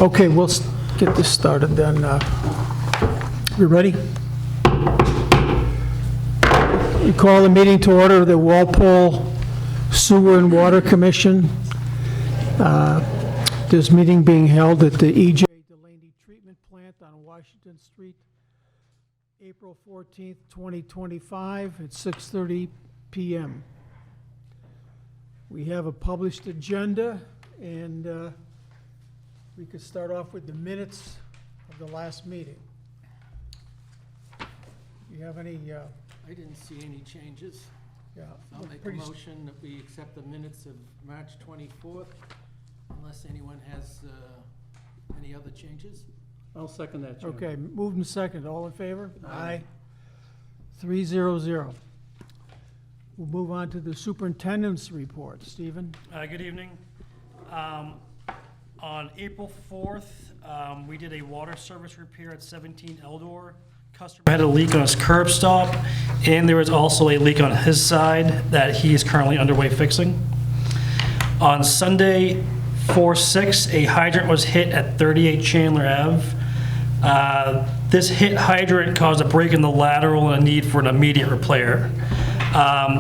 Okay, we'll get this started then. You ready? We call the meeting to order of the Walpole Sewer and Water Commission. This meeting being held at the E.J. Delaney Treatment Plant on Washington Street, April 14th, 2025 at 6:30 p.m. We have a published agenda, and we could start off with the minutes of the last meeting. Do you have any? I didn't see any changes. Yeah. So I'll make a motion that we accept the minutes of March 24th, unless anyone has any other changes. I'll second that, Chairman. Okay, moved and second. All in favor? Aye. 3-0-0. We'll move on to the superintendent's report. Stephen? Good evening. On April 4th, we did a water service repair at 17 Eldor. Customer had a leak on his curb stop, and there was also a leak on his side that he is currently underway fixing. On Sunday, 4/6, a hydrant was hit at 38 Chandler Ave. This hit hydrant caused a break in the lateral and a need for an immediate repair.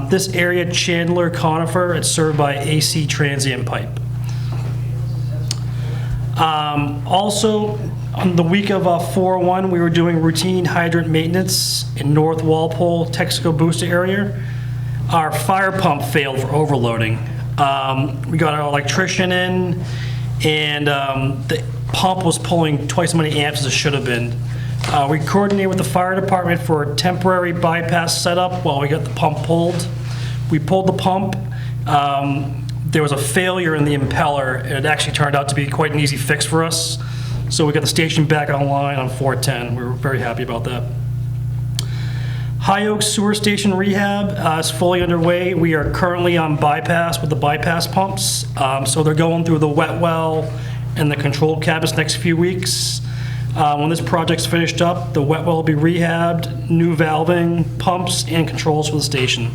This area, Chandler Conifer, it's served by AC transient pipe. Also, on the week of 4/1, we were doing routine hydrant maintenance in North Walpole, Texaco Booster area. Our fire pump failed for overloading. We got our electrician in, and the pump was pulling twice as many amps as it should have been. We coordinated with the fire department for a temporary bypass setup while we got the pump pulled. We pulled the pump. There was a failure in the impeller, and it actually turned out to be quite an easy fix for us. So we got the station back online on 4/10. We were very happy about that. High Oak Sewer Station rehab is fully underway. We are currently on bypass with the bypass pumps. So they're going through the wet well and the control cabinets next few weeks. When this project's finished up, the wet well will be rehabbed, new valving, pumps, and controls for the station.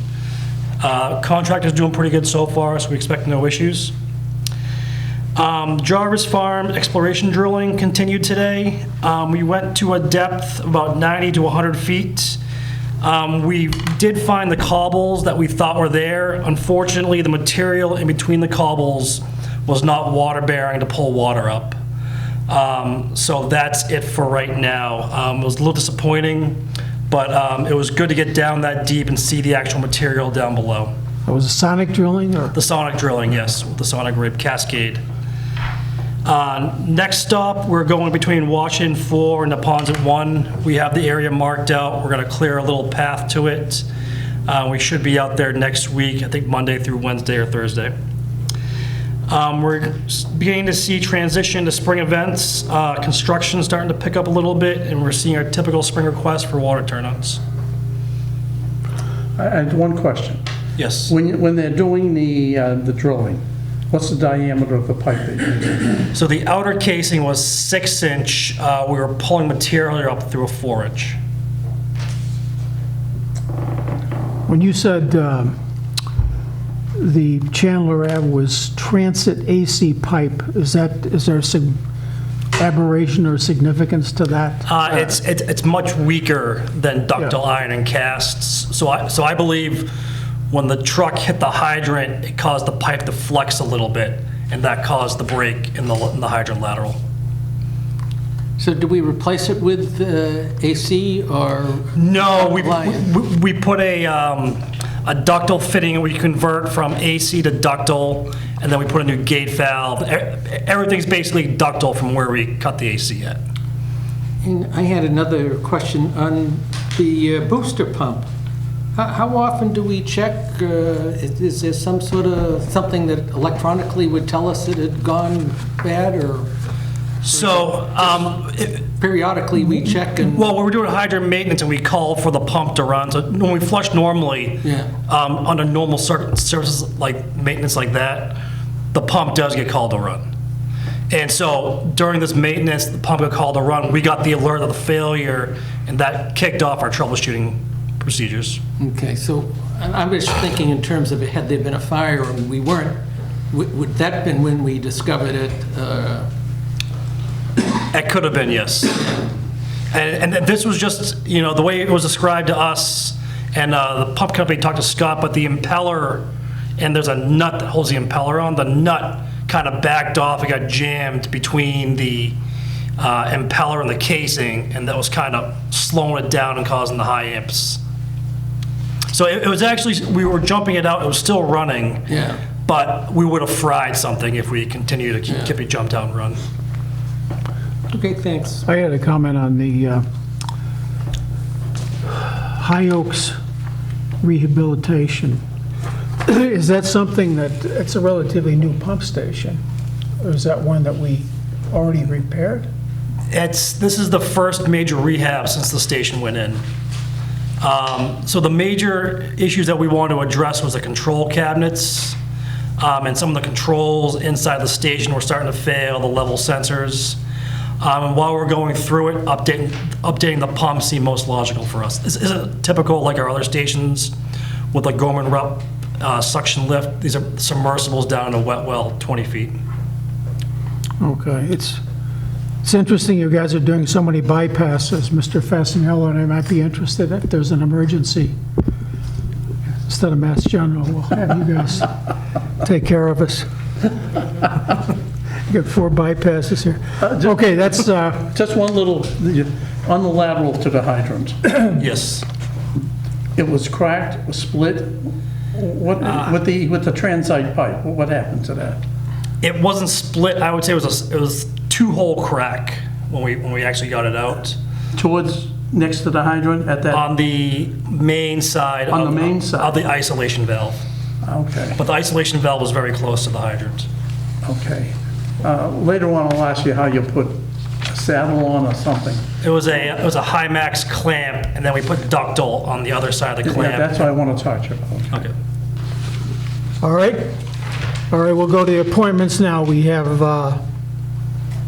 Contractor's doing pretty good so far, so we expect no issues. Jarvis Farm exploration drilling continued today. We went to a depth of about 90 to 100 feet. We did find the cobbles that we thought were there. Unfortunately, the material in between the cobbles was not water bearing to pull water up. So that's it for right now. It was a little disappointing, but it was good to get down that deep and see the actual material down below. That was a sonic drilling, or? The sonic drilling, yes, with the sonic rib cascade. Next stop, we're going between Washington 4 and Neponset 1. We have the area marked out. We're going to clear a little path to it. We should be out there next week, I think Monday through Wednesday or Thursday. We're beginning to see transition to spring events. Construction starting to pick up a little bit, and we're seeing our typical spring requests for water turn-ons. I had one question. Yes. When they're doing the drilling, what's the diameter of the pipe they're using? So the outer casing was 6-inch. We were pulling material up through a 4-inch. When you said the Chandler Ave was transit AC pipe, is there some aberration or significance to that? It's much weaker than ductile iron and casts. So I believe when the truck hit the hydrant, it caused the pipe to flex a little bit, and that caused the break in the hydrant lateral. So do we replace it with AC or? No, we put a ductile fitting. We convert from AC to ductile, and then we put a new gate valve. Everything's basically ductile from where we cut the AC at. And I had another question on the booster pump. How often do we check? Is there some sort of something that electronically would tell us it had gone bad, or? So periodically we check and. Well, when we're doing hydrant maintenance and we call for the pump to run, so when we flush normally, under normal services like maintenance like that, the pump does get called to run. And so during this maintenance, the pump got called to run. We got the alert of the failure, and that kicked off our troubleshooting procedures. Okay, so I'm just thinking in terms of had there been a fire and we weren't, would that have been when we discovered it? It could have been, yes. And this was just, the way it was described to us, and the pump company talked to Scott, but the impeller, and there's a nut that holds the impeller on, the nut kind of backed off, it got jammed between the impeller and the casing, and that was kind of slowing it down and causing the high amps. So it was actually, we were jumping it out, it was still running. Yeah. But we would have fried something if we continued to keep it jumped out and run. Okay, thanks. I had a comment on the High Oaks rehabilitation. Is that something that, it's a relatively new pump station? Or is that one that we already repaired? This is the first major rehab since the station went in. So the major issues that we wanted to address was the control cabinets, and some of the controls inside the station were starting to fail, the level sensors. And while we're going through it, updating the pump seemed most logical for us. This isn't typical like our other stations with like Gorman Rupp suction lift. These are submersibles down in a wet well, 20 feet. Okay, it's interesting you guys are doing so many bypasses. Mr. Fasanello and I might be interested if there's an emergency. Instead of Mass General, we'll have you guys take care of us. You got 4 bypasses here. Okay, that's, Just one little, on the lateral to the hydrant. Yes. It was cracked, it was split. What, with the transite pipe, what happened to that? It wasn't split. I would say it was 2-hole crack when we actually got it out. Towards, next to the hydrant at that? On the main side. On the main side? Of the isolation valve. Okay, But the isolation valve was very close to the hydrant. okay. Later on, I'll ask you how you put a saddle on or something. It was a high max clamp, and then we put ductile on the other side of the clamp. Yeah, that's what I want to talk to you about. Okay. all right. All right, we'll go to the appointments now. We have,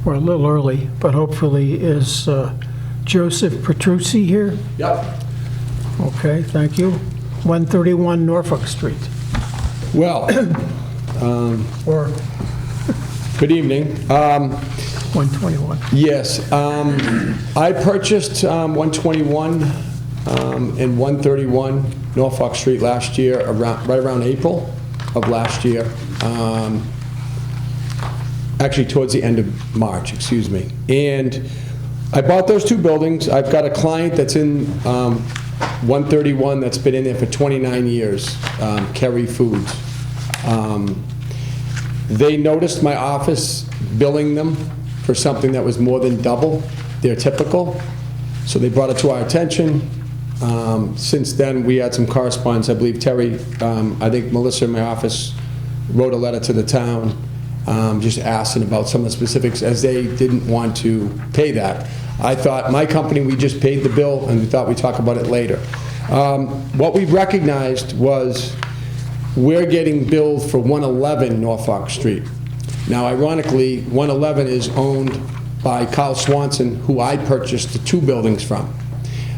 we're a little early, but hopefully is Joseph Petrucci here? Yep. Okay, thank you. 131 Norfolk Street. Well, Or good evening. 121. Yes, I purchased 121 and 131 Norfolk Street last year, right around April of last year. Actually, towards the end of March, excuse me. And I bought those 2 buildings. I've got a client that's in 131 that's been in there for 29 years, Kerry Foods. They noticed my office billing them for something that was more than double their typical, so they brought it to our attention. Since then, we had some correspondence. I believe Terry, I think Melissa in my office wrote a letter to the town just asking about some of the specifics, as they didn't want to pay that. I thought, my company, we just paid the bill, and we thought we'd talk about it later. What we recognized was we're getting billed for 111 Norfolk Street. Now, ironically, 111 is owned by Carl Swanson, who I purchased the 2 buildings from.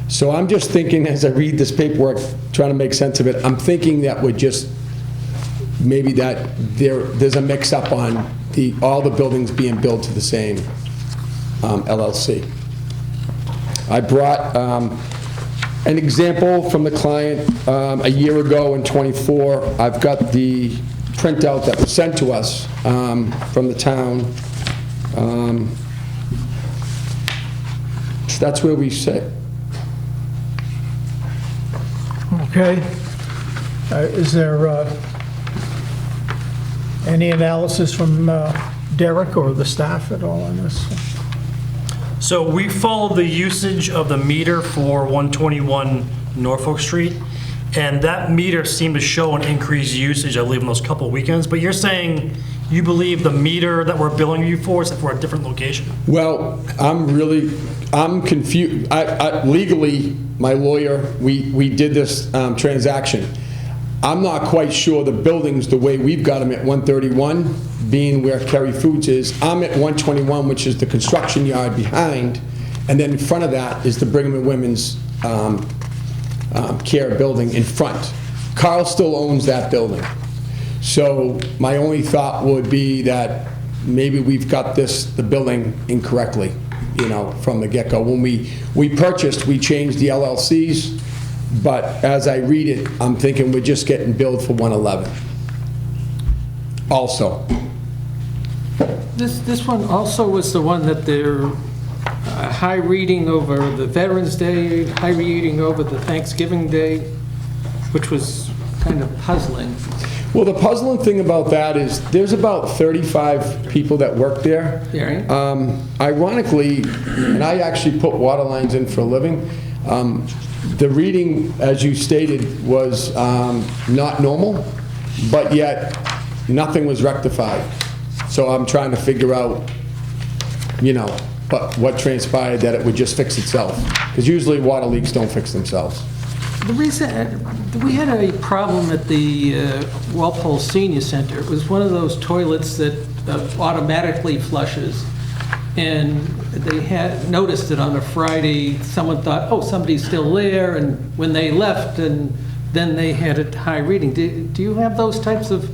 So I'm just thinking, as I read this paperwork, trying to make sense of it, I'm thinking that we're just, maybe that there's a mix-up on all the buildings being billed to the same LLC. I brought an example from the client a year ago in '24. I've got the printout that was sent to us from the town. So that's where we sit. Okay. Is there any analysis from Derek or the staff at all on this? So we followed the usage of the meter for 121 Norfolk Street, and that meter seemed to show an increased usage, I believe, in those couple of weekends. But you're saying you believe the meter that we're billing you for is for a different location? Well, I'm confused. Legally, my lawyer, we did this transaction. I'm not quite sure the buildings, the way we've got them at 131, being where Kerry Foods is. I'm at 121, which is the construction yard behind, and then in front of that is the Brigham and Women's Care building in front. Carl still owns that building. So my only thought would be that maybe we've got the building incorrectly. from the get-go. When we purchased, we changed the LLCs, but as I read it, I'm thinking we're just getting billed for 111 also. This one also was the one that they're high reading over the Veterans Day, high reading over the Thanksgiving Day, which was kind of puzzling. Well, the puzzling thing about that is there's about 35 people that work there. Yeah. Ironically, and I actually put water lines in for a living, the reading, as you stated, was not normal, but yet nothing was rectified. So I'm trying to figure out, what transpired, that it would just fix itself. Because usually water leaks don't fix themselves. The reason, we had a problem at the Walpole Senior Center. It was one of those toilets that automatically flushes. And they had noticed it on a Friday. Someone thought, oh, somebody's still there. And when they left, and then they had a high reading. Do you have those types of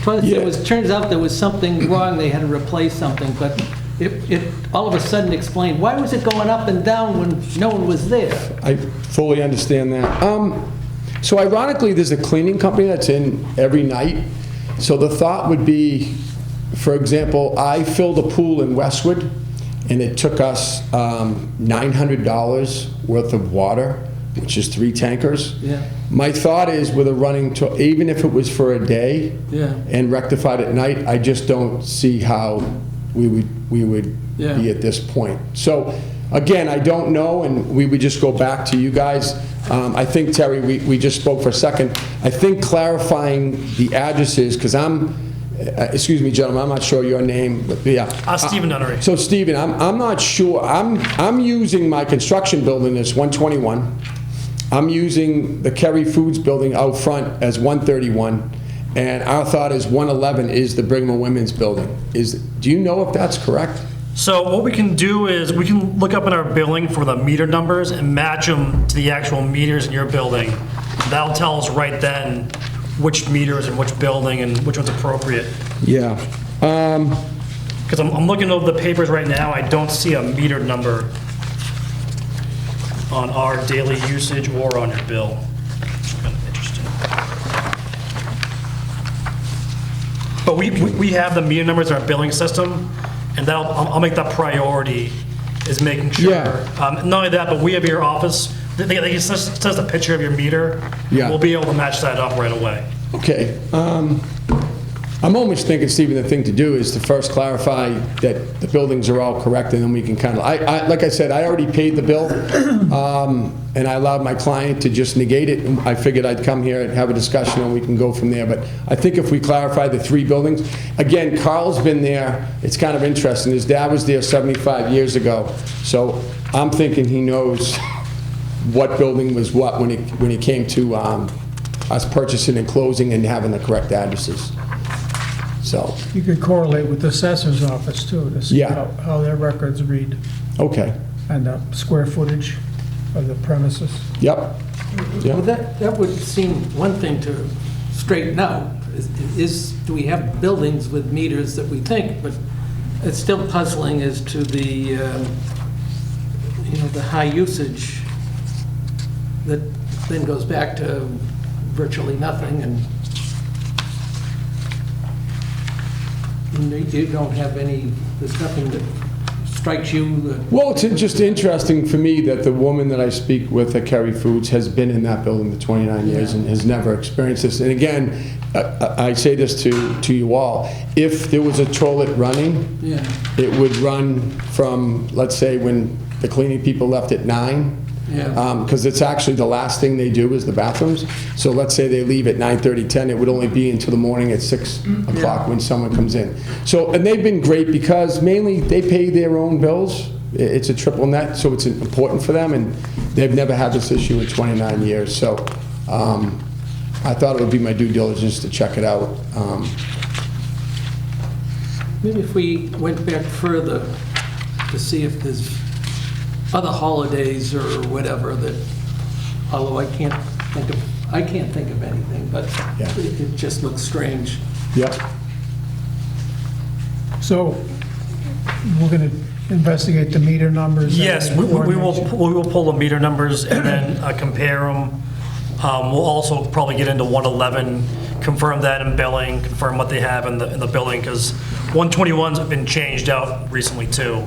toilets? Yeah. Turns out there was something wrong. They had to replace something. But it all of a sudden explained, why was it going up and down when no one was there? I fully understand that. So ironically, there's a cleaning company that's in every night. So the thought would be, for example, I filled a pool in Westwood, and it took us $900 worth of water, which is 3 tankers. Yeah. My thought is with a running, even if it was for a day Yeah. and rectified at night, I just don't see how we would Yeah. be at this point. So again, I don't know, and we would just go back to you guys. I think, Terry, we just spoke for a second. I think clarifying the addresses, because excuse me, gentlemen, I'm not sure your name, but yeah. Stephen Nunnery. So Stephen, I'm not sure, I'm using my construction building as 121. I'm using the Kerry Foods building out front as 131. And our thought is 111 is the Brigham and Women's building. Do you know if that's correct? So what we can do is we can look up in our billing for the meter numbers and match them to the actual meters in your building. That'll tell us right then which meters and which building and which one's appropriate. Yeah. Because I'm looking over the papers right now, I don't see a meter number on our daily usage or on your bill. Kind of interesting. But we have the meter numbers in our billing system, and I'll make that priority, is making sure. Yeah. Not only that, but we have your office, they says a picture of your meter. Yeah. We'll be able to match that up right away. Okay. I'm almost thinking, Stephen, the thing to do is to first clarify that the buildings are all correct, and then we can kind of, like I said, I already paid the bill, and I allowed my client to just negate it. And I figured I'd come here and have a discussion, and we can go from there. But I think if we clarify the 3 buildings, again, Carl's been there. It's kind of interesting. His dad was there 75 years ago. So I'm thinking he knows what building was what when it came to us purchasing and closing and having the correct addresses. So, You could correlate with the assessor's office too, to see Yeah. how their records read, okay. and square footage of the premises. Yep. Well, Yep. that would seem one thing to straighten out, do we have buildings with meters that we think, but it's still puzzling as to the, the high usage that then goes back to virtually nothing, and you don't have there's nothing that strikes you that... Well, it's just interesting for me that the woman that I speak with at Kerry Foods has been in that building for 29 years and has never experienced this. And again, I say this to you all, if there was a toilet running, Yeah. it would run from, let's say, when the cleaning people left at 9, Yeah. because it's actually the last thing they do is the bathrooms. So let's say they leave at 9:30, 10, it would only be until the morning at 6 o'clock when someone comes in. So, and they've been great because mainly they pay their own bills. It's a triple net, so it's important for them, and they've never had this issue in 29 years. So I thought it would be my due diligence to check it out. Maybe if we went back further to see if there's other holidays or whatever that, although I can't think of anything, but Yeah. it just looks strange. Yep. So we're going to investigate the meter numbers? Yes, we will pull the meter numbers and then compare them. We'll also probably get into 111, confirm that in billing, confirm what they have in the billing, because 121s have been changed out recently too.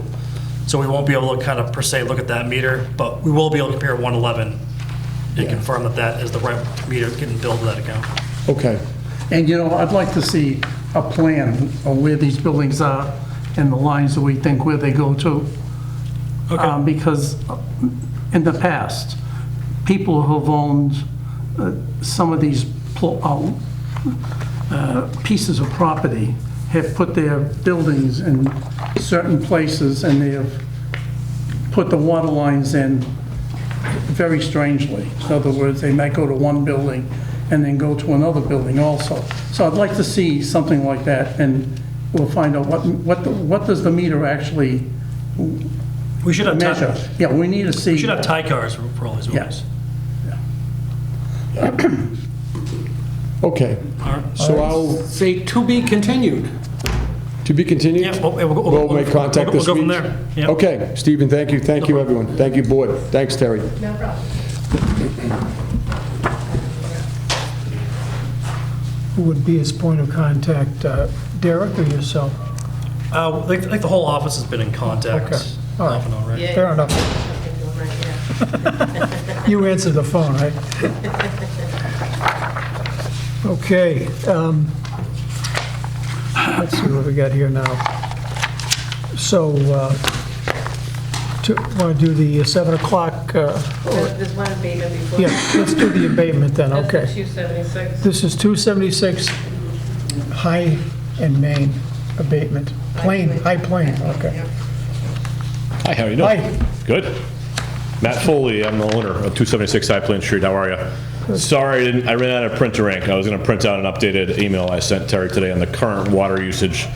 So we won't be able to kind of per se look at that meter, but we will be able to compare 111 and confirm that that is the right meter getting billed to that account. Okay. And, I'd like to see a plan of where these buildings are and the lines that we think where they go to. Okay. Because in the past, people who have owned some of these pieces of property have put their buildings in certain places, and they have put the water lines in very strangely. In other words, they might go to one building and then go to another building also. So I'd like to see something like that, and we'll find out what does the meter actually We should have measure. Yeah, we need to see. We should have tie cars for all these Yes. movies. Okay. All right. So I'll, Say to be continued. to be continued? Yeah, We'll make contact this We'll go week? from there. Yeah. Okay, Stephen, thank you. Thank you, everyone. Thank you, board. Thanks, Terry. No problem. Who would be his point of contact, Derek or yourself? Like the whole office has been in contact Okay. All right. off and on, right? Yeah. Fair enough. You answered the phone, right? Okay. Let's see what we got here now. So, want to do the 7 o'clock? There's one abatement before. Yeah, let's do the abatement then, That's the okay. 276. This is 276 High and Main abatement. High Plain, okay. Yep. Hi, how are you doing? Hi. Good. Matt Foley, I'm the owner of 276 High Plain Street. How are you? Sorry, I ran out of printer ink. I was going to print out an updated email I sent Terry today on the current water usage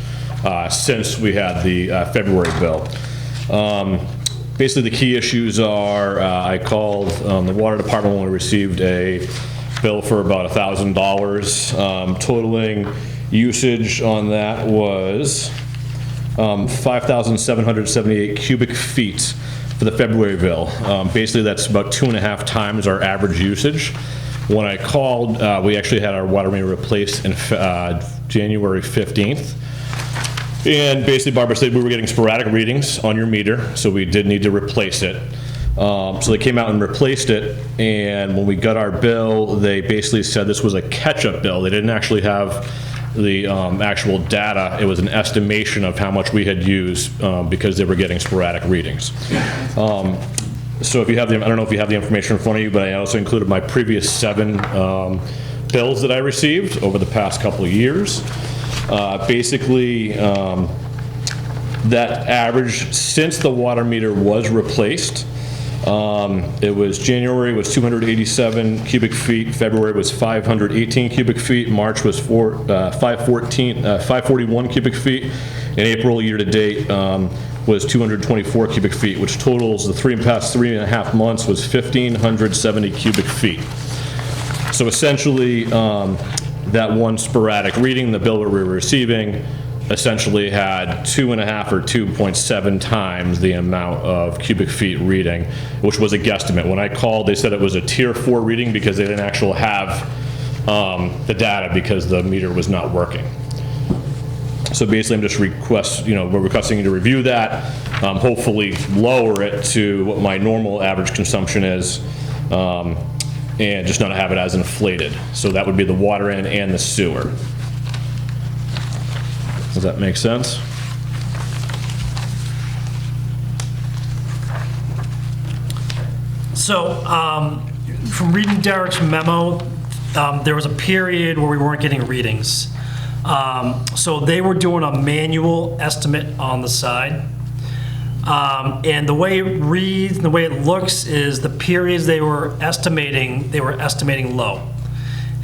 since we had the February bill. Basically, the key issues are I called the water department when we received a bill for about $1,000. Totaling usage on that was 5,778 cubic feet for the February bill. Basically, that's about 2.5 times our average usage. When I called, we actually had our water main replaced in January 15th. And basically, Barbara said we were getting sporadic readings on your meter, so we did need to replace it. So they came out and replaced it, and when we got our bill, they basically said this was a catch-up bill. They didn't actually have the actual data. It was an estimation of how much we had used because they were getting sporadic readings. So if you have I don't know if you have the information in front of you, but I also included my previous 7 bills that I received over the past couple of years. Basically, that average since the water meter was replaced, it was January was 287 cubic feet, February was 518 cubic feet, March was 541 cubic feet, and April year to date was 224 cubic feet, which totals the past 3.5 months was 1,570 cubic feet. So essentially, that one sporadic reading, the bill that we were receiving, essentially had 2.5 or 2.7 times the amount of cubic feet reading, which was a guesstimate. When I called, they said it was a tier 4 reading because they didn't actually have the data because the meter was not working. So basically, I'm just we're requesting you to review that, hopefully lower it to what my normal average consumption is, and just not have it as inflated. So that would be the water end and the sewer. Does that make sense? So, from reading Derek's memo, there was a period where we weren't getting readings. So they were doing a manual estimate on the side. And the way it reads, and the way it looks is the periods they were estimating low.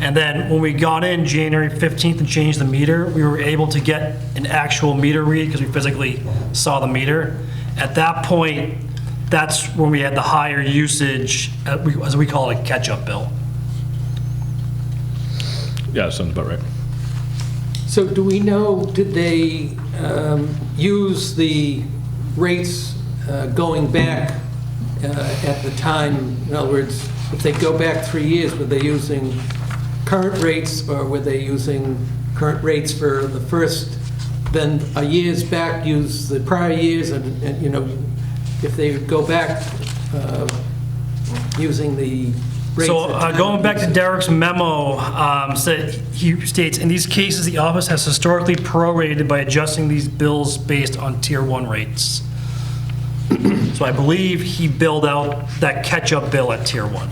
And then when we got in January 15th and changed the meter, we were able to get an actual meter read because we physically saw the meter. At that point, that's when we had the higher usage, as we call it, a catch-up bill. Yeah, sounds about right. So do we know, did they use the rates going back at the time? In other words, if they go back 3 years, were they using current rates, or were they using current rates for the first, then a years back use the prior years, and you know, if they go back using the rates? So at time going back to usage? Derek's memo, he states, in these cases, the office has historically prorated by adjusting these bills based on Tier 1 rates. So I believe he billed out that catch-up bill at Tier 1.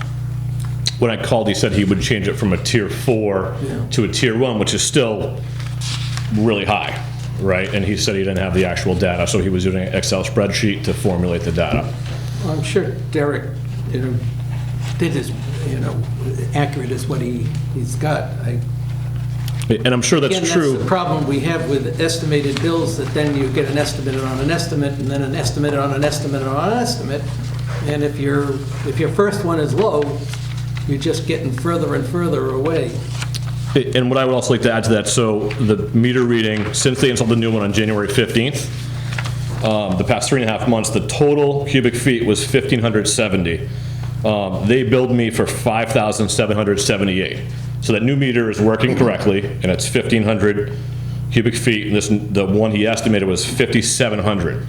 When I called, he said he would change it from a Tier 4 to a Tier 1, which is still really high, right? And he said he didn't have the actual data, so he was using an Excel spreadsheet to formulate the data. Well, I'm sure Derek, you know, did his, you know, accurate as what he's got. And I'm sure that's Again, true. that's the problem we have with estimated bills, that then you get an estimate on an estimate, and then an estimate on an estimate on an estimate. And if your first one is low, you're just getting further and further away. And what I would also like to add to that, so the meter reading, since they installed the new one on January 15th, the past 3.5 months, the total cubic feet was 1,570. They billed me for 5,778. So that new meter is working correctly, and it's 1,500 cubic feet, and the one he estimated was 5,700.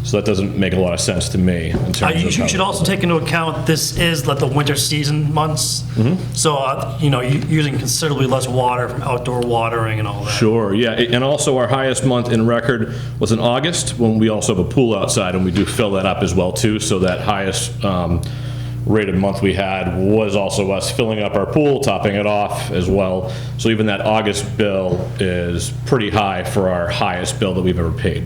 So that doesn't make a lot of sense to me in terms of You should also take into account, this is like the winter season months. So, you know, you're using considerably less water from outdoor watering and all that. Sure, yeah, and also our highest month in record was in August, when we also have a pool outside, and we do fill that up as well, too. So that highest rated month we had was also us filling up our pool, topping it off as well. So even that August bill is pretty high for our highest bill that we've ever paid.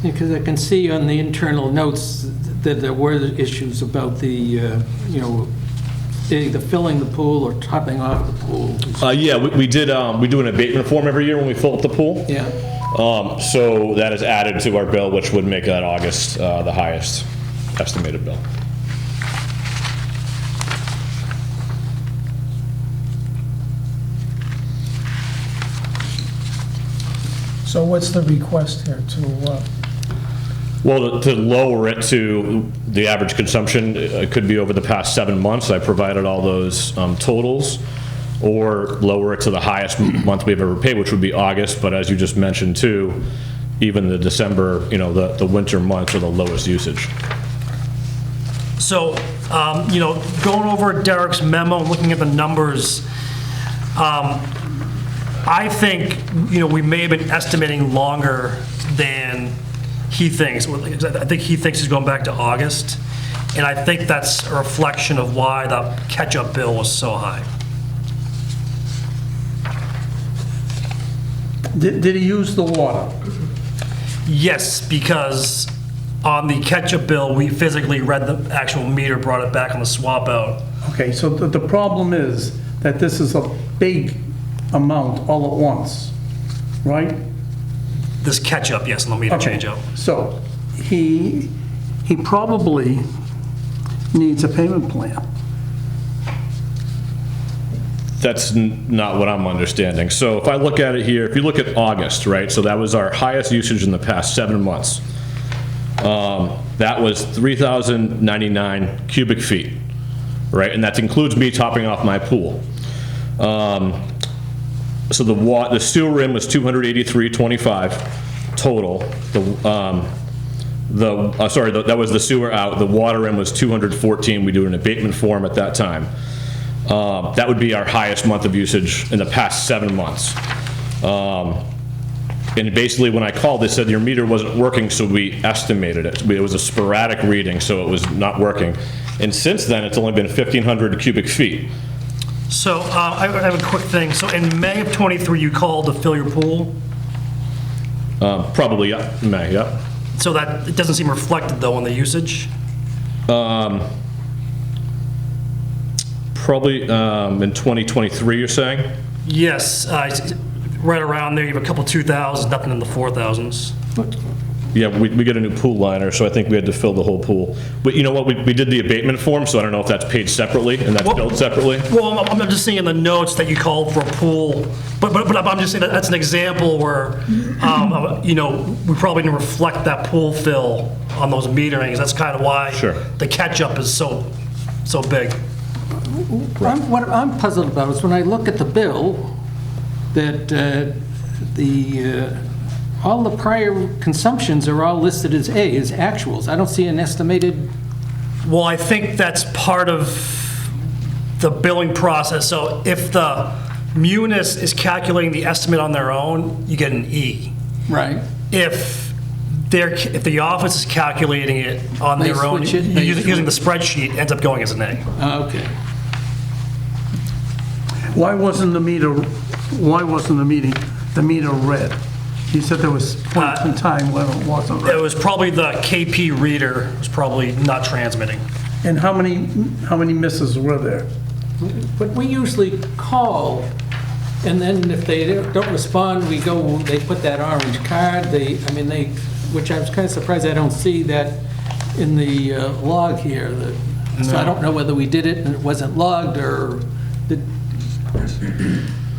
Because I can see on the internal notes that there were issues about the, you know, either filling the pool or topping off the pool. Yeah, we do an abatement form every year when we fill up the pool. Yeah. So that is added to our bill, which would make that August the highest estimated bill. So what's the request here to, Well, to lower it to the average consumption, it could be over the past 7 months. I provided all those totals, or lower it to the highest month we've ever paid, which would be August. But as you just mentioned too, even the December, you know, the winter months are the lowest usage. So, you know, going over Derek's memo and looking at the numbers, I think, you know, we may have been estimating longer than he thinks. I think he thinks he's going back to August, and I think that's a reflection of why the catch-up bill was so high. Did he use the water? Yes, because on the catch-up bill, we physically read the actual meter, brought it back on the swap out. Okay, so the problem is that this is a big amount all at once, right? This catch-up, yes, on the meter Okay. change-out. So he probably needs a payment plan. That's not what I'm understanding. So if I look at it here, if you look at August, right, so that was our highest usage in the past 7 months. That was 3,099 cubic feet, right? And that includes me topping off my pool. So the sewer rim was 283.25 total. That was the sewer out. The water rim was 214. We do an abatement form at that time. That would be our highest month of usage in the past 7 months. And basically, when I called, they said your meter wasn't working, so we estimated it. It was a sporadic reading, so it was not working. And since then, it's only been 1,500 cubic feet. So I have a quick thing. So in May of '23, you called to fill your pool. Probably, yeah, May, yeah. So that, it doesn't seem reflected, though, on the usage? Probably in 2023, you're saying? Yes, right around there, you have a couple 2,000s, nothing in the 4,000s. Yeah, we get a new pool liner, so I think we had to fill the whole pool. But you know what, we did the abatement form, so I don't know if that's paid separately and that's Well- billed separately. Well, I'm just seeing in the notes that you called for a pool, but I'm just saying that that's an example where, you know, we probably didn't reflect that pool fill on those meterings. That's kind of why Sure. the catch-up is so big. What I'm puzzled about is when I look at the bill, that all the prior consumptions are all listed as A, as actuals. I don't see an estimated, Well, I think that's part of the billing process. So if the munis is calculating the estimate on their own, you get an E. right? If the office is calculating it on They their own, switch it based using on- the spreadsheet, it ends up going as an A. Okay. Why wasn't the meter red? You said there was points in time when it wasn't It red. was probably the KP reader was probably not transmitting. And how many misses were there? But we usually call, and then if they don't respond, they put that orange card, which I was kind of surprised I don't see that in the log here. So I don't know whether we did it and it wasn't logged, or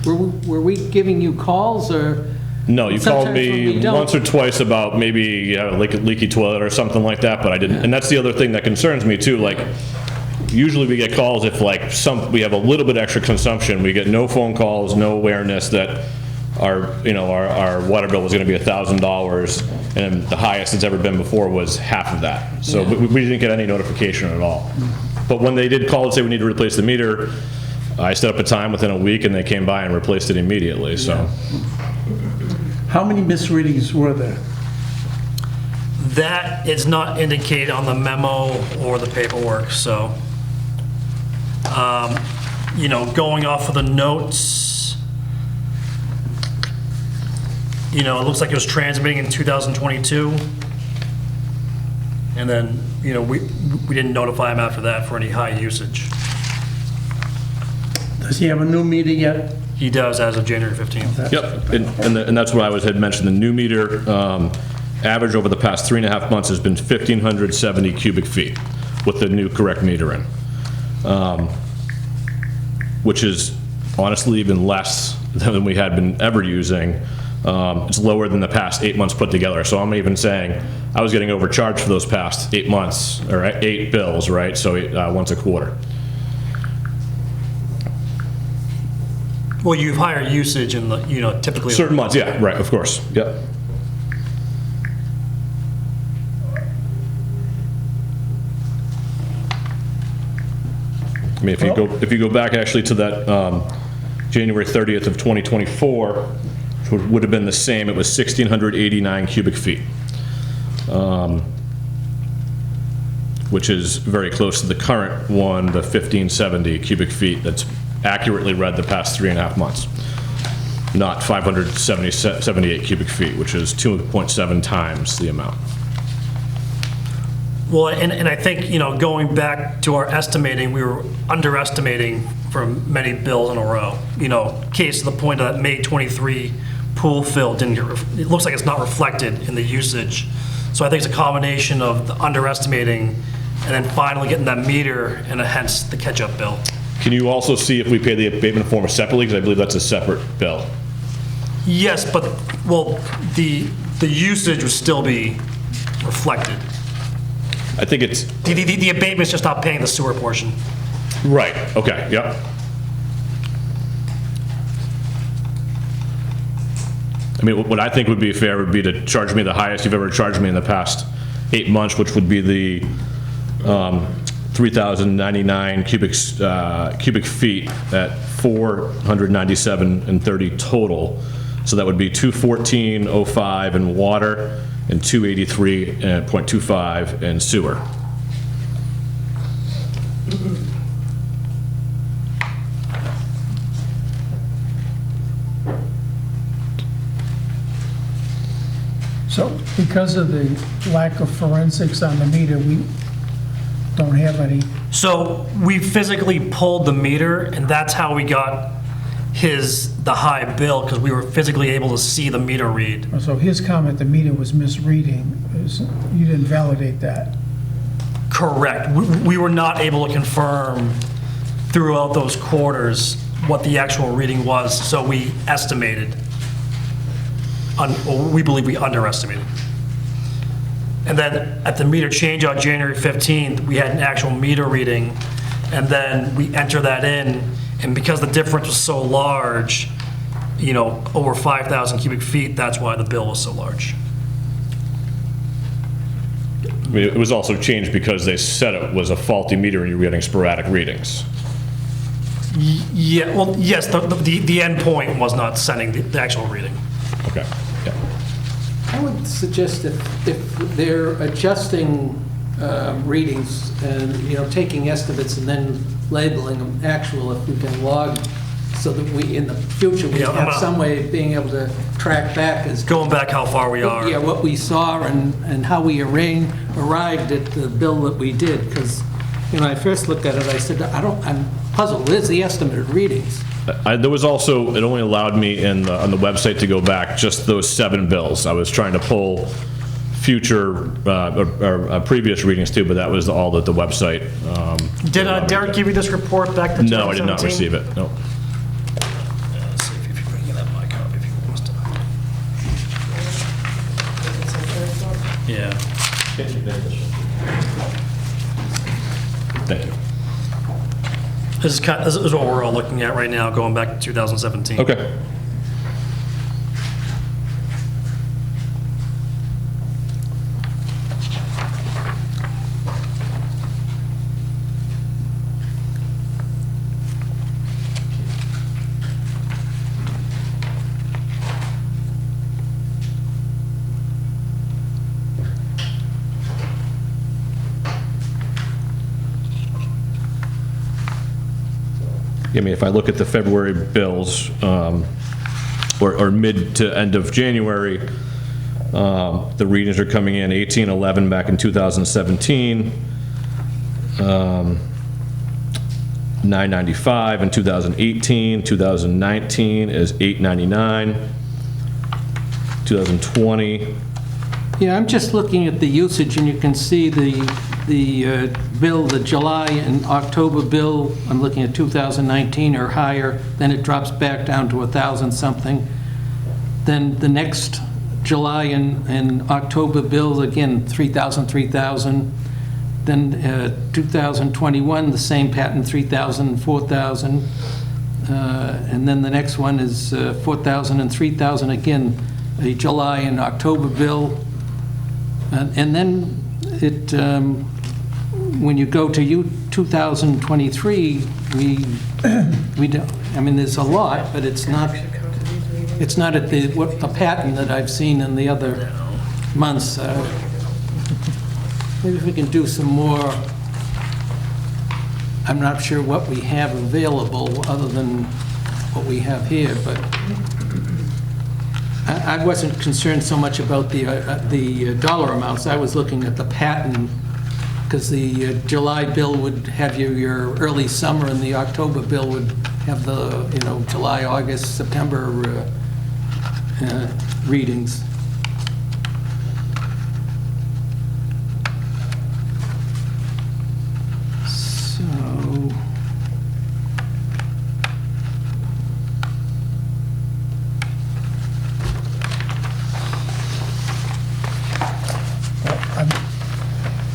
were we giving you calls, or? No, you called Sometimes when me we don't- once or twice about maybe leaky toilet or something like that, but I didn't. And that's the other thing that concerns me too. Like, usually we get calls if like we have a little bit extra consumption. We get no phone calls, no awareness that our water bill was going to be $1,000, and the highest it's ever been before was half of that. So we didn't get any notification at all. But when they did call and say we need to replace the meter, I set up a time within a week, and they came by and replaced it immediately. So. How many misreadings were there? That is not indicated on the memo or the paperwork, so, going off of the notes, it looks like it was transmitting in 2022. And then, we didn't notify him after that for any high usage. Does he have a new meter yet? He does as of January 15th. Yep, and that's what had mentioned. The new meter average over the past 3.5 months has been 1,570 cubic feet with the new correct meter in, which is honestly even less than we had been ever using. It's lower than the past 8 months put together. So I'm even saying I was getting overcharged for those past 8 months, or 8 bills, right? So once a quarter. Well, you have higher usage in the, typically. Certain months, yeah, right, of course, yep. I mean, if you go back actually to that January 30th of 2024, which would have been the same, it was 1,689 cubic feet, which is very close to the current one, the 1,570 cubic feet that's accurately read the past 3.5 months, not 578 cubic feet, which is 2.7 times the amount. Well, and I think, going back to our estimating, we were underestimating for many bills in a row. Case to the point of that May 23 pool fill it looks like it's not reflected in the usage. So I think it's a combination of the underestimating and then finally getting that meter, and hence the catch-up bill. Can you also see if we pay the abatement form separately? Because I believe that's a separate bill. Yes, but, the usage would still be reflected. I think it's, The abatement's just not paying the sewer portion. right, okay, yep. I mean, what I think would be fair would be to charge me the highest you've ever charged me in the past 8 months, which would be the 3,099 cubic feet at 497.30 total. So that would be 214.05 in water and 283.25 in sewer. So because of the lack of forensics on the meter, we don't have any. So we physically pulled the meter, and that's how we got the high bill because we were physically able to see the meter read. So his comment, the meter was misreading, you didn't validate that? Correct. We were not able to confirm throughout those quarters what the actual reading was, so we estimated. We believe we underestimated. And then at the meter change on January 15th, we had an actual meter reading, and then we enter that in, and because the difference was so large, over 5,000 cubic feet, that's why the bill was so large. I mean, it was also changed because they said it was a faulty meter and you were getting sporadic readings. Yeah, well, yes, the end point was not sending the actual reading. Okay. Yeah. I would suggest if they're adjusting readings and, taking estimates and then labeling them actual, if we can log, so that we, in the future, we have some way of being able to track back as... Going back how far we are. Yeah, what we saw and how we arrived at the bill that we did, because, I first looked at it, I said, I'm puzzled, where's the estimated readings? There was also, it only allowed me on the website to go back just those 7 bills. I was trying to pull future or previous readings too, but that was all that the website. Did Derek give you this report back to 2017? No, I did not receive it, no. Let's see if you can get my copy if you want to. Yeah. Thank you. This is what we're all looking at right now, going back to 2017. Okay. I mean, if I look at the February bills, or mid to end of January, the readings are coming in 1811 back in 2017, 995 in 2018, 2019 is 899, 2020. Yeah, I'm just looking at the usage, and you can see the bill, the July and October bill, I'm looking at 2019 or higher, then it drops back down to 1,000 something. Then the next July and October bill, again, 3,000, 3,000. Then 2021, the same pattern, 3,000, 4,000. And then the next one is 4,000 and 3,000, again, a July and October bill. And then it, when you go to 2023, we don't, I mean, there's a lot, but it's not at the pattern that I've seen in the other months. Maybe if we can do some more, I'm not sure what we have available other than what we have here, but I wasn't concerned so much about the dollar amounts. I was looking at the pattern, because the July bill would have your early summer, and the October bill would have the, July, August, September readings. So...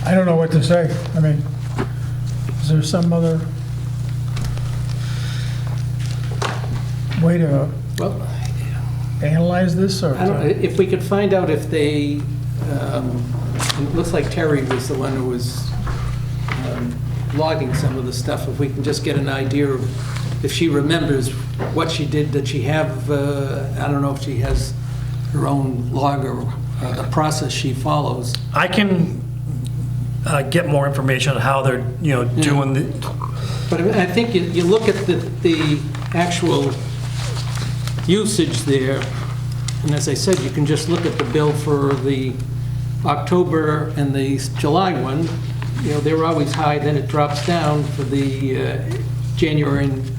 I don't know what to say. I mean, is there some other way to analyze this, or? I don't know, if we could find out if they, it looks like Terry was the one who was logging some of the stuff. If we can just get an idea of if she remembers what she did, did she have, I don't know if she has her own log or the process she follows. I can get more information on how they're, doing the... But I think you look at the actual usage there, and as I said, you can just look at the bill for the October and the July one. They were always high, then it drops down for the January and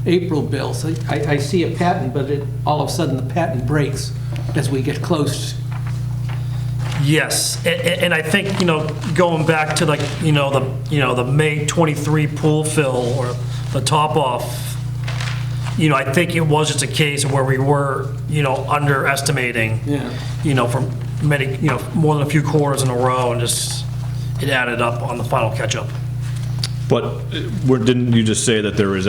April bills. I see a pattern, but all of a sudden the pattern breaks as we get close. Yes, and I think, going back to like, the May 23 pool fill or the top off, I think it was just a case where we were, underestimating, Yeah. from many, more than a few quarters in a row, and just, it added up on the final catch-up. But didn't you just say that there's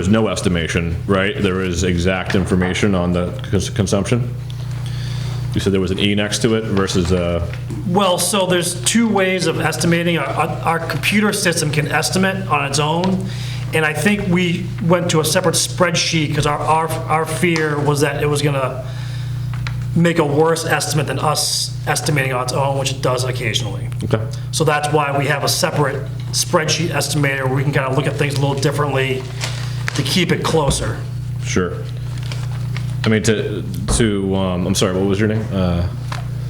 no estimation, right? There is exact information on the consumption? You said there was an E next to it versus a... Well, so there's two ways of estimating. Our computer system can estimate on its own, and I think we went to a separate spreadsheet because our fear was that it was going to make a worse estimate than us estimating on its own, which it does occasionally. Okay. So that's why we have a separate spreadsheet estimator where we can kind of look at things a little differently to keep it closer. Sure. I mean, I'm sorry, what was your name?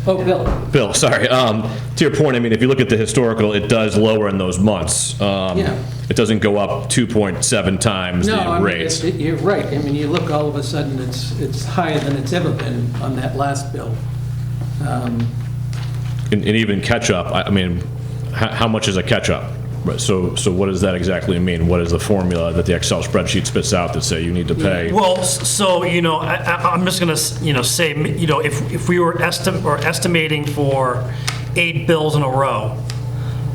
Oh, Bill. Bill, sorry. To your point, I mean, if you look at the historical, it does lower in those months. Yeah. It doesn't go up 2.7 times No, the I mean, rates. you're right. I mean, you look, all of a sudden, it's higher than it's ever been on that last bill. And even catch-up, I mean, how much is a catch-up? Right, so what does that exactly mean? What is the formula that the Excel spreadsheet spits out that say you need to pay? Well, so, I'm just going to, say, if we were estimating for 8 bills in a row,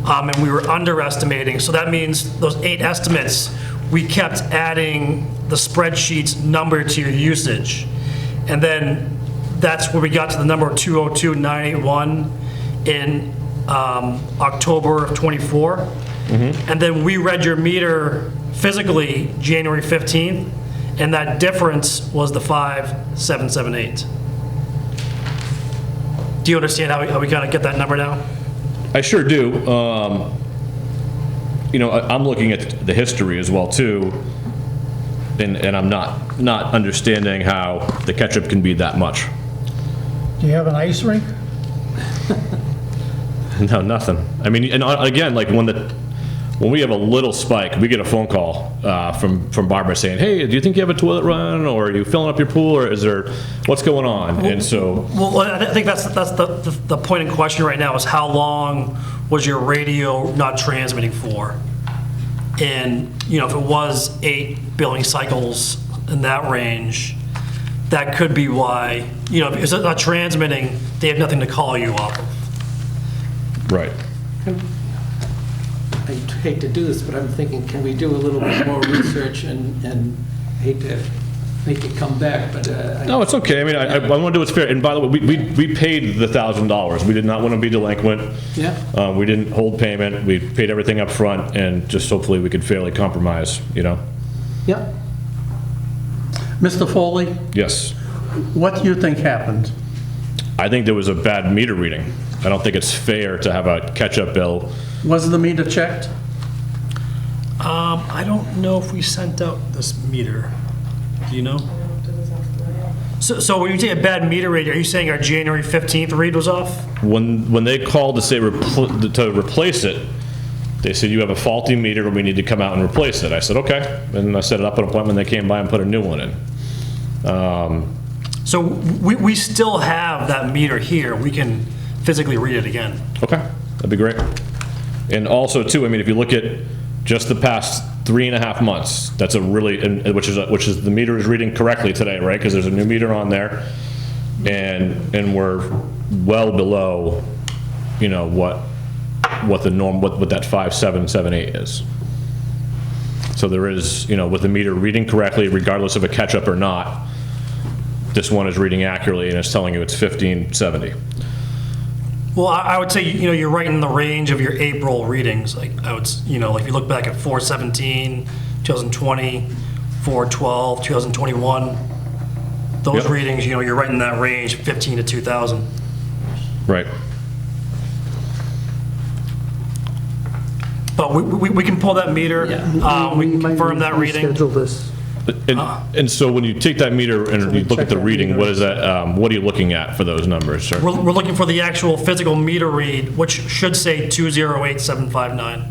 and we were underestimating, so that means those 8 estimates, we kept adding the spreadsheet's number to your usage. And then that's where we got to the number 202,981 in October of '24. And then we read your meter physically January 15th, and that difference was the 5,778. Do you understand how we kind of get that number now? I sure do. I'm looking at the history as well, too, and I'm not understanding how the catch-up can be that much. Do you have an ice rink? No, nothing. I mean, and again, like when we have a little spike, we get a phone call from Barbara saying, "Hey, do you think you have a toilet run, or are you filling up your pool, or is there what's going on?" And so, Well, I think that's the point in question right now is how long was your radio not transmitting for? And, if it was 8 billing cycles in that range, that could be why, if it's not transmitting, they have nothing to call you off of. right. I hate to do this, but I'm thinking, can we do a little bit more research and hate to make it come back, but... No, it's okay. I mean, I want to do what's fair. And by the way, we paid the $1,000. We did not want to be delinquent. Yeah. We didn't hold payment. We paid everything up front, and just hopefully we could fairly compromise, Yep. Mr. Foley, Yes. what do you think happened? I think there was a bad meter reading. I don't think it's fair to have a catch-up bill. Was the meter checked? I don't know if we sent out this meter. Do you know? So when you say a bad meter read, are you saying our January 15th read was off? When they called to say to replace it, they said, "You have a faulty meter, and we need to come out and replace it." I said, "Okay." And I set up an appointment. They came by and put a new one in. So we still have that meter here. We can physically read it again. Okay, that'd be great. And also, too, I mean, if you look at just the past 3.5 months, that's a really, which is the meter is reading correctly today, right? Because there's a new meter on there, and we're well below, what the norm, what that 5,778 is. So there is, with the meter reading correctly, regardless of a catch-up or not, this one is reading accurately, and it's telling you it's 1570. Well, I would say, you're right in the range of your April readings. Like, like if you look back at 4/17, 2020, 4/12, 2021, those Yep. readings, you're right in that range, 15 to 2,000. Right. But we can pull that meter. We can confirm that reading. Schedule this. And so when you take that meter and you look at the reading, what is that, what are you looking at for those numbers, sir? We're looking for the actual physical meter read, which should say 208,759.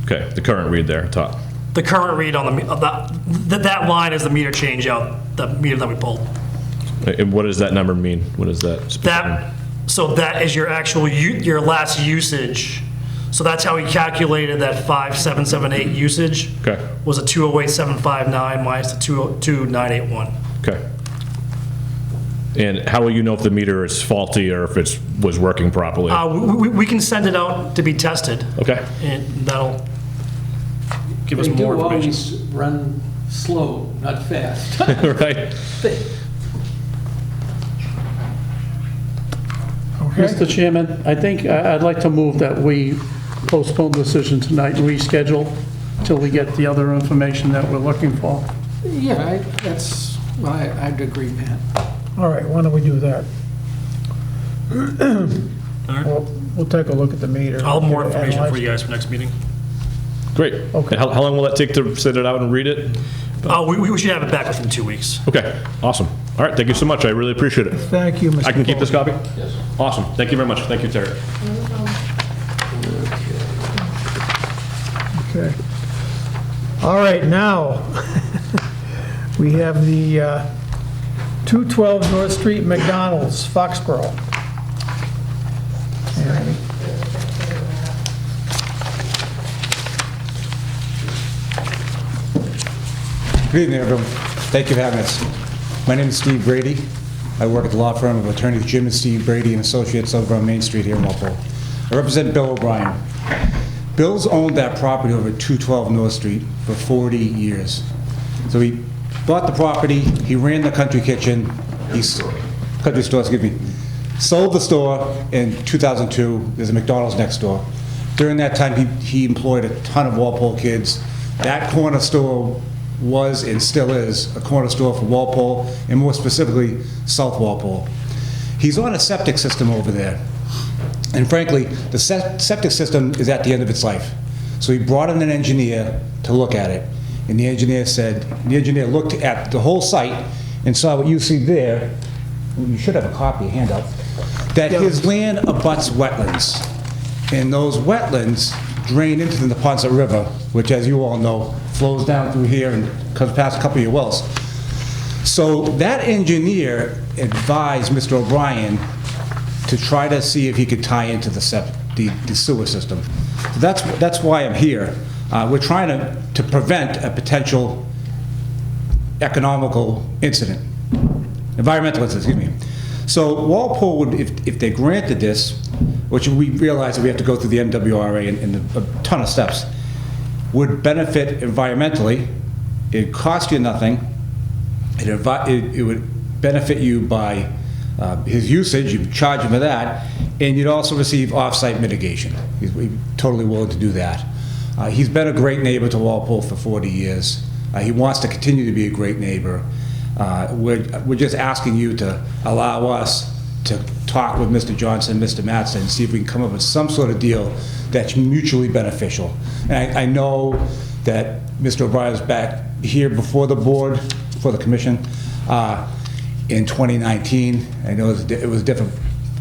Okay, the current read there, top. The current read on that line is the meter change out, the meter that we pulled. And what does that number mean? What is that? So that is your actual, your last usage. So that's how he calculated that 5778 usage. Okay. Was a 208,759 minus the 202,981. Okay. And how will you know if the meter is faulty or if it was working properly? We can send it out to be tested. Okay. And that'll give us They more do information. always run slow, not fast. Right. Mr. Chairman, I think I'd like to move that we postpone the decision tonight and reschedule till we get the other information that we're looking for. Yeah, I'd agree, Pat. All right, why don't we do that? We'll take a look at the meter. I'll have more information for you guys for next meeting. Great. Okay. And how long will that take to sit it out and read it? We should have it back within 2 weeks. Okay, awesome. All right, thank you so much. I really appreciate it. Thank you, Mr. I can keep this Foley. copy? Yes. Awesome. Thank you very much. Thank you, Terry. Okay. All right, now, we have the 212 North Street McDonald's, Foxboro. And Good evening, everyone. Thank you for having us. My name is Steve Brady. I work at the law firm of attorneys Jim and Steve Brady and Associates over on Main Street here in Walpole. I represent Bill O'Brien. Bill's owned that property over at 212 North Street for 40 years. So he bought the property, he ran the country kitchen, country store, excuse me, sold the store in 2002. There's a McDonald's next door. During that time, he employed a ton of Walpole kids. That corner store was and still is a corner store for Walpole, and more specifically, South Walpole. He's on a septic system over there. And frankly, the septic system is at the end of its life. So he brought in an engineer to look at it. And the engineer looked at the whole site and saw what you see there. You should have a copy, a handout. That his land abuts wetlands. And those wetlands drain into the Neponset River, which, as you all know, flows down through here and comes past a couple of your wells. So that engineer advised Mr. O'Brien to try to see if he could tie into the sewer system. So that's why I'm here. We're trying to prevent a potential environmental incident, excuse me. So Walpole would, if they granted this, which we realize that we have to go through the MWRA and a ton of steps, would benefit environmentally. It'd cost you nothing. It would benefit you by his usage, you'd charge him for that, and you'd also receive off-site mitigation. He's totally willing to do that. He's been a great neighbor to Walpole for 40 years. He wants to continue to be a great neighbor. We're just asking you to allow us to talk with Mr. Johnson, Mr. Mattson, and see if we can come up with some sort of deal that's mutually beneficial. And I know that Mr. O'Brien was back here before the board, before the commission, in 2019. I know it was a different,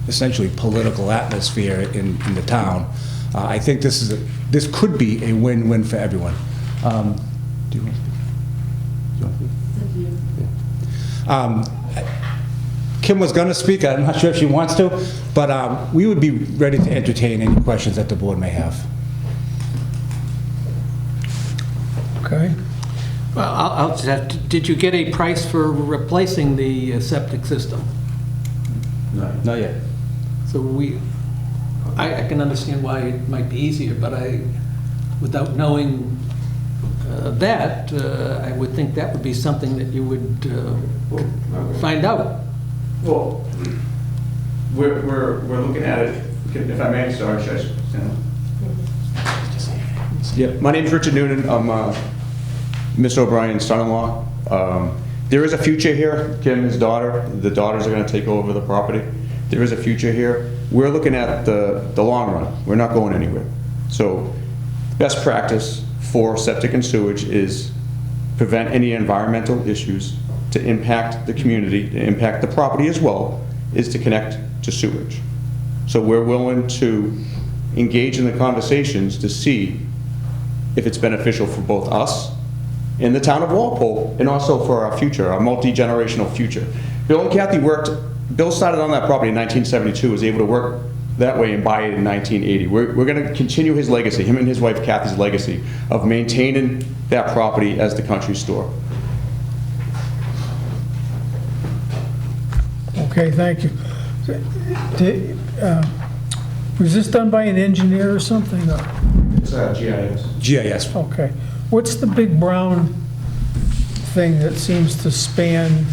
essentially political atmosphere in the town. I think this could be a win-win for everyone. Do you want to speak? Kim was going to speak. I'm not sure if she wants to, but we would be ready to entertain any questions that the board may have. Okay. Well, I'll just have to, did you get a price for replacing the septic system? No, not yet. So I can understand why it might be easier, but without knowing that, I would think that would be something that you would find out. Well, we're looking at it, if I may, sorry, should I stand up? Yeah, my name's Richard Noonan. I'm Mr. O'Brien's son-in-law. There is a future here. Kim, his daughter, the daughters are going to take over the property. There is a future here. We're looking at the long run. We're not going anywhere. So best practice for septic and sewage is prevent any environmental issues to impact the community, to impact the property as well, is to connect to sewage. So we're willing to engage in the conversations to see if it's beneficial for both us and the town of Walpole, and also for our future, our multi-generational future. Bill and Kathy Bill started on that property in 1972, was able to work that way and buy it in 1980. We're going to continue his legacy, him and his wife Kathy's legacy, of maintaining that property as the country store. Okay, thank you. Was this done by an engineer or something? or- It's GIS. GIS. Okay. What's the big brown thing that seems to span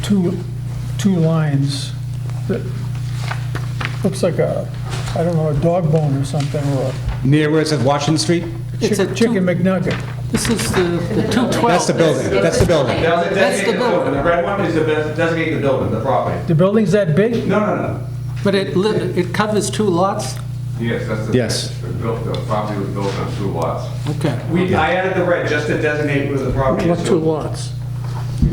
two lines? That looks like a, I don't know, a dog bone or something, or Near where it says Washington Street? It's a chicken McNugget. This is the 212. That's the building, that's the building. That's the building. The red one is to designate the building, the property. The building's that big? No. But it covers 2 lots? Yes, that's the. Yes. The property was built on 2 lots. Okay. I added the red just to designate where the property is. What, 2 lots?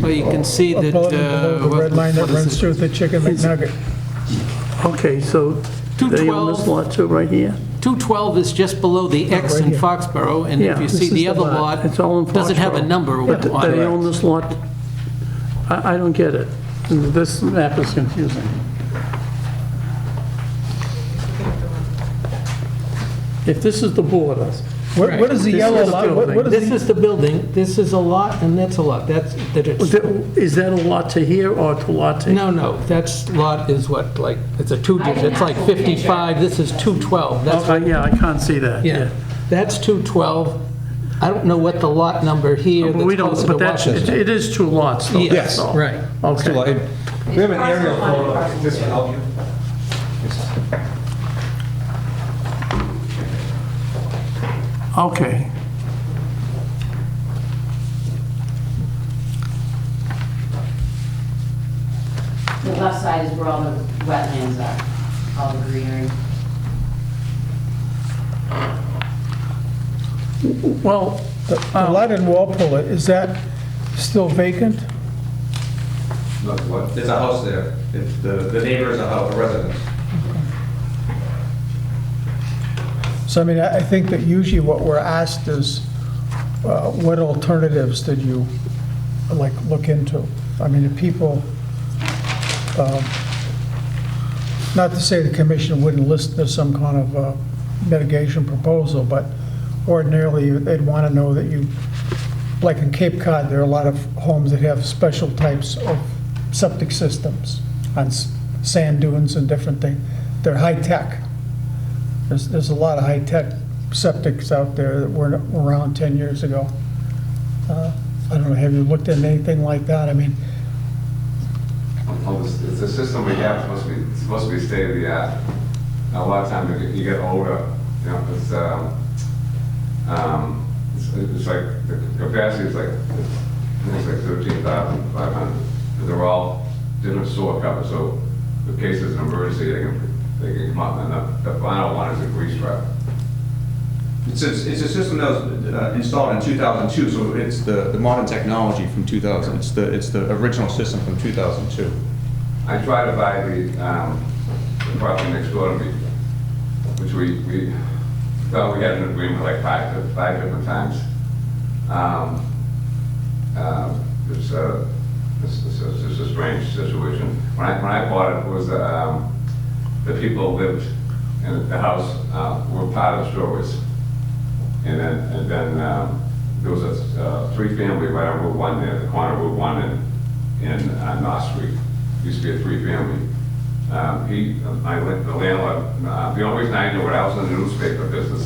Well, you can see that... Above and below the red line that what is runs it? through the chicken McNugget. Okay, so they own this 212. lot too, right here? 212 is just below the X right in here. Foxboro, and if Yeah, you this see is the the other lot. lot, It's all in doesn't have a Foxboro. number But on they it. own this lot? I don't get it. This map is confusing. If this is the border, What is the This yellow is the lot? building. What is This the, is the building, this is a lot, and that's a lot. is that a lot to here or to lot to? No, that's lot is what, like, it's a 2-digit, it's like 55, this is 212. That's, Yeah, I can't see that, yeah, yeah. that's 212. I don't know what the lot number here But we that's don't, closer to but that's, Washington. it is 2 lots though. Yes, that's all. right. Okay. We have an aerial photo, if this will help you. Okay. The left side is where all the wetlands are, all the greenery. Well, the lot in Walpole, is that still vacant? Look, what? There's a house there. The neighbor is a residence. So, I mean, I think that usually what we're asked is, what alternatives did you, like, look into? I mean, if people, not to say the commission wouldn't listen to some kind of mitigation proposal, but ordinarily, they'd want to know that you, like in Cape Cod, there are a lot of homes that have special types of septic systems on sand dunes and different things. They're high-tech. There's a lot of high-tech septics out there that weren't around 10 years ago. I don't know, have you looked at anything like that? I mean, Well, it's a system we have, it's supposed to be state of the art. Now, a lot of times you get older, you know, it's like, the capacity is like, it's like 13,500. They're all different sewer covers, so in case there's an emergency, they can come up, and the final one is a grease trap. It's a system that was installed in 2002, so it's the modern technology from 2000. It's the original system from 2002. I tried to buy the property next door to me, which we thought we had an agreement like five different times. It's a strange situation. When I bought it, was the people who lived in the house were part of Strawberries. And then there was a 3-family right on Route 1 there, the corner of Route 1 and North Street. Used to be a 3-family. The landlord, the only reason I knew it, I was in the newspaper business,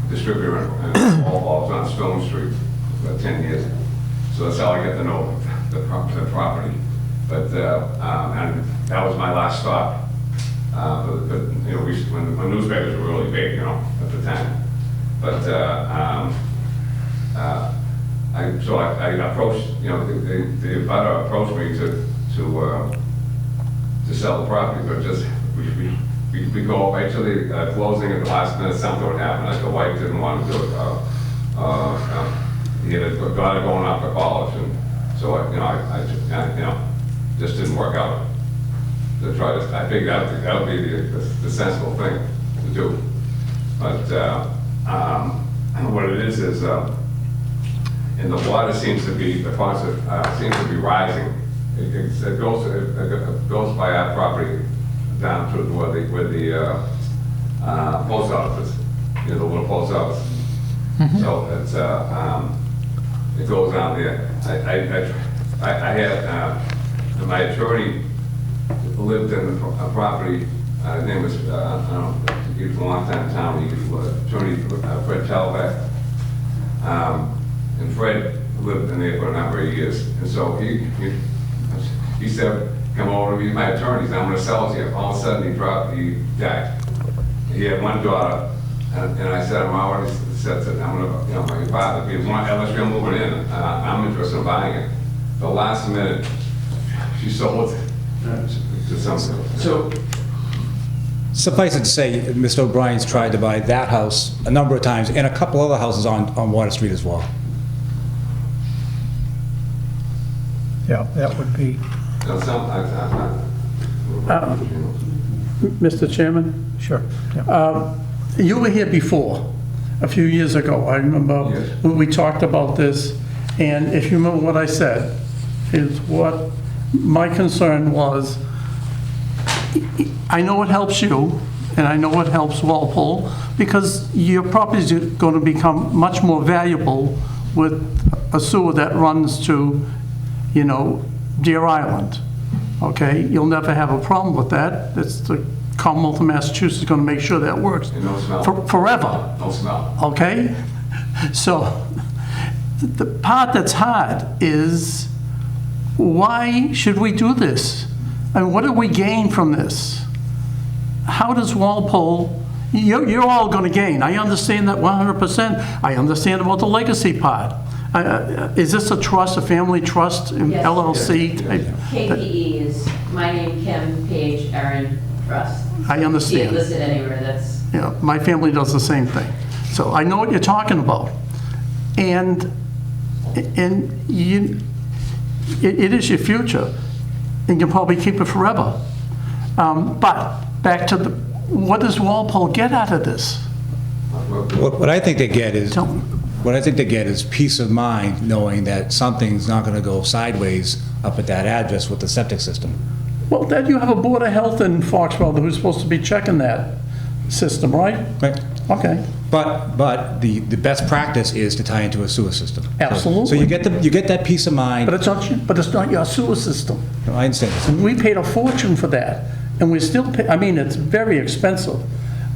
distributor and all balls on Stone Street for about 10 years. So that's how I got to know the property. But and that was my last stop. But you know, when newspapers were really big, you know, at the time. But I approached, you know, the abutter approached me to sell the property, but just we go right to the closing at the last minute, something would happen. Like the wife didn't want to do it. He had a daughter going off to college, and so I just didn't work out. To try to, I think that would be the sensible thing to do. But what it is, and the water seems to be, the faucet seems to be rising. It goes by our property down to where the post office is, you know, the little post office. So it's, it goes down there. I had, my attorney lived in a property, his name was, I don't know, he was a long time in town, he was attorney Fred Talbeck. And Fred lived in there for a number of years. And so he said, come over to be my attorney, I'm going to sell it to you. All of a sudden he died. He had one daughter, and I said, I'm already said that I'm going to, you know, my father, if you want, unless you're moving in, I'm interested in buying it. The last minute, she sold it to somebody. So, Suffice it to say, Mr. O'Brien's tried to buy that house a number of times and a couple other houses on Water Street as well. Yeah, that would be. Mr. Chairman? Sure. Yeah. You were here before, a few years ago. I remember Yes. when we talked about this, and if you remember what I said, is what my concern was. I know it helps you, and I know it helps Walpole, because your properties are going to become much more valuable with a sewer that runs to, you know, Deer Island, okay? You'll never have a problem with that. It's the Commonwealth of Massachusetts is going to make sure that works And no smell. forever, No smell. okay? So the part that's hard is, why should we do this? I mean, what do we gain from this? How does Walpole, you're all going to gain. I understand that 100%. I understand about the legacy part. Is this a trust, a family trust, Yes. LLC? KPE is my name, Kim, Page, Aaron, Trust. I See it understand. listed anywhere, that's, Yeah, my family does the same thing. So I know what you're talking about. And you, it is your future, and you'll probably keep it forever. But back to what does Walpole get out of this? What I think they get is, Tell me. what I think they get is peace of mind, knowing that something's not going to go sideways up at that address with the septic system. Well, then you have a Board of Health in Foxboro who's supposed to be checking that system, right? Right. Okay. But the best practice is to tie into a sewer system. Absolutely. So you get that peace of mind. But it's not your sewer system. I understand. And we paid a fortune for that, and we still pay, I mean, it's very expensive.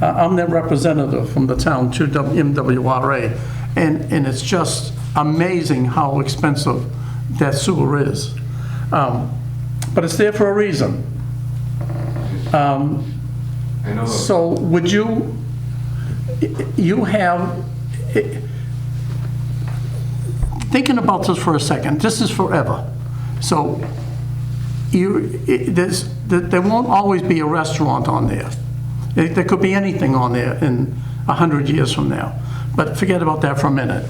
I'm their representative from the town to MWRA, and it's just amazing how expensive that sewer is. But it's there for a reason. I know. So would you have, thinking about this for a second, this is forever. So there won't always be a restaurant on there. There could be anything on there in 100 years from now. But forget about that for a minute.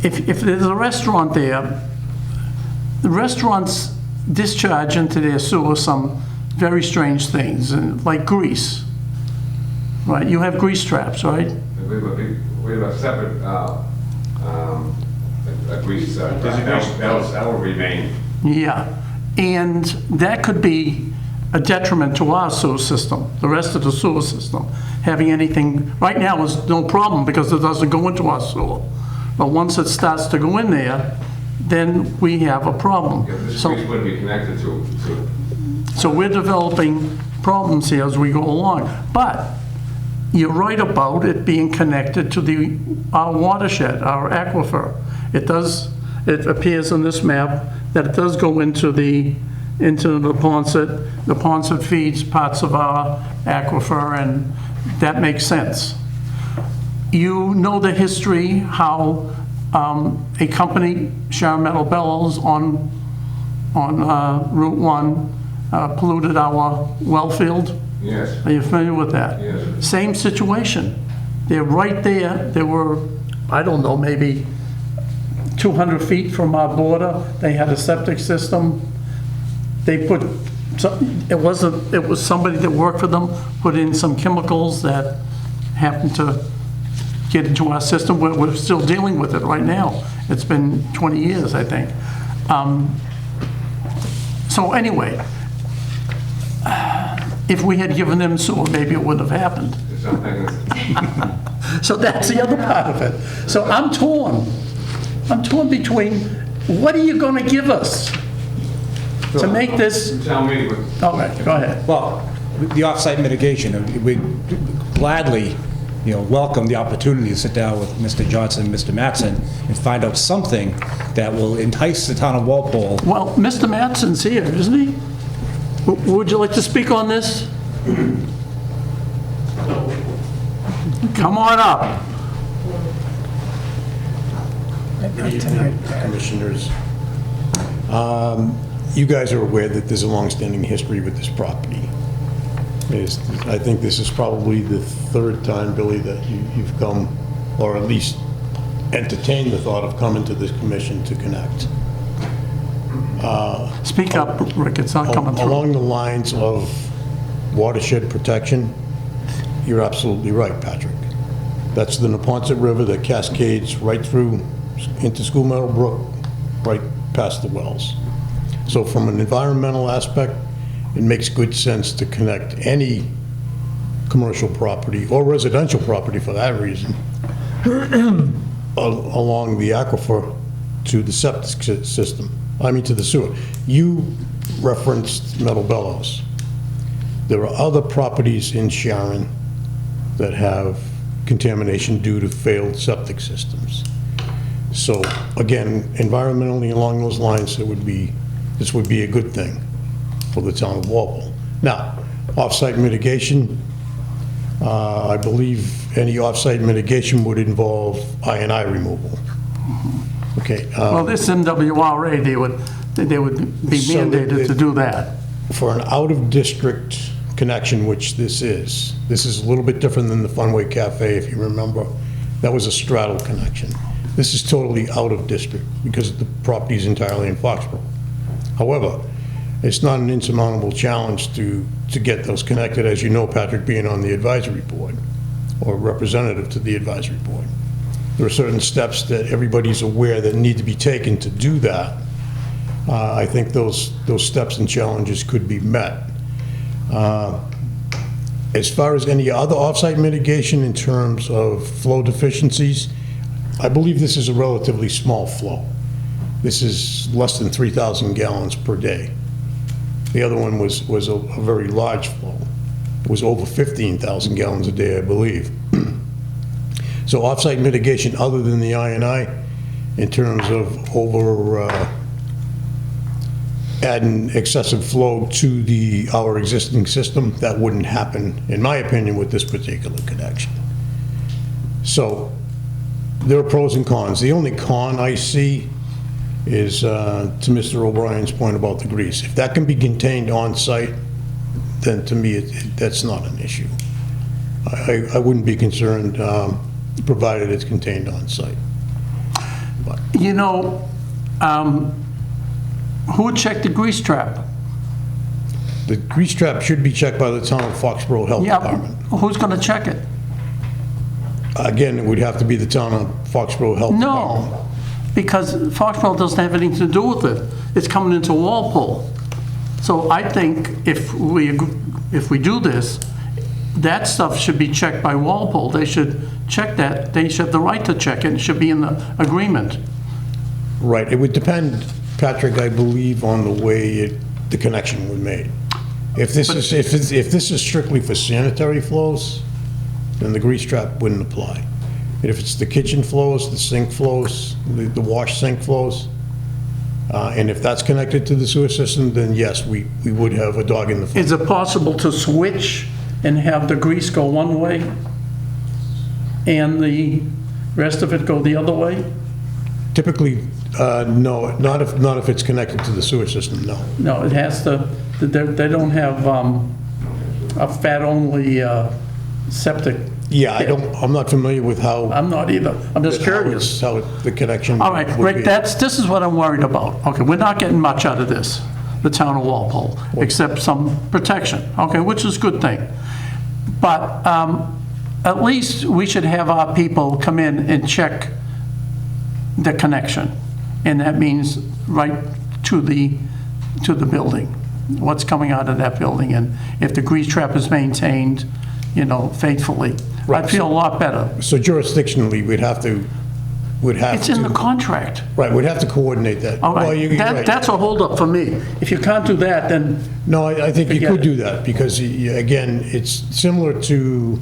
If there's a restaurant there, the restaurants discharge into their sewer some very strange things, like grease. Right, you have grease traps, right? We have a separate, a grease, that will remain. Yeah, and that could be a detriment to our sewer system, the rest of the sewer system. Having anything, right now is no problem because it doesn't go into our sewer. But once it starts to go in there, then we have a problem. Yeah, this So- grease wouldn't be connected to. So we're developing problems here as we go along. But you're right about it being connected to our watershed, our aquifer. It appears on this map that it does go into the Ponset. The Ponset feeds parts of our aquifer, and that makes sense. You know the history, how a company, Sharon Metal Bellows, on Route 1, polluted our well field. Yes. Are you familiar with that? Yes. Same situation. They're right there. They were, I don't know, maybe 200 feet from our border. They had a septic system. They put, it was somebody that worked for them, put in some chemicals that happened to get into our system. We're still dealing with it right now. It's been 20 years, I think. So anyway, if we had given them sewer, maybe it wouldn't have happened. So that's the other part of it. So I'm torn. I'm torn between, what are you going to give us to make this? Tell me. All right, go ahead. Well, the off-site mitigation, we gladly, welcome the opportunity to sit down with Mr. Johnson and Mr. Mattson and find out something that will entice the town of Walpole. Well, Mr. Mattson's here, isn't he? Would you like to speak on this? Come on up. Commissioners, you guys are aware that there's a long-standing history with this property. I think this is probably the third time, Billy, that you've come, or at least entertained the thought of coming to this commission to connect. Speak up, Rick, it's not coming through. Along the lines of watershed protection, you're absolutely right, Patrick. That's the Neponset River that cascades right through into School Meadow Brook, right past the wells. So from an environmental aspect, it makes good sense to connect any commercial property, or residential property for that reason, along the aquifer to the septic system, to the sewer. You referenced Meadow Bellows. There are other properties in Sharon that have contamination due to failed septic systems. So again, environmentally along those lines, this would be a good thing for the town of Walpole. Now, off-site mitigation, I believe any off-site mitigation would involve I&I removal. Okay. Well, this MWRA, they would be mandated to do that. For an out-of-district connection, which this is a little bit different than the Funway Cafe, if you remember. That was a straddle connection. This is totally out-of-district because the property is entirely in Foxboro. However, it's not an insurmountable challenge to get those connected, as you know, Patrick, being on the advisory board or representative to the advisory board. There are certain steps that everybody's aware that need to be taken to do that. I think those steps and challenges could be met. As far as any other off-site mitigation in terms of flow deficiencies, I believe this is a relatively small flow. This is less than 3,000 gallons per day. The other one was a very large flow. It was over 15,000 gallons a day, I believe. So off-site mitigation, other than the I&I, in terms of adding excessive flow to our existing system, that wouldn't happen, in my opinion, with this particular connection. So there are pros and cons. The only con I see is to Mr. O'Brien's point about the grease. If that can be contained on site, then to me, that's not an issue. I wouldn't be concerned, provided it's contained on site. But. Who checked the grease trap? The grease trap should be checked by the town of Foxboro Health Department. Who's going to check it? Again, it would have to be the town of Foxboro Health Department. No, because Foxboro doesn't have anything to do with it. It's coming into Walpole. So I think if we do this, that stuff should be checked by Walpole. They should check that. They should have the right to check it. It should be in the agreement. Right. It would depend, Patrick, I believe, on the way the connection was made. If this is strictly for sanitary flows, then the grease trap wouldn't apply. And if it's the kitchen flows, the sink flows, the wash sink flows, and if that's connected to the sewer system, then yes, we would have a dog in the fight. Is it possible to switch and have the grease go one way and the rest of it go the other way? Typically, no, not if it's connected to the sewer system, no. No, it has to, they don't have a fat-only septic. Yeah, I'm not familiar with how. I'm not either. I'm just curious. How the connection. All right, Rick, this is what I'm worried about. Okay, we're not getting much out of this, the town of Walpole, except some protection, okay, which is a good thing. But at least we should have our people come in and check the connection. And that means right to the building, what's coming out of that building, and if the grease trap is maintained, faithfully. I'd feel a lot better. So jurisdictionally, we'd have to. It's in the contract. Right, we'd have to coordinate that. All Well, right, you're right. that's a holdup for me. If you can't do that, then, No, I think you Forget could it. do that, because, again, it's similar to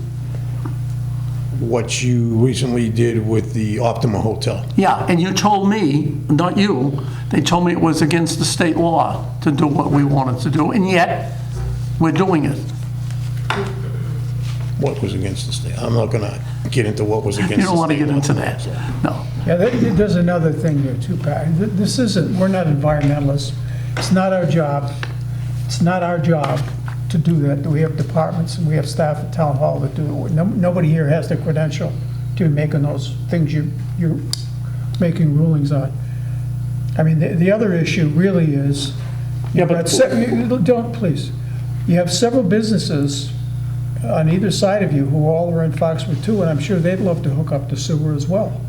what you recently did with the Optima Hotel. yeah, and you told me, not you, they told me it was against the state law to do what we wanted to do, and yet, we're doing it. What was against the state? I'm not going to get into what was against the You state. don't want to get into that, no. Yeah, there's another thing here too, Pat. This isn't, we're not environmentalists. It's not our job. It's not our job to do that. We have departments and we have staff at town hall that do it. Nobody here has the credential to be making those things you're making rulings on. I mean, the other issue really is, don't, please. You have several businesses on either side of you who all are in Foxboro too, and I'm sure they'd love to hook up to sewer as well.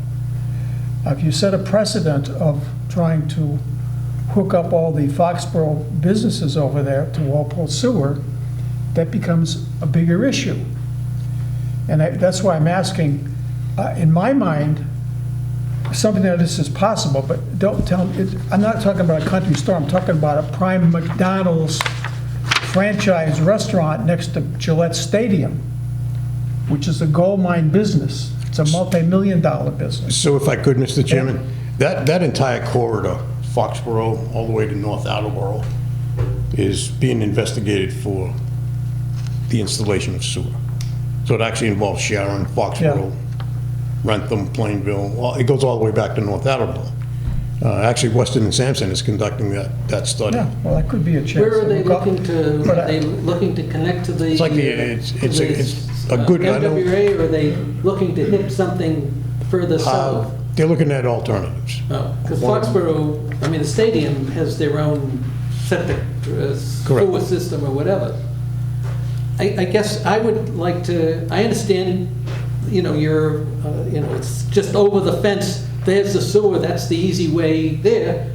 If you set a precedent of trying to hook up all the Foxboro businesses over there to Walpole Sewer, that becomes a bigger issue. And that's why I'm asking, in my mind, something like this is possible, but don't tell me, I'm not talking about a country store, I'm talking about a prime McDonald's franchise restaurant next to Gillette Stadium, which is a gold mine business. It's a multi-million-dollar business. So if I could, Mr. Chairman, that entire corridor, Foxboro, all the way to North Attleboro, is being investigated for the installation of sewer. So it actually involves Sharon, Foxboro, Rentham, Plainville, it goes all the way back to North Attleboro. Actually, Weston and Sampson is conducting that study. Yeah, well, that could be a chance. Where are they look up. looking to, But are they looking to connect to the? It's like it's a good, I don't, MWRA, or are they looking to hit something further south? they're looking at alternatives. Because Foxboro, I mean, the stadium has their own septic sewer system or whatever. I guess I would like to, I understand, it's just over the fence, there's the sewer, that's the easy way there.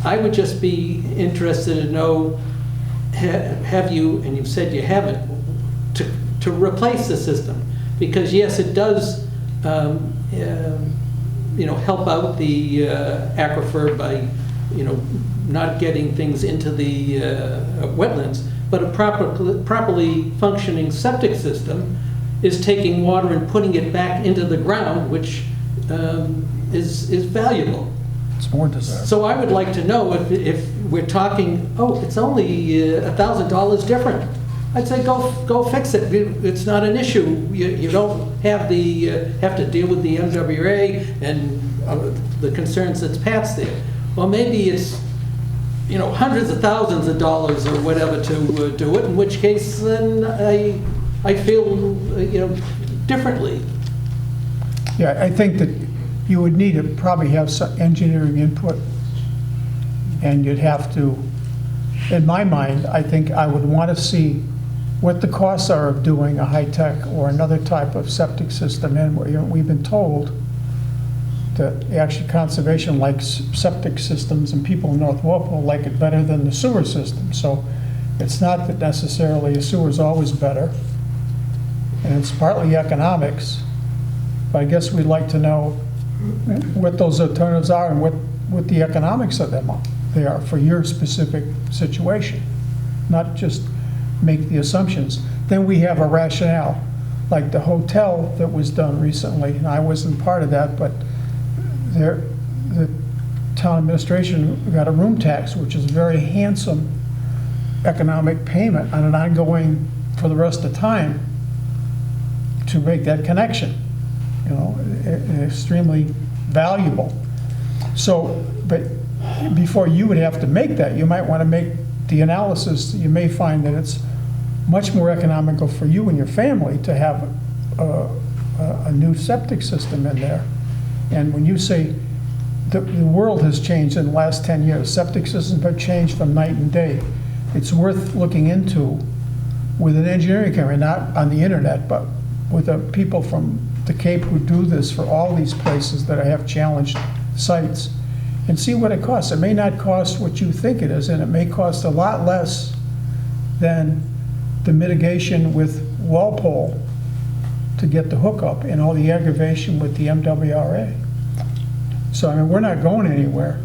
I would just be interested to know, have you, and you've said you haven't, to replace the system? Because yes, it does, help out the aquifer by, not getting things into the wetlands, but a properly functioning septic system is taking water and putting it back into the ground, which is valuable. It's more desirable. So I would like to know if we're talking, it's only $1,000 different. I'd say go fix it. It's not an issue. You don't have to deal with the MWRA and the concerns that's Pat's there. Well, maybe it's hundreds of thousands of dollars or whatever to do it. In which case, then I feel differently. Yeah, I think that you would need to probably have some engineering input, and you'd have to, in my mind, I think I would want to see what the costs are of doing a high-tech or another type of septic system in where we've been told that actually conservation likes septic systems and people in North Walpole like it better than the sewer system. So it's not that necessarily a sewer is always better, and it's partly economics, but I guess we'd like to know what those alternatives are and what the economics of them are. They are for your specific situation, not just make the assumptions. Then we have a rationale, like the hotel that was done recently, and I wasn't part of that, but the town administration got a room tax, which is a very handsome economic payment on an ongoing, for the rest of the time, to make that connection, extremely valuable. So, but before you would have to make that, you might want to make the analysis. You may find that it's much more economical for you and your family to have a new septic system in there. And when you say the world has changed in the last 10 years, septic systems have changed from night and day. It's worth looking into with an engineering camera, not on the internet, but with the people from the Cape who do this for all these places that have challenged sites and see what it costs. It may not cost what you think it is, and it may cost a lot less than the mitigation with Walpole to get the hookup and all the aggravation with the MWRA. So, I mean, we're not going anywhere.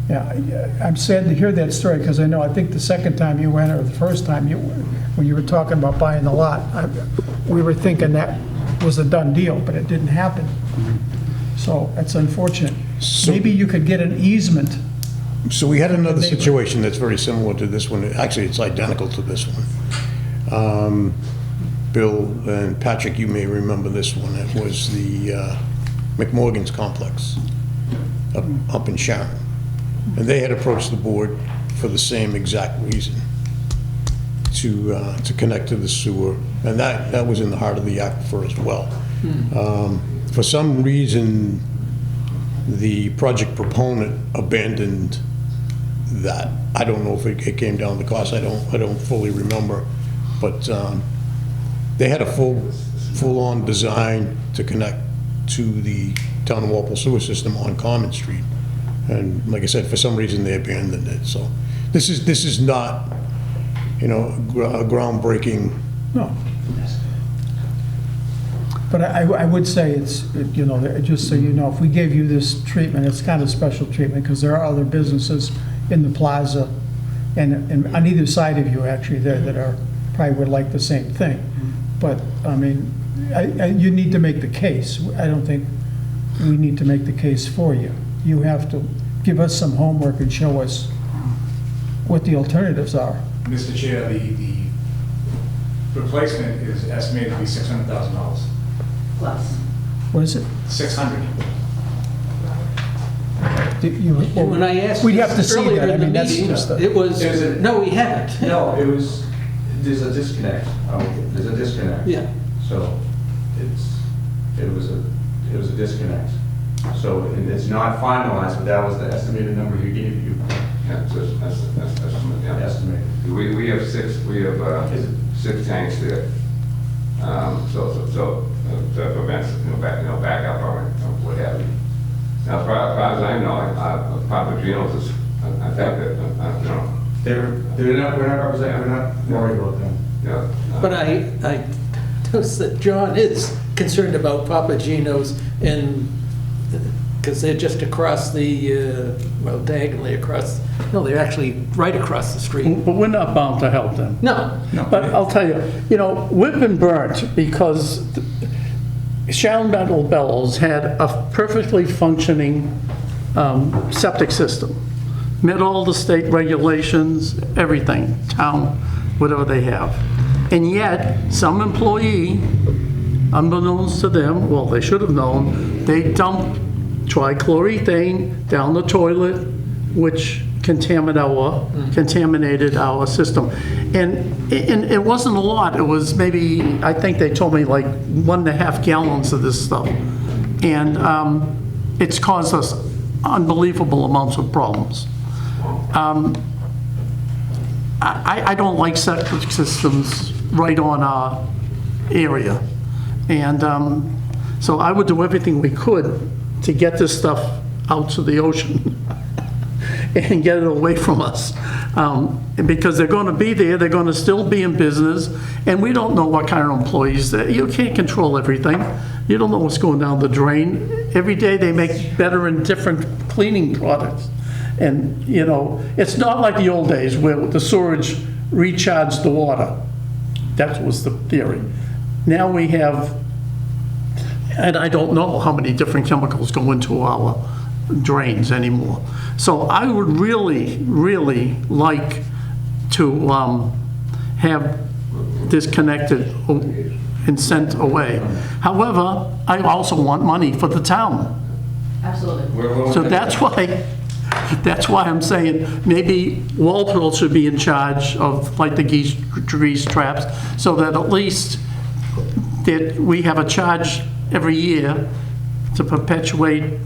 Yeah, I'm sad to hear that story, because I think the second time you went, or the first time when you were talking about buying the lot, we were thinking that was a done deal, but it didn't happen. So that's unfortunate. Maybe you could get an easement. So we had another situation that's very similar to this one. Actually, it's identical to this one. Bill and Patrick, you may remember this one. It was the McMorgan's complex up in Sharon. And they had approached the board for the same exact reason, to connect to the sewer. And that was in the heart of the aquifer as well. For some reason, the project proponent abandoned that. I don't know if it came down to cost. I don't fully remember. But they had a full-on design to connect to the town of Walpole sewer system on Common Street. And like I said, for some reason, they abandoned it. So this is not, a groundbreaking. No. But I would say it's, just so you know, if we gave you this treatment, it's kind of special treatment, because there are other businesses in the plaza and on either side of you, actually, there that are, probably would like the same thing. But, I mean, you need to make the case. I don't think we need to make the case for you. You have to give us some homework and show us what the alternatives are. Mr. Chair, the replacement is estimated to be $600,000. Plus. What is it? 600. When I asked We'd have to this see earlier that. I in the mean, that's meeting, just a- it was, no, we haven't. No, there's a disconnect. There's a disconnect. Yeah. So it was a disconnect. So it's not finalized, but that was the estimated number he gave you. Yeah, so that's yeah. Estimated. We have six tanks there. So to prevent backup or what have you. Now, as far as I know, Papa Gino's is, I think that We're not worried about them. Yeah. But I noticed that John is concerned about Papa Gino's, and because they're just across the, diagonally across, no, they're actually right across the street. But we're not bound to help them. No. But I'll tell you, we've been burnt because Sharon Metal Bellows had a perfectly functioning septic system. Met all the state regulations, everything, town, whatever they have. And yet, some employee, unbeknownst to them, well, they should have known, they dumped trichloroethane down the toilet, which contaminated our system. And it wasn't a lot. It was maybe, I think they told me, like 1.5 gallons of this stuff. And it's caused us unbelievable amounts of problems. I don't like septic systems right on our area. And so I would do everything we could to get this stuff out to the ocean and get it away from us. Because they're going to be there, they're going to still be in business, and we don't know what kind of employees. You can't control everything. You don't know what's going down the drain. Every day they make better and different cleaning products. And, it's not like the old days where the sewage recharged the water. That was the theory. Now we have, and I don't know how many different chemicals go into our drains anymore. So I would really, really like to have this connected and sent away. However, I also want money for the town. Absolutely. So that's why I'm saying maybe Walpole should be in charge of like the grease traps, so that at least that we have a charge every year to perpetuate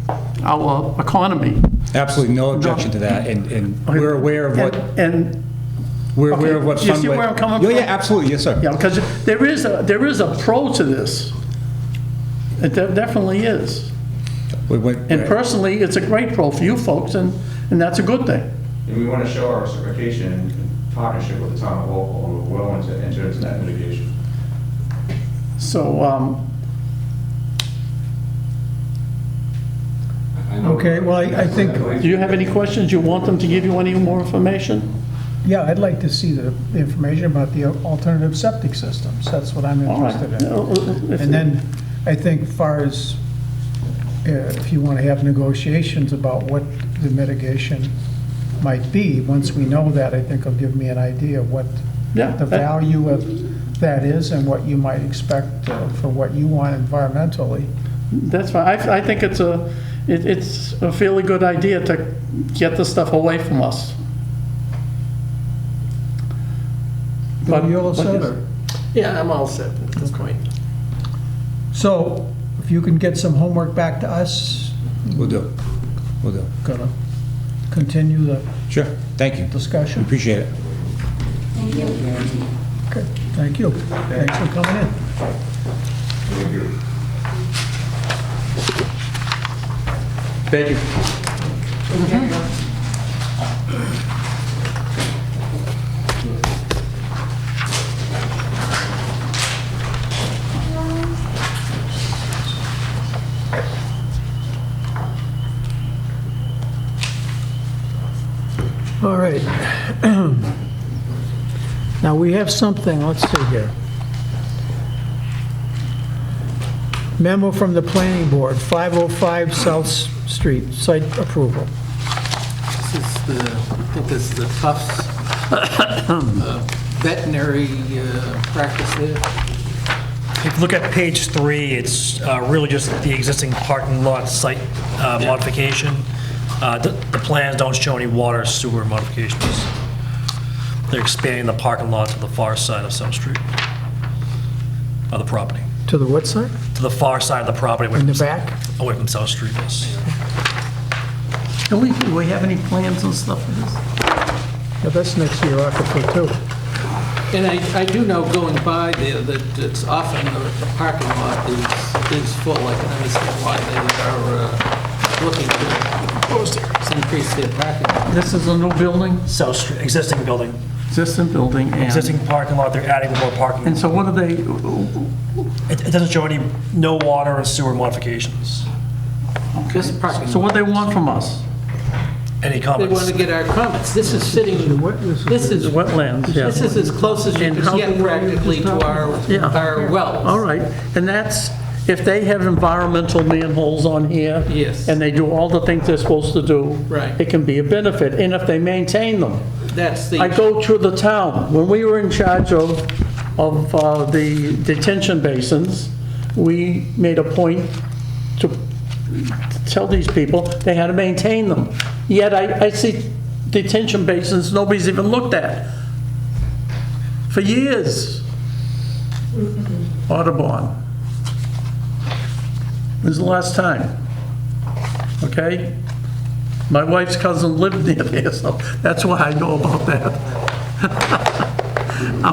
our economy. Absolutely no objection to that, and we're aware of what... And We're aware of what You see Funway... where I'm coming Yeah, from? yeah, absolutely, yes, sir. Yeah, because there is a pro to this. It definitely is. And personally, it's a great pro for you folks, and that's a good thing. And we want to show our reciprocation in partnership with the town of Walpole, and we're willing to enter into that mitigation. So, Okay, well, I think, do you have any questions? You want them to give you any more information? yeah, I'd like to see the information about the alternative septic systems. That's what I'm All right. interested in. And then, I think as far as, if you want to have negotiations about what the mitigation might be, once we know that, I think it'll give me an idea of what Yeah. the value of that is and what you might expect for what you want environmentally. That's fine. I think it's a fairly good idea to get the stuff away from us. Bill, you all set, or? Yeah, I'm all set at this point. So, if you can get some homework back to us, We'll do. We'll do. gonna continue the Sure, thank you. discussion. Appreciate it. Okay, thank you. Thanks for coming in. Thank you. Thank you. All right. Now, we have something, let's see here. Memo from the planning board, 505 South Street, site approval. This is the, I think this is the Tufts veterinary practice there. If you look at page 3, it's really just the existing parking lot site modification. The plans don't show any water sewer modifications. They're expanding the parking lot to the far side of South Street, of the property. To the what side? To the far side of the property. In the back? Away from South Street, yes. Do we have any plans and stuff for this? Yeah, that's next to your aquifer, too. And I do know going by there that it's often the parking lot is full. I can understand why they are looking to increase their parking lot. This is a new building, South Street, existing building. existing building, and... Existing parking lot, they're adding more parking. And so what are they, It doesn't show any, no water and sewer modifications. Just parking. so what they want from us? Any They comments? want to get our comments. This is sitting, this is, Wetlands, yeah. this is as close as you And can how- get practically to Yeah. our wells. All right, and that's, if they have environmental manholes on here. Yes. And they do all the things they're supposed to do. Right. It can be a benefit, and if they maintain them. That's the. I go to the town, when we were in charge of the detention basins, we made a point to tell these people they had to maintain them. Yet I see detention basins nobody's even looked at for years. Audubon. When's the last time? Okay? My wife's cousin lived near there, so that's why I know about that.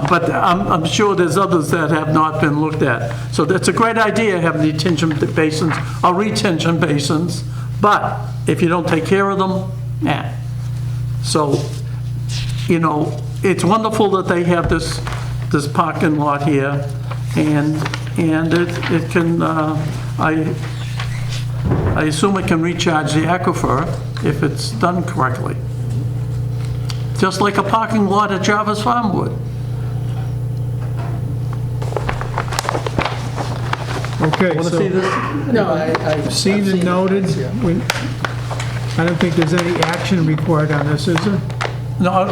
But I'm sure there's others that have not been looked at. So that's a great idea, having detention basins or retention basins, but if you don't take care of them, nah. So, you know, it's wonderful that they have this parking lot here, and it can, I assume it can recharge the aquifer if it's done correctly. Just like a parking lot at Jarvis Farm would. Okay, Want to see so this? No, I've seen and noted. I don't think there's any action required on this, is there? No,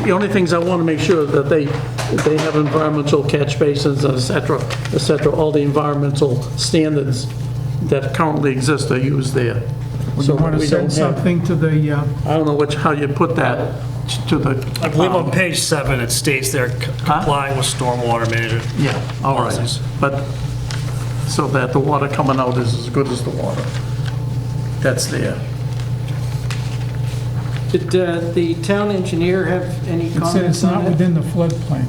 the only things I want to make sure that they have environmental catch basins, et cetera, all the environmental standards that currently exist are used there. Would So you want to we send don't have- something to the, I don't know how you put that to the... I believe on page 7, it states they're complying with stormwater management. Yeah, all right. policies. But, so that the water coming out is as good as the water that's there. Did the town engineer have any It said it's comments not on it? within the floodplain.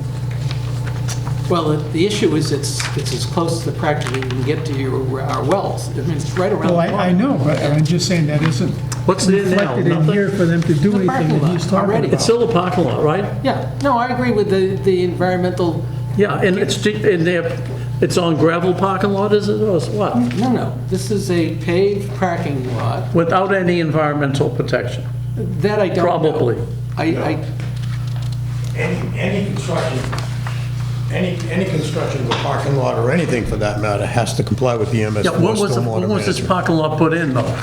Well, the issue is it's as close as practically you can get to our wells. I mean, it's right around the Well, corner. I know, but I'm just saying that isn't What's there now? reflected in Nothing? here for them to do The anything parking that he's lot talking already. about. It's still a parking lot, right? Yeah, no, I agree with the environmental, Yeah, and it's deep in there, it's on gravel parking lot, is it, or is what? no, this is a paved parking lot. Without any environmental protection? That I don't know. Probably. I, Any construction, any construction of a parking lot or anything for that matter has to comply with the MS4 Yeah, when was stormwater this management. parking lot put in, though?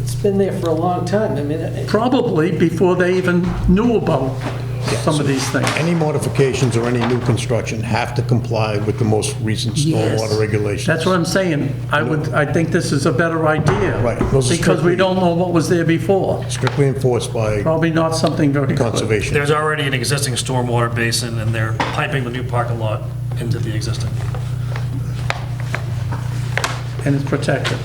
it's been there for a long time. I mean, Probably before they even knew about some of these things. Any modifications or any new construction have to comply with the most recent Yes. stormwater regulations. That's what I'm saying. I think this is a better idea. Right. Those are Because we strictly- don't know what was there before. Strictly enforced by Probably not something very good. conservation. There's already an existing stormwater basin, and they're piping the new parking lot into the existing. And it's protected.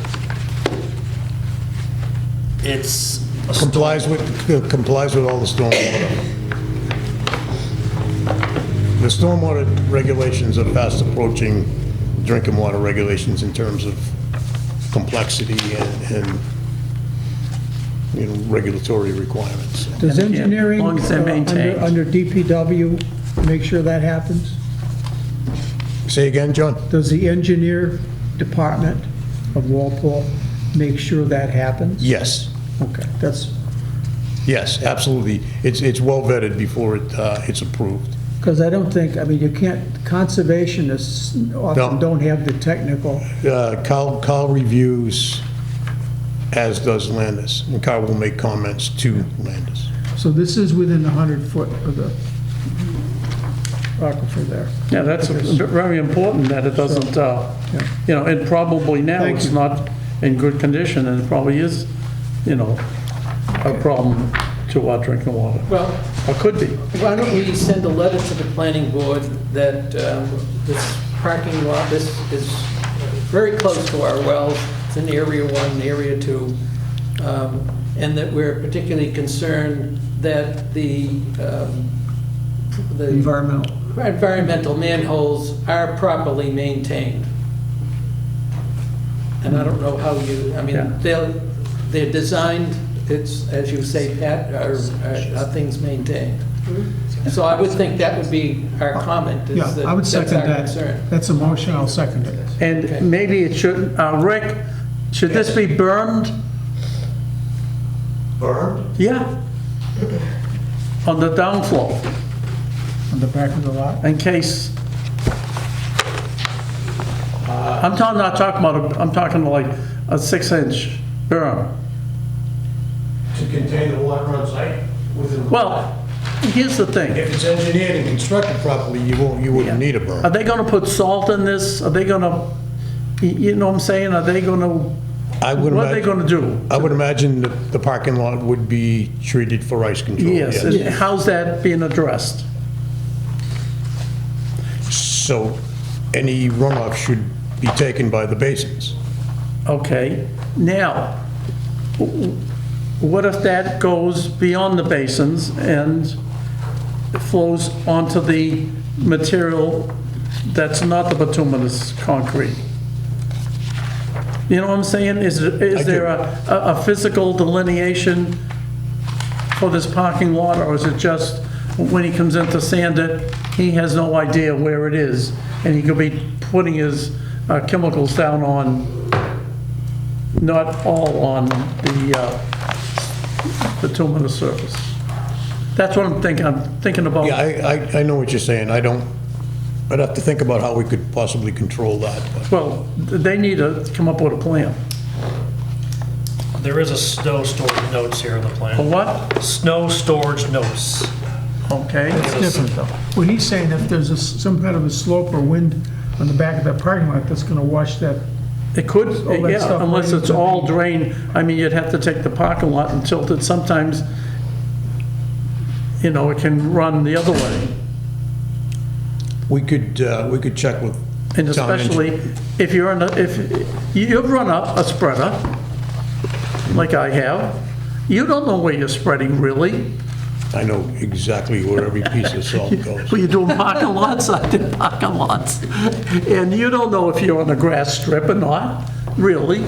It's a Complies with all the stormwater. The stormwater regulations are fast approaching drinking water regulations in terms of complexity and you know, regulatory requirements. Does And again, engineering, as long as they're maintained. under DPW, make sure that happens? Say again, John? Does the engineer department of Walpole make sure that happens? Yes. Okay, that's, Yes, absolutely. It's well vetted before it's approved. because I don't think, I mean, you can't, conservationists often No. don't have the technical, Carl reviews, as does Landis, and Carl will make comments to Landis. so this is within 100-foot of the aquifer there. Yeah, that's very important that it doesn't, you know, and probably now Thank it's you. not in good condition, and it probably is, you know, a problem to our drinking water, well, or could be. why don't we send a letter to the planning board that this parking lot, this is very close to our wells, it's in Area 1, Area 2, and that we're particularly concerned that the environmental manholes are properly maintained. And I don't know how you, I Yeah. mean, they're designed, it's, as you say, Pat, are things maintained? So I would think that would be our comment, is Yeah, that I would that's second our that. concern. That's a motion, I'll second it. And maybe it should, Rick, should this be burned? Burned? Yeah. On the downflow, On the back of the lot? in case. I'm not talking about, I'm talking like a 6-inch berm. To contain the water on site within. Well, here's the thing. If it's engineered and constructed properly, you wouldn't need a Are berm. they gonna put salt in this? Are they gonna, you know what I'm saying? Are they gonna, I would what are they imagine, gonna do? I would imagine that the parking lot would be treated for ice control, Yes, and how's that being addressed? So any runoff should be taken by the basins. Okay, now, what if that goes beyond the basins and flows onto the material that's not the bituminous concrete? You know what I'm saying? Is there a physical delineation for this parking lot, or is it just when he comes in to sand it, he has no idea where it is, and he could be putting his chemicals down on, not all on the bituminous surface? That's what I'm thinking about. Yeah, I know what you're saying. I'd have to think about how we could possibly control that. but- Well, they need to come up with a plan. There is a snow storage notes here in the For plan. what? Snow storage notes. Okay. It's different, though. Well, he's saying if there's some kind of a slope or wind on the back of that parking lot, that's gonna wash that. It could, All that yeah, stuff unless right it's into all the- drained. I mean, you'd have to take the parking lot and tilt it. Sometimes, you know, it can run the other way. We could check with And town especially if you're in if you've run up a spreader, like I have, You don't know where you're spreading, really. I know exactly where every piece of salt goes. Well, you're doing parking lots, I did parking lots. And you don't know if you're on a grass strip or not, really.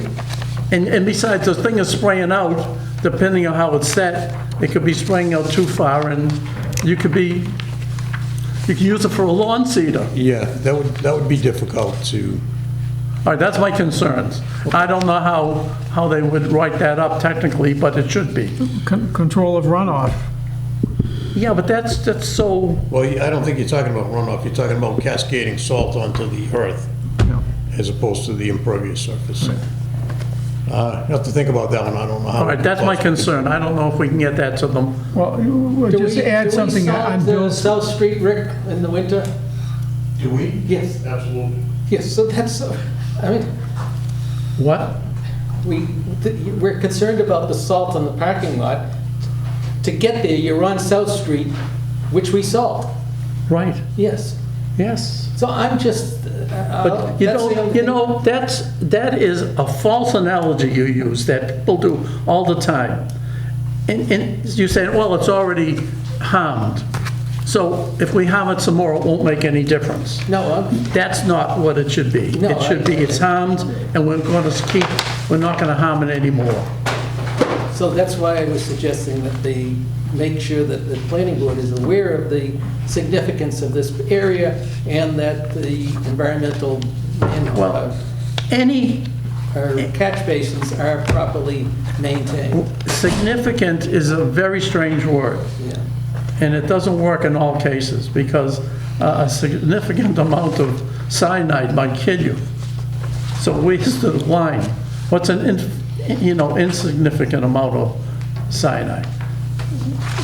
And besides, the thing is spraying out, depending on how it's set, it could be spraying out too far, and you could use it for a lawn cedar. Yeah, that would be difficult to, All right, that's my concerns. I don't know how they would write that up technically, but it should be. Control of runoff. Yeah, but that's so, well, I don't think you're talking about runoff, you're talking about cascading salt onto the earth as opposed to the impervious surface. You have to think about that one, I don't know how. all right, that's my concern. I don't know if we can get that to them. Well, we'll just add something on Bill's. South Street, Rick, in the winter? Do we? Yes. Absolutely. Yes, so that's, I mean, What? we're concerned about the salt on the parking lot. To get there, you're on South Street, which we salt. Right, Yes. yes. So I'm just, But you that's the only know, that is a false analogy you use, that people do all the time. And you say, well, it's already harmed. So if we harm it some more, it won't make any difference. No, That's not what it should be. No, It should be, it's harmed, and we're not gonna harm it anymore. so that's why I was suggesting that they make sure that the planning board is aware of the significance of this area and that the environmental and Well, any or catch basins are properly maintained. significant is a very strange word. Yeah. And it doesn't work in all cases, because a significant amount of cyanide might kill you. So where's the line? What's an insignificant amount of cyanide?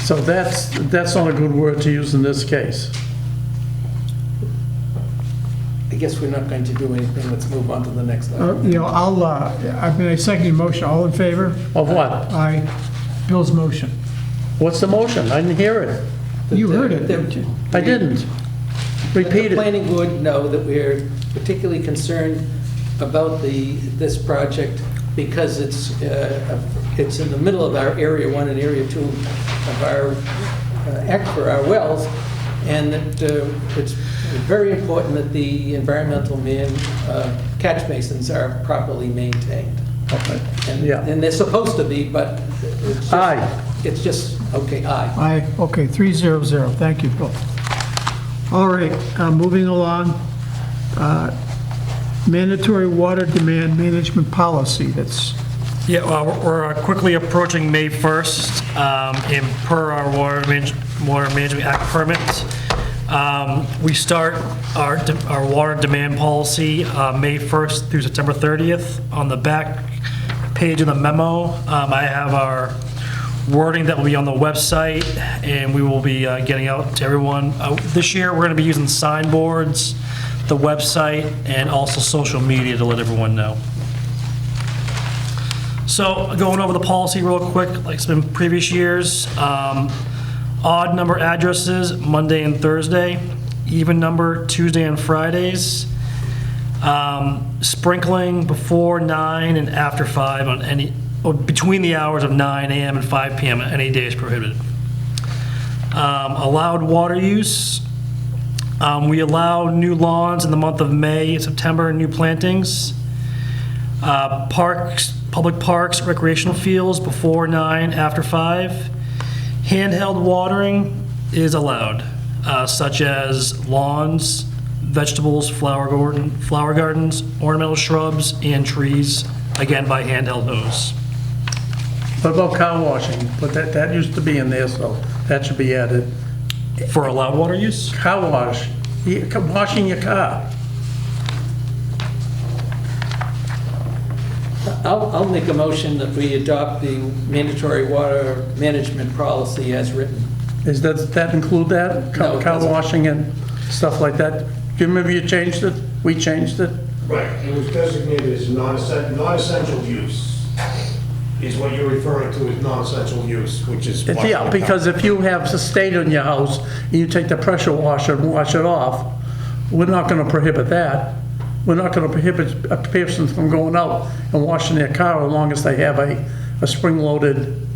So that's not a good word to use in this case. I guess we're not going to do anything. Let's move on to the next item. I second your motion. All in favor? Of what? Aye. Bill's motion. What's the motion? I didn't hear it. You heard it, didn't you? I didn't. Repeat The it. planning board know that we're particularly concerned about this project because it's in the middle of our Area 1 and Area 2 of our aquifer, our wells, and that it's very important that the environmental catch basins are properly maintained. Okay. And Yeah. and they're supposed to be, but Aye. it's just, okay, aye. Aye, okay, 300. Thank you, Bill. All right, moving along. Mandatory water demand management policy, that's, Yeah, well, we're quickly approaching May 1st, and per our Water Management Act permit. We start our water demand policy May 1st through September 30th. On the back page of the memo, I have our wording that will be on the website, and we will be getting out to everyone. This year, we're going to be using signboards, the website, and also social media to let everyone know. So going over the policy real quick, like it's been previous years, odd number addresses, Monday and Thursday, even number Tuesday and Fridays, sprinkling before 9 and after 5 on any, or between the hours of 9 a.m. and 5 p.m. on any day is prohibited. Allowed water use. We allow new lawns in the month of May and September, new plantings. Parks, public parks, recreational fields before 9, after 5. Handheld watering is allowed, such as lawns, vegetables, flower gardens, ornamental shrubs, and trees, again by handheld hose. What about car washing? But that used to be in there, so that should be added. For allowed water use? Car wash, washing your car. I'll make a motion that we adopt the mandatory water management policy as written. Does that include that? No, it Car doesn't. washing and stuff like that? Do you remember you changed it? We changed it? Right, it was designated as non-essential use, is what you're referring to as non-essential use, which is. Yeah, because if you have a stain on your house and you take the pressure washer and wash it off, we're not going to prohibit that. We're not going to prohibit a person from going out and washing their car as long as they have a spring-loaded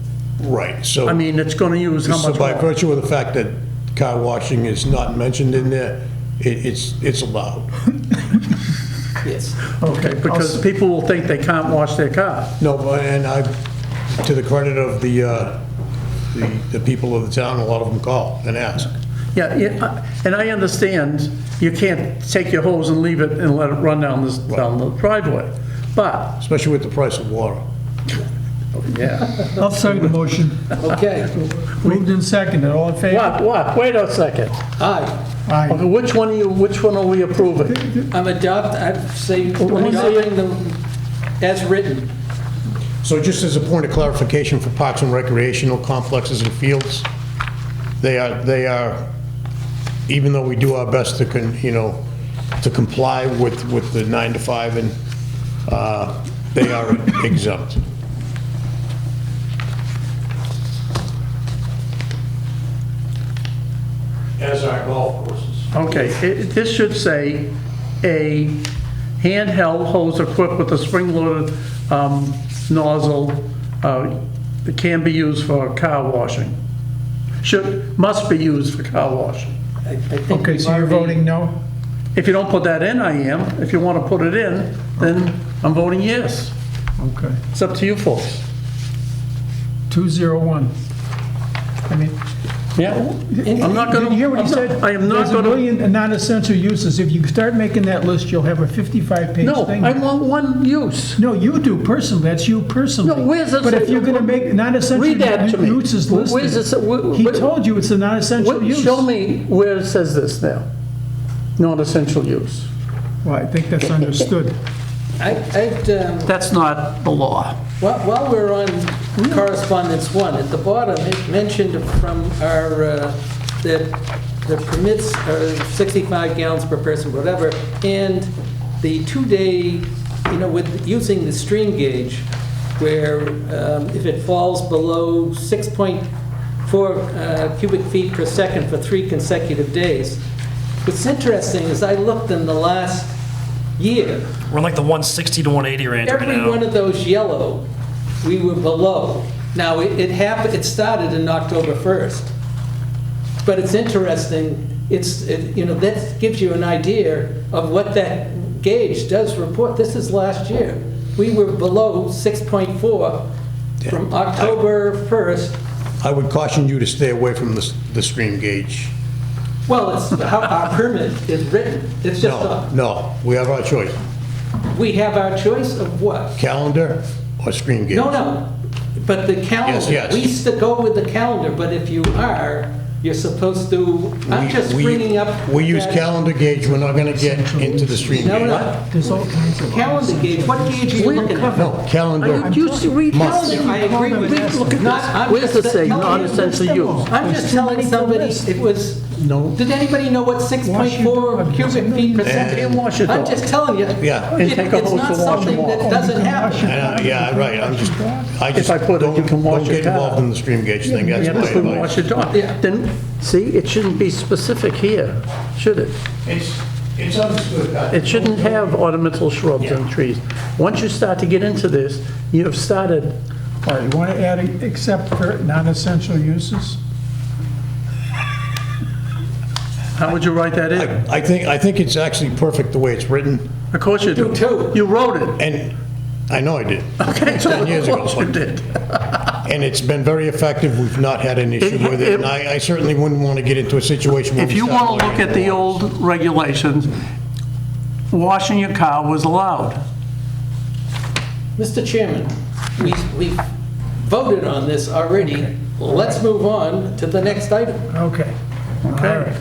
Right, so. I mean, it's gonna use how So much by more? virtue of the fact that car washing is not mentioned in there, it's allowed. Yes. Okay, because people will think they can't wash their car. No, but, and to the credit of the people of the town, a lot of them call and ask. Yeah, and I understand you can't take your hose and leave it and let it run down the driveway, but, Especially with the price of water. yeah. I'll second the motion. Okay. Moved and seconded, all in favor? What? Wait a second. Aye. Aye. Okay, which one are we approving? I'd say adopting them as written. So just as a point of clarification for parks and recreational complexes and fields, they are, even though we do our best to to comply with the 9 to 5, and they are exempt. As are golf courses. Okay, this should say a handheld hose equipped with a spring-loaded nozzle that can be used for car washing. Must be used for car washing. I think Okay, we've so you're already- voting no? If you don't put that in, I am. If you want to put it in, then I'm voting yes. Okay. It's up to you folks. 201. I mean, Yeah. I'm not did going you hear what he to, said? I am not There's a going to, million non-essential uses. If you start making that list, you'll have a 55-page no, thing. I want one use. No, you do personally, that's you personally. No, where's it But say- if you're gonna make non-essential Read that to me. uses Where's it listed, say- he told you it's a non-essential use. Show me where it says this now. Non-essential use. Well, I think that's understood. That's not the law. While we're on correspondence one, at the bottom, it mentioned from our, that the permits are 65 gallons per person, whatever, and the 2-day, with using the stream gauge, where if it falls below 6.4 cubic feet per second for 3 consecutive days. What's interesting is I looked in the last year, We're in like the 160 to 180 range right every now. one of those yellow, we were below. Now, it happened, it started in October 1st. But it's interesting, that gives you an idea of what that gauge does report. This is last year. We were below 6.4 from October 1st. I would caution you to stay away from the stream gauge. Well, it's how our permit is written. It's just, No, we have our choice, we have our choice of what? calendar or stream gauge. No, but the calendar. Yes. We used to go with the calendar, but if you are, you're supposed to, I'm just bringing up. We use that- calendar gauge, we're not gonna get into the stream No, gauge. no. There's all kinds of. Calendar gauge, what gauge are you looking at? No, calendar. You read Months. calendar. I agree with you. Look at Not- this. I'm Where's just it say, telling you- non-essential use? I'm just telling somebody, it was, No. did anybody know what 6.4 cubic feet per second? And wash your I'm dog. just telling you. Yeah. And take a It's hose not to wash something them that off. doesn't happen. Yeah, right, I If I put it, you can wash don't your get car. involved in the stream gauge thing, that's Yeah, my just wash your advice. dog. Yeah. Then, see, it shouldn't be specific here, should it? It's understood. It shouldn't have ornamental shrubs and trees. Once you start to get into this, you have started, All right, you want to add, except for non-essential uses? how would you write that in? I think it's actually perfect the way it's written, Of course you do. Do too. You wrote it. and I know I did. Okay, so 10 years of ago. course you did. And it's been very effective, we've not had an issue with it, and I certainly wouldn't want to get into a situation where If we you start want to look at the old regulations, washing your car was allowed. Mr. Chairman, we voted on this already. Let's move on to the next item. Okay. Okay.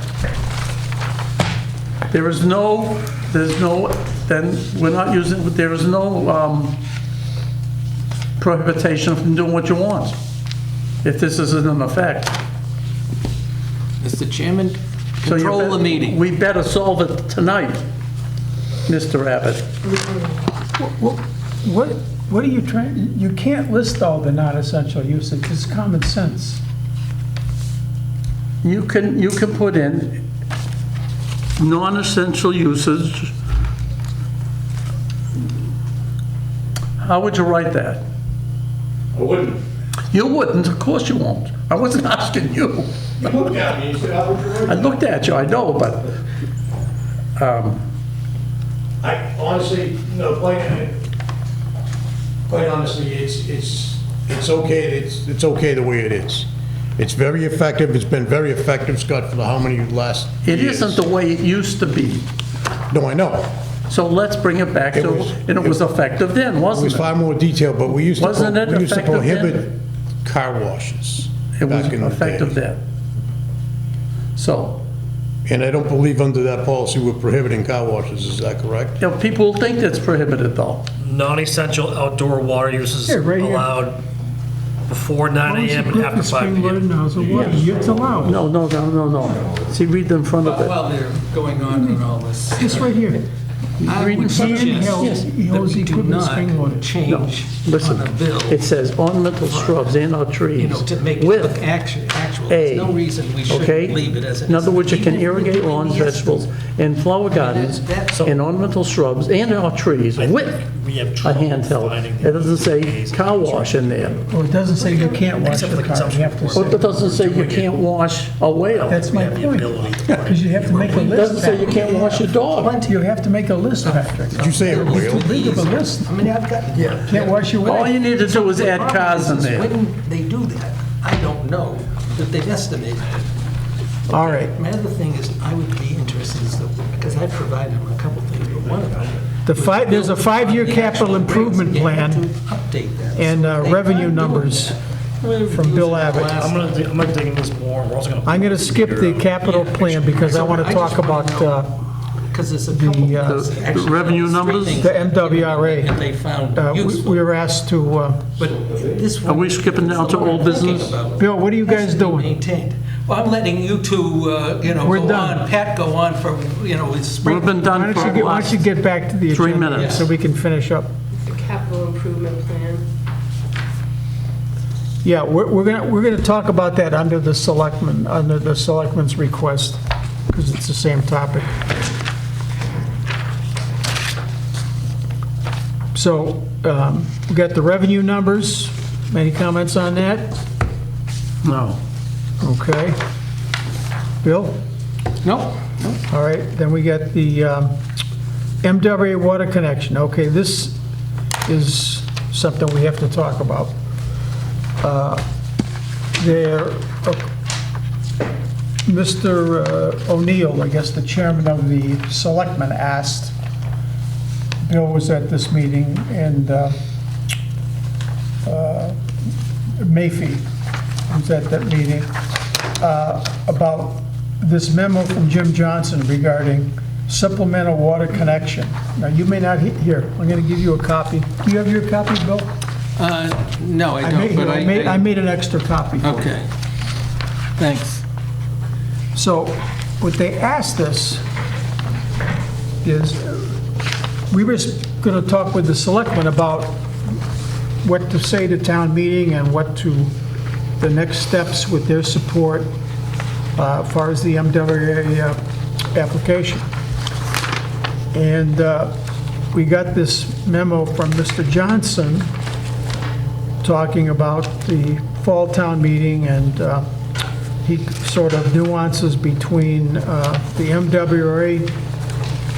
There's no, then we're not using, there is no prohibition from doing what you want, if this isn't in effect. Mr. Chairman, So you control bet- the meeting. We better solve it tonight, Mr. Abbott. What are you trying, you can't list all the non-essential uses, it's common sense. You can put in non-essential uses. How would you write that? I wouldn't. You wouldn't, of course you won't. I wasn't asking you. You looked at me, you said, "How would you like I looked at you, I know, but, I honestly, no, quite honestly, it's okay, it's okay the way it is. It's very effective, it's been very effective, Scott, for the how many last it years? isn't the way it used to be. No, I know. So let's bring it back to, and it was effective then, It wasn't was it? far more detailed, but we used to, Wasn't it we used to effective then? prohibit car washes It was back in the effective day. then. So, And I don't believe under that policy we're prohibiting car washes, is that correct? you know, people think it's prohibited though. Non-essential outdoor water uses Yeah, right here. allowed before 9 AM and after 5 Spring PM. now, so what, it's allowed. No. See, read in front of it. While they're going on all this, It's right here. I Read in would front of it. suggest Yes. He that holds we do equipment spring water. not change Listen, on a bill, it says ornamental shrubs and or you trees know, to make it with, look actual. There's no reason we okay? shouldn't leave it as it is. In other words, you can Even if we irrigate do lawns, yes, vegetables, and flower gardens, that's- and ornamental shrubs and or trees with We have a trouble handheld. finding It doesn't say days. car wash in there. Well, it doesn't say you can't wash Except the for car, you have to Well, say. it doesn't say you can't wash a whale. That's my have the point, ability to- because you have to make a It list. doesn't say you Patrick. can't wash your dog. You have to make a list, Patrick. Did you say a It's whale? too big of a list. I mean, I've got. Can't wash your All way. you need to do is add cars in there. When they do that, I don't know, but they've estimated it. All right. My other thing is, I would be interested, because I provided them a couple things, but one of them. There's a 5-year capital improvement You have to plan update that. and So they revenue are doing numbers that. from Bill Abbott. I'm gonna dig in this more. We're also gonna. I'm going to skip the capital plan because I want to talk about Because there's a couple. the, things, actually, revenue three numbers? things the that MWRA. they found We useful. were asked to, But this Are we skipping down to old business? Bill, what are you guys doing? Maintained. Well, I'm letting you two, We're go done. on, Pat go on for, his spring. We've been Why done don't for you get, why last don't you get back to the 3 agenda minutes. so we can finish up? The capital improvement plan. Yeah, we're gonna talk about that under the selectmen's request, because it's the same topic. So, we got the revenue numbers. Any comments on that? No. Okay. Bill? No, All right, then we got the MWRA Water Connection. Okay, this is something we have to talk about. Mr. O'Neill, I guess the chairman of the selectmen, asked, Bill was at this meeting, and Mayfield was at that meeting, about this memo from Jim Johnson regarding supplemental water connection. Now, you may not here, I'm going to give you a copy. Do you have your copy, Bill? no, I don't, but I made an extra copy for you. Okay, thanks. So what they asked us is, we were going to talk with the selectmen about what to say to town meeting and what to, the next steps with their support as far as the MWRA application. And we got this memo from Mr. Johnson talking about the fall town meeting, and he sort of nuances between the MWRA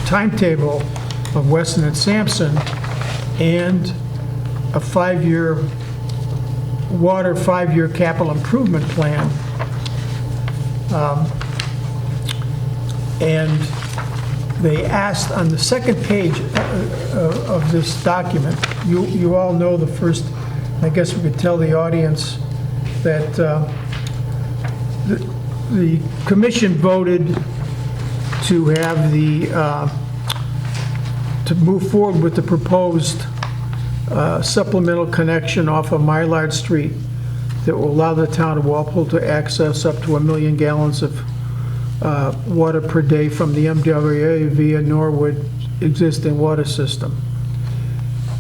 timetable of Weston and Sampson and a 5-year water, 5-year capital improvement plan. And they asked on the second page of this document, you all know the first, I guess we could tell the audience that the commission voted to have to move forward with the proposed supplemental connection off of Mylard Street that will allow the town of Walpole to access up to 1 million gallons of water per day from the MWRA via Norwood existing water system.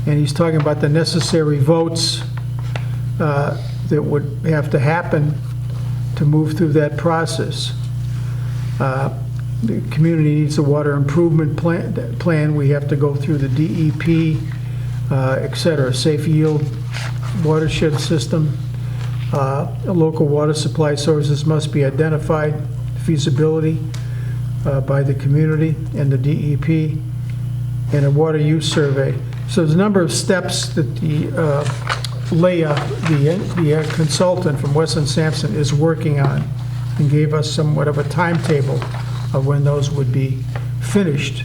And he's talking about the necessary votes that would have to happen to move through that process. The community needs a water improvement plan. We have to go through the DEP, et cetera, safe yield watershed system. Local water supply sources must be identified, feasibility by the community and the DEP, and a water use survey. So there's a number of steps that the the consultant from Weston Sampson is working on, and gave us somewhat of a timetable of when those would be finished.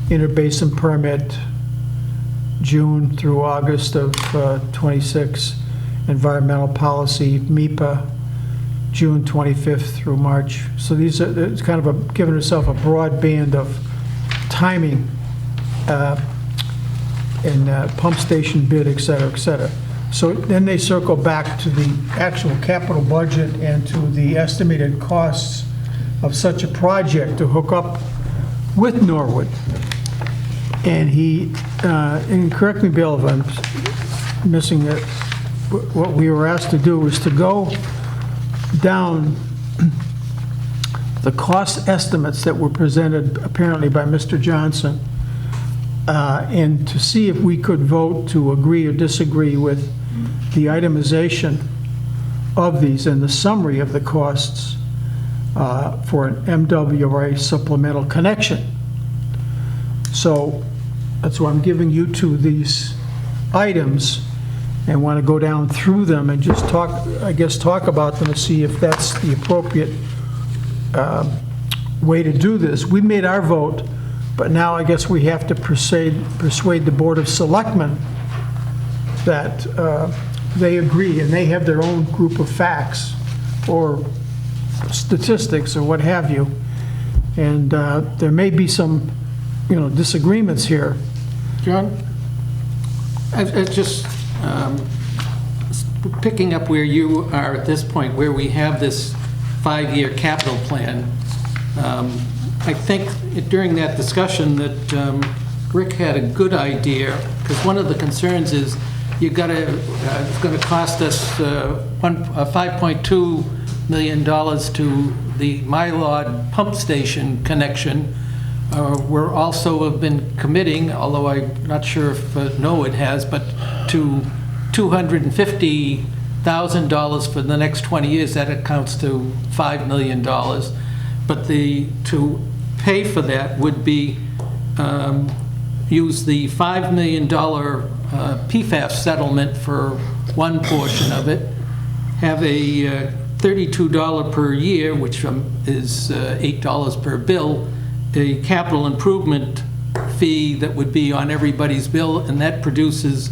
Interbasin permit, June through August of '26. Environmental policy, MEPA, June 25th through March. So these are, it's kind of giving itself a broad band of timing and pump station bid, et cetera, et cetera. So then they circle back to the actual capital budget and to the estimated costs of such a project to hook up with Norwood. And he, and correct me, Bill, if I'm missing it, what we were asked to do was to go down the cost estimates that were presented apparently by Mr. Johnson, and to see if we could vote to agree or disagree with the itemization of these and the summary of the costs for an MWRA supplemental connection. So that's why I'm giving you two of these items and want to go down through them and just talk, I guess, talk about them and see if that's the appropriate way to do this. We made our vote, but now I guess we have to persuade the Board of Selectmen that they agree, and they have their own group of facts or statistics or what have you. And there may be some, disagreements here. John, I just picking up where you are at this point, where we have this 5-year capital plan. I think during that discussion that Rick had a good idea, because one of the concerns is it's going to cost us $5.2 million to the Mylod pump station connection. We're also have been committing, although I'm not sure if Norwood has, but to $250,000 for the next 20 years. That accounts to $5 million. But to pay for that would be use the $5 million PFAS settlement for one portion of it, have a $32 per year, which is $8 per bill, a capital improvement fee that would be on everybody's bill, and that produces,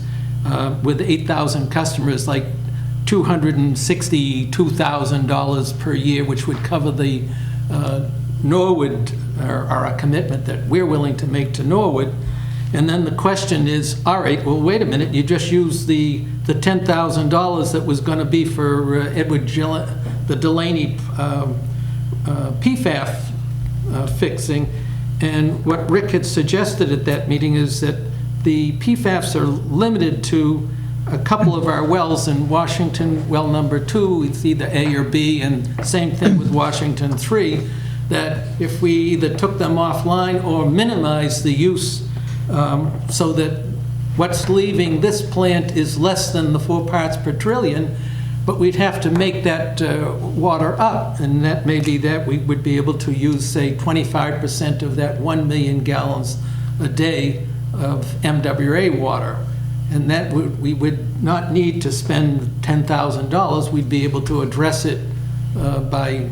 with 8,000 customers, like $262,000 per year, which would cover the Norwood, or our commitment that we're willing to make to Norwood. And then the question is, all right, well, wait a minute, you just used the $10,000 that was going to be for the Delaney PFAS fixing. And what Rick had suggested at that meeting is that the PFAS are limited to a couple of our wells in Washington, well number 2, it's either A or B, and same thing with Washington 3, that if we either took them offline or minimized the use so that what's leaving this plant is less than the 4 parts per trillion, but we'd have to make that water up, and that may be that we would be able to use, say, 25% of that 1 million gallons a day of MWRA water. And that we would not need to spend $10,000. We'd be able to address it by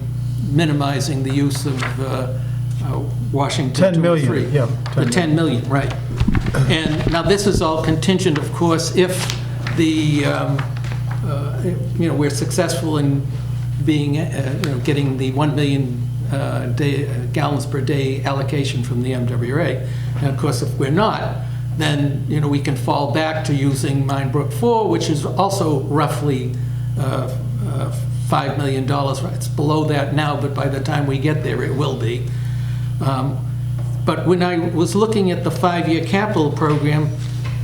minimizing the use of Washington 10 million, 3. yeah. The 10 million, right. And now this is all contingent, of course, if the, we're successful in being, getting the 1 million gallons per day allocation from the MWRA. And of course, if we're not, then we can fall back to using Minebrook 4, which is also roughly $5 million. It's below that now, but by the time we get there, it will be. But when I was looking at the 5-year capital program,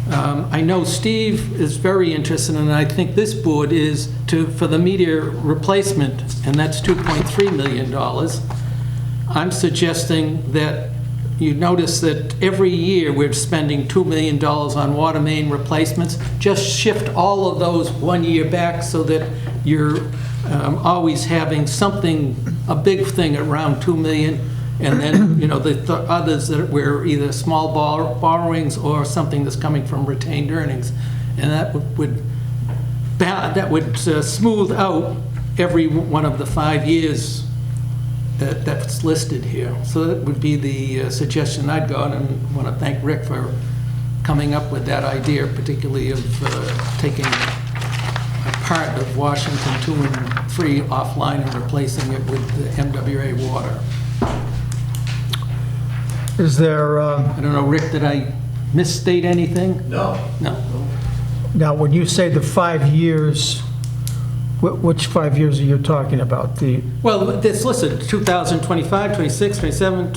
I know Steve is very interested, and I think this board is, for the meter replacement, and that's $2.3 million. I'm suggesting that you notice that every year we're spending $2 million on water main replacements. Just shift all of those 1 year back so that you're always having something, a big thing around 2 million, and then, the others that were either small borrowings or something that's coming from retained earnings. And that would smooth out every one of the 5 years that's listed here. So that would be the suggestion I'd go, and want to thank Rick for coming up with that idea, particularly of taking a part of Washington 2 and 3 offline and replacing it with the MWRA water. Is there, I don't know, Rick, did I misstate anything? No. No. now, when you say the 5 years, which 5 years are you talking about? Well, it's listed, 2025, 26, 27,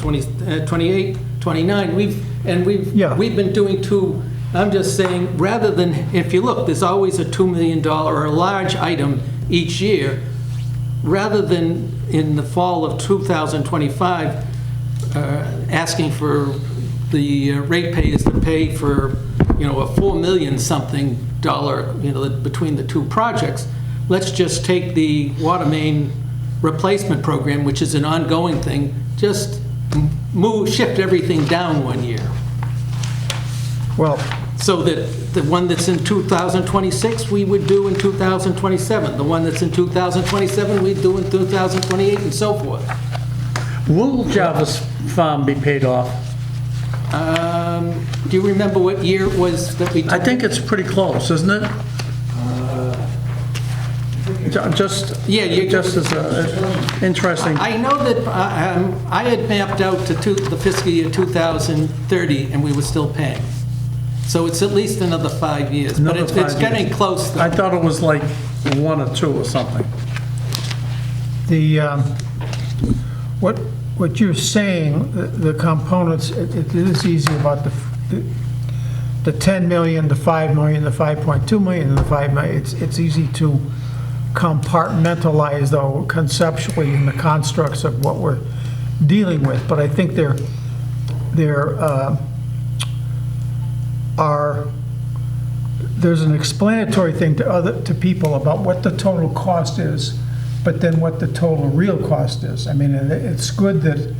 28, 29. We've been doing two. I'm just saying, rather than, if you look, there's always a $2 million or a large item each year. Rather than in the fall of 2025, asking for the ratepayers to pay for, a $4 million something dollar, between the two projects. Let's just take the water main replacement program, which is an ongoing thing, just shift everything down 1 year. Well, So that the one that's in 2026, we would do in 2027. The one that's in 2027, we'd do in 2028, and so forth. Will Jarvis Farm be paid off? Do you remember what year it was that we took? I think it's pretty close, isn't it? Just as interesting. I know that I had mapped out to the fiscal year 2030, and we were still paying. So it's at least another 5 years, but it's getting close, though. I thought it was like 1 or 2 or something. What you're saying, the components, it is easy about the 10 million, the 5 million, the 5.2 million, and the 5 million. It's easy to compartmentalize, though, conceptually in the constructs of what we're dealing with. But I think there's an explanatory thing to people about what the total cost is, but then what the total real cost is. I mean, it's good that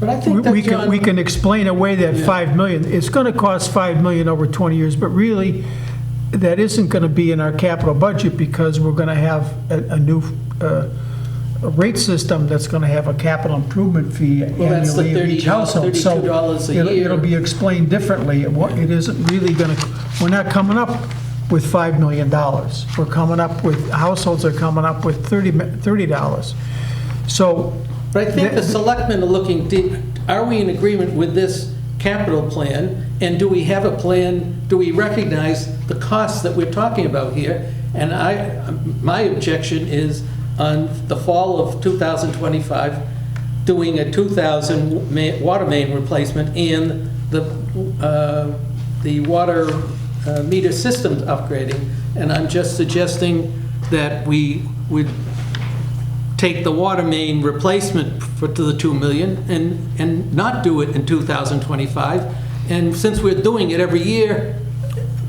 but I think that, we can explain away that 5 million. It's going to cost 5 million over 20 years, but really, that isn't going to be in our capital budget because we're going to have a new rate system that's going to have a capital improvement fee that's the annually of each household. $32 a year. It'll be explained differently. It isn't really going to, we're not coming up with $5 million. We're coming up with, households are coming up with $30. So. But I think the selectmen are looking, are we in agreement with this capital plan? And do we have a plan, do we recognize the costs that we're talking about here? And my objection is on the fall of 2025, doing a 2,000 water main replacement and the water meter systems upgrading. And I'm just suggesting that we would take the water main replacement to the 2 million and not do it in 2025. And since we're doing it every year,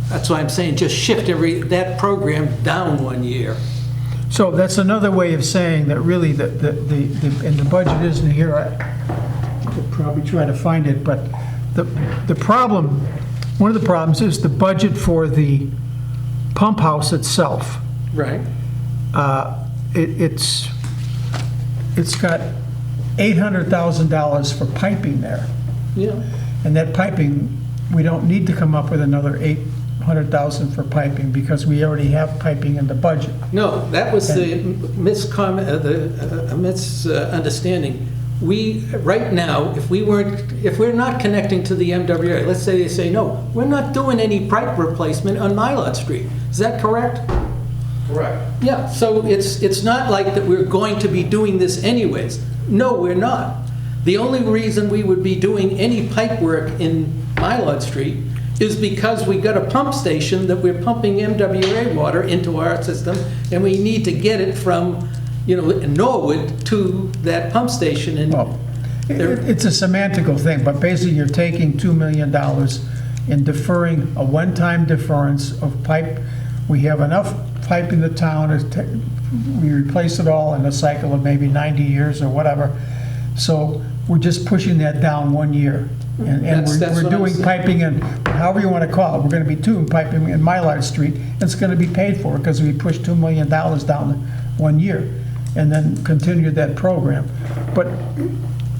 that's why I'm saying just shift that program down 1 year. So that's another way of saying that really and the budget isn't here. I could probably try to find it, but the problem, one of the problems is the budget for the pump house itself. Right. It's got $800,000 for piping there. Yeah. And that piping, we don't need to come up with another $800,000 for piping because we already have piping in the budget. No, that was the misunderstanding. Right now, if we're not connecting to the MWRA, let's say they say, no, we're not doing any pipe replacement on Mylod Street. Is that correct? Correct. Yeah, so it's not like that we're going to be doing this anyways. No, we're not. The only reason we would be doing any pipe work in Mylod Street is because we got a pump station that we're pumping MWRA water into our system, and we need to get it from, Norwood to that pump station. And It's a semantical thing, but basically you're taking $2 million and deferring a one-time deference of pipe. We have enough pipe in the town, we replace it all in a cycle of maybe 90 years or whatever. So we're just pushing that down 1 year. And That's we're what I'm doing saying. piping and however you want to call it, we're going to be doing piping in Mylard Street. It's going to be paid for because we pushed $2 million down 1 year and then continued that program. But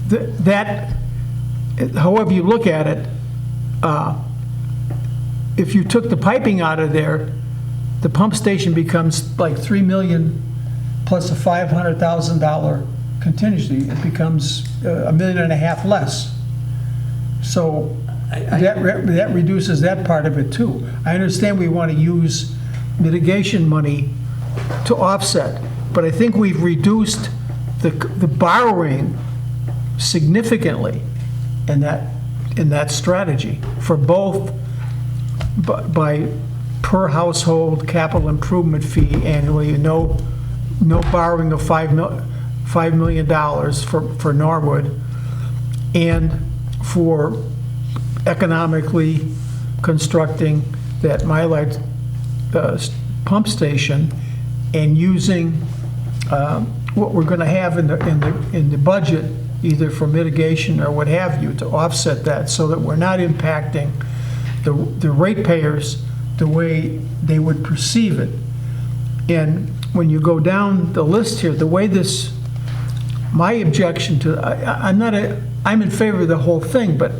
that, however you look at it, if you took the piping out of there, the pump station becomes like $3 million plus a $500,000 contingency. It becomes $1.5 million less. So that reduces that part of it too. I understand we want to use mitigation money to offset, but I think we've reduced the borrowing significantly in that strategy for both by per household capital improvement fee annually, no borrowing of $5 million for Norwood, and for economically constructing that Mylite pump station and using what we're going to have in the budget, either for mitigation or what have you, to offset that so that we're not impacting the ratepayers the way they would perceive it. And when you go down the list here, the way this, my objection to, I'm in favor of the whole thing, but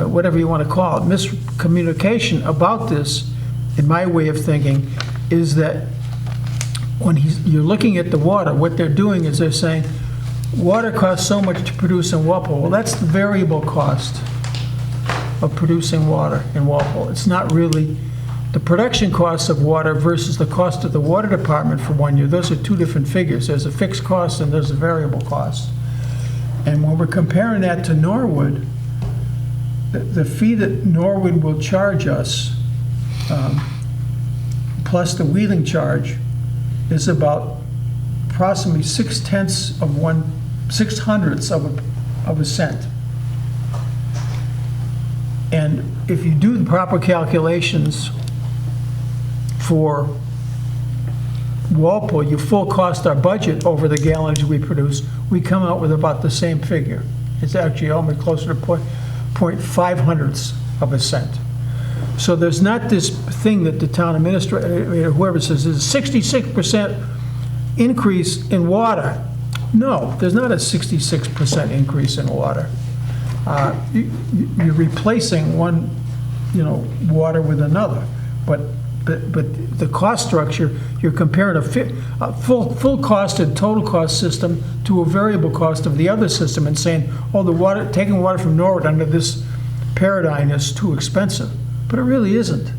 whatever you want to call it, miscommunication about this, in my way of thinking, is that when you're looking at the water, what they're doing is they're saying, water costs so much to produce in Walpole. Well, that's the variable cost of producing water in Walpole. It's not really the production cost of water versus the cost of the water department for 1 year. Those are two different figures. There's a fixed cost and there's a variable cost. And when we're comparing that to Norwood, the fee that Norwood will charge us, plus the wheeling charge, is about approximately 6/10 of a cent. And if you do the proper calculations for Walpole, you full cost our budget over the gallonage we produce, we come out with about the same figure. It's actually almost closer to 0.5 of a cent. So there's not this thing that the town administrator, whoever says, there's a 66% increase in water. No, there's not a 66% increase in water. You're replacing one, water with another. But the cost structure, you're comparing a full cost and total cost system to a variable cost of the other system and saying, oh, taking water from Norwood under this paradigm is too expensive. But it really isn't.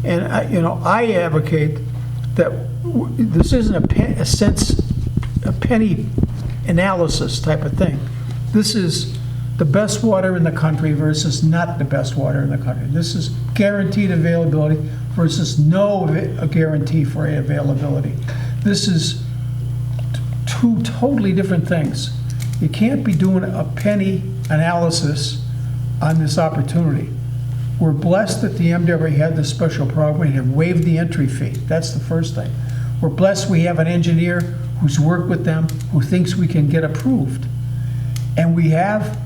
And I advocate that this isn't a penny analysis type of thing. This is the best water in the country versus not the best water in the country. This is guaranteed availability versus no guarantee for availability. This is two totally different things. You can't be doing a penny analysis on this opportunity. We're blessed that the MWRA had this special program and have waived the entry fee. That's the first thing. We're blessed we have an engineer who's worked with them, who thinks we can get approved. And we have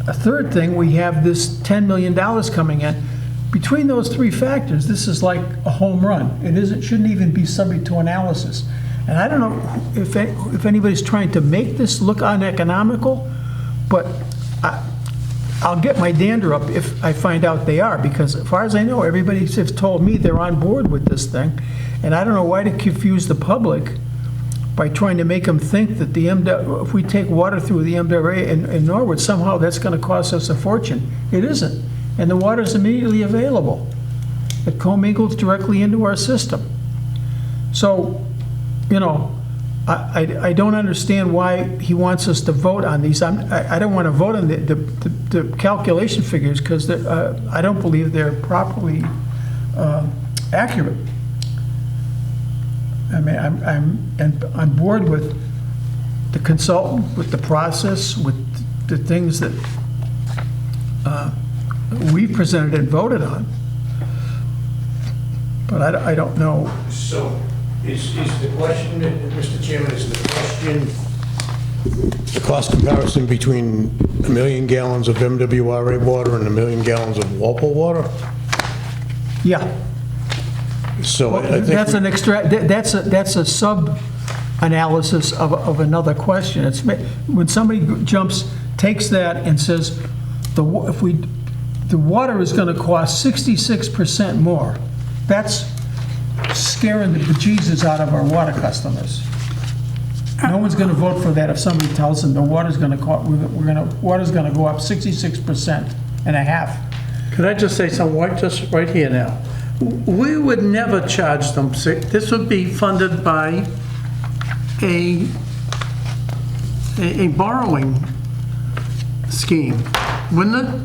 a third thing, we have this $10 million coming in. Between those three factors, this is like a home run. It shouldn't even be subject to analysis. And I don't know if anybody's trying to make this look uneconomical, but I'll get my dander up if I find out they are, because as far as I know, everybody has told me they're on board with this thing. And I don't know why to confuse the public by trying to make them think that if we take water through the MWRA in Norwood, somehow that's going to cost us a fortune. It isn't. And the water is immediately available. It commingles directly into our system. So, I don't understand why he wants us to vote on these. I don't want to vote on the calculation figures because I don't believe they're properly accurate. I mean, I'm on board with the consultant, with the process, with the things that we presented and voted on. But I don't know. So is the question, Mr. Chairman, is the question the cost comparison between 1 million gallons of MWRA water and 1 million gallons of Walpole water? Yeah. So I think That's an that's a sub-analysis of another question. It's, when somebody takes that and says, the water is gonna cost 66% more, that's scaring the bejesus out of our water customers. No one's gonna vote for that if somebody tells them the water's gonna go up 66% and a half. Could I just say something just right here now? We would never charge them, this would be funded by a borrowing scheme, wouldn't it?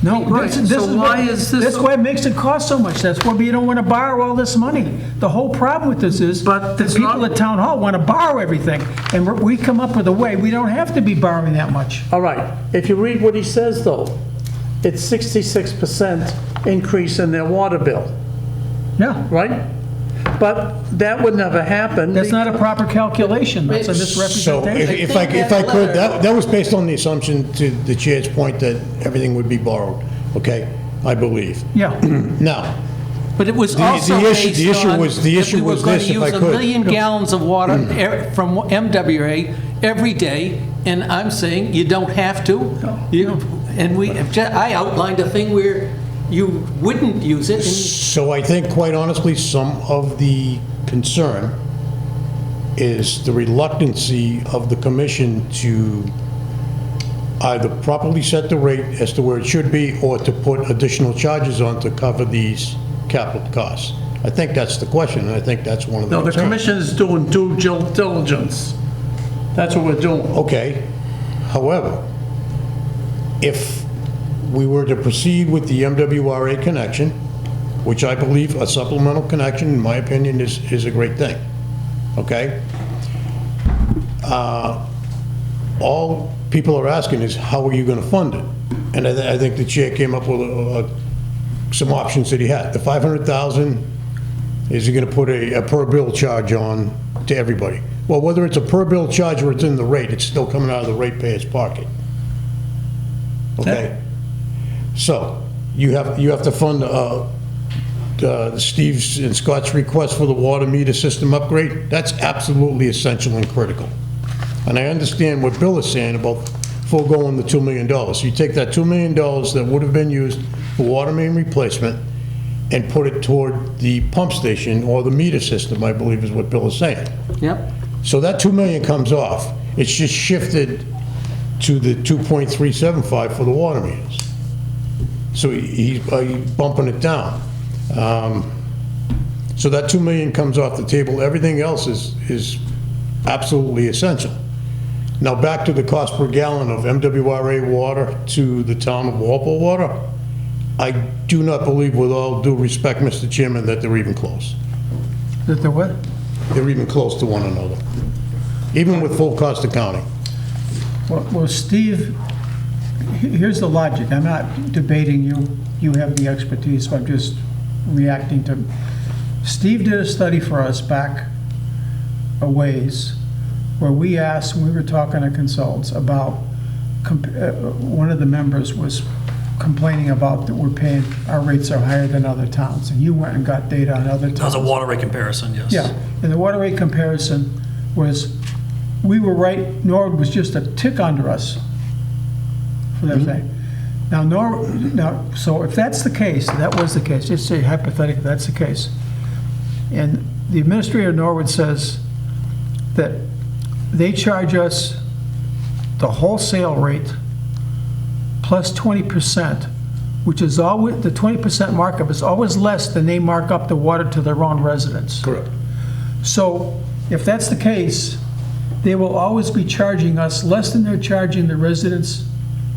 No, Right, so why is this? That's why it makes it cost so much. That's why you don't want to borrow all this money. The whole problem with this is But the it's people not- at Town Hall want to borrow everything. And we come up with a way, we don't have to be borrowing that much. All right, if you read what he says, though, it's 66% increase in their water bill, Yeah, right? But that would never happen. that's not a proper calculation. That's a so. misrepresentation. If I could, that was based on the assumption, to the chair's point, that everything would be borrowed. Okay, I believe. Yeah. Now, But it was The also issue- based the issue on was- the if issue we were was going this, to if I use a could. million gallons of water from MWRA every day, and I'm saying you don't have to. I outlined a thing where you wouldn't use it, and so I think, quite honestly, some of the concern is the reluctancy of the commission to either properly set the rate as to where it should be, or to put additional charges on to cover these capital costs. I think that's the question, and I think that's one of the No, the concerns. commission is doing due diligence. That's what we're doing. Okay. However, if we were to proceed with the MWRA connection, which I believe a supplemental connection, in my opinion, is a great thing, okay? All people are asking is, how are you going to fund it? And I think the chair came up with some options that he had. The 500,000, is he going to put a per bill charge on to everybody? Well, whether it's a per bill charge or it's in the rate, it's still coming out of the ratepayer's pocket. Okay? So, you have to fund Steve's and Scott's request for the water meter system upgrade. That's absolutely essential and critical. And I understand what Bill is saying about foregoing the $2 million. So you take that $2 million that would have been used for water main replacement and put it toward the pump station or the meter system, I believe is what Bill is saying. yep. So that $2 million comes off. It's just shifted to the 2.375 for the water meters. So he's bumping it down. So that $2 million comes off the table. Everything else is absolutely essential. Now, back to the cost per gallon of MWRA water to the town of Walpole water, I do not believe, with all due respect, Mr. Chairman, that they're even close. That the what? They're even close to one another, even with full cost accounting. Well, Steve, here's the logic. I'm not debating you. You have the expertise, so I'm just reacting to. Steve did a study for us back a ways where we asked, we were talking to consultants about, one of the members was complaining about that we're paying, our rates are higher than other towns. And you went and got data on other towns. That was a water rate comparison, yes. Yeah, and the water rate comparison was, we were right, Norwood was just a tick under us for that thing. Now, so if that's the case, that was the case, just say hypothetically, that's the case. And the administrator of Norwood says that they charge us the wholesale rate plus 20%, which is always, the 20% markup is always less than they mark up the water to their own residents. Correct. So if that's the case, they will always be charging us less than they're charging the residents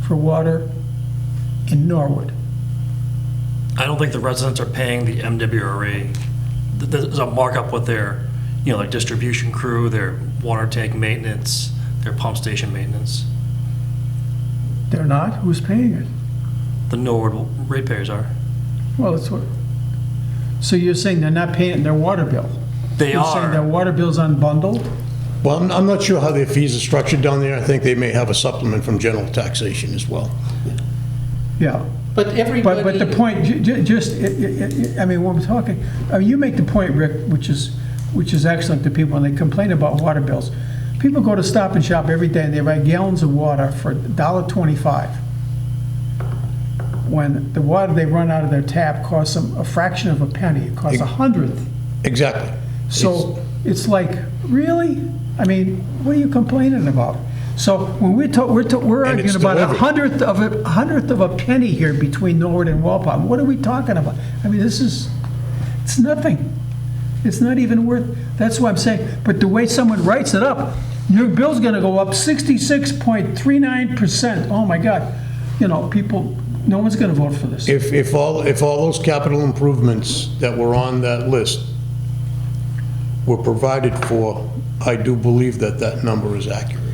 for water in Norwood. I don't think the residents are paying the MWRA. There's a markup with their, their distribution crew, their water tank maintenance, their pump station maintenance. They're not? Who's paying it? The Norwood ratepayers are. Well, that's what, so you're saying they're not paying their water bill? They You're saying their are. water bill's unbundled? Well, I'm not sure how their fees are structured down there. I think they may have a supplement from general taxation as well. Yeah. But everybody... But the point, I mean, when we're talking, I mean, you make the point, Rick, which is excellent to people when they complain about water bills. People go to Stop and Shop every day and they buy gallons of water for $1.25. When the water they run out of their tap costs them a fraction of a penny, it costs 100th. Exactly. So it's like, really? I mean, what are you complaining about? So when we're And arguing it's about delivered. a hundredth of a penny here between Norwood and Walpole, what are we talking about? I mean, it's nothing. It's not even worth, that's what I'm saying. But the way someone writes it up, your bill's gonna go up 66.39%. Oh my God. You know, people, no one's gonna vote for this. If all those capital improvements that were on that list were provided for, I do believe that that number is accurate.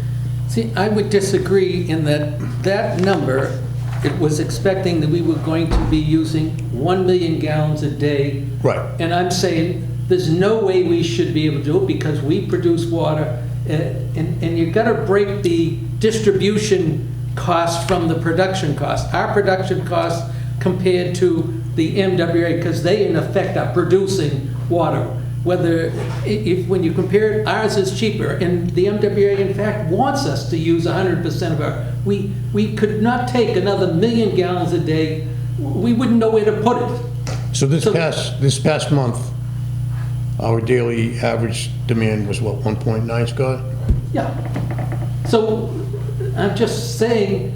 See, I would disagree in that number, it was expecting that we were going to be using 1 million gallons a day. Right. And I'm saying, there's no way we should be able to do it because we produce water, and you've got to break the distribution cost from the production cost. Our production costs compared to the MWRA, because they in effect are producing water. Whether, when you compare it, ours is cheaper, and the MWRA in fact wants us to use 100% of our, we could not take another 1 million gallons a day, we wouldn't know where to put it. So this past month, our daily average demand was what, 1.9, Scott? Yeah. So I'm just saying,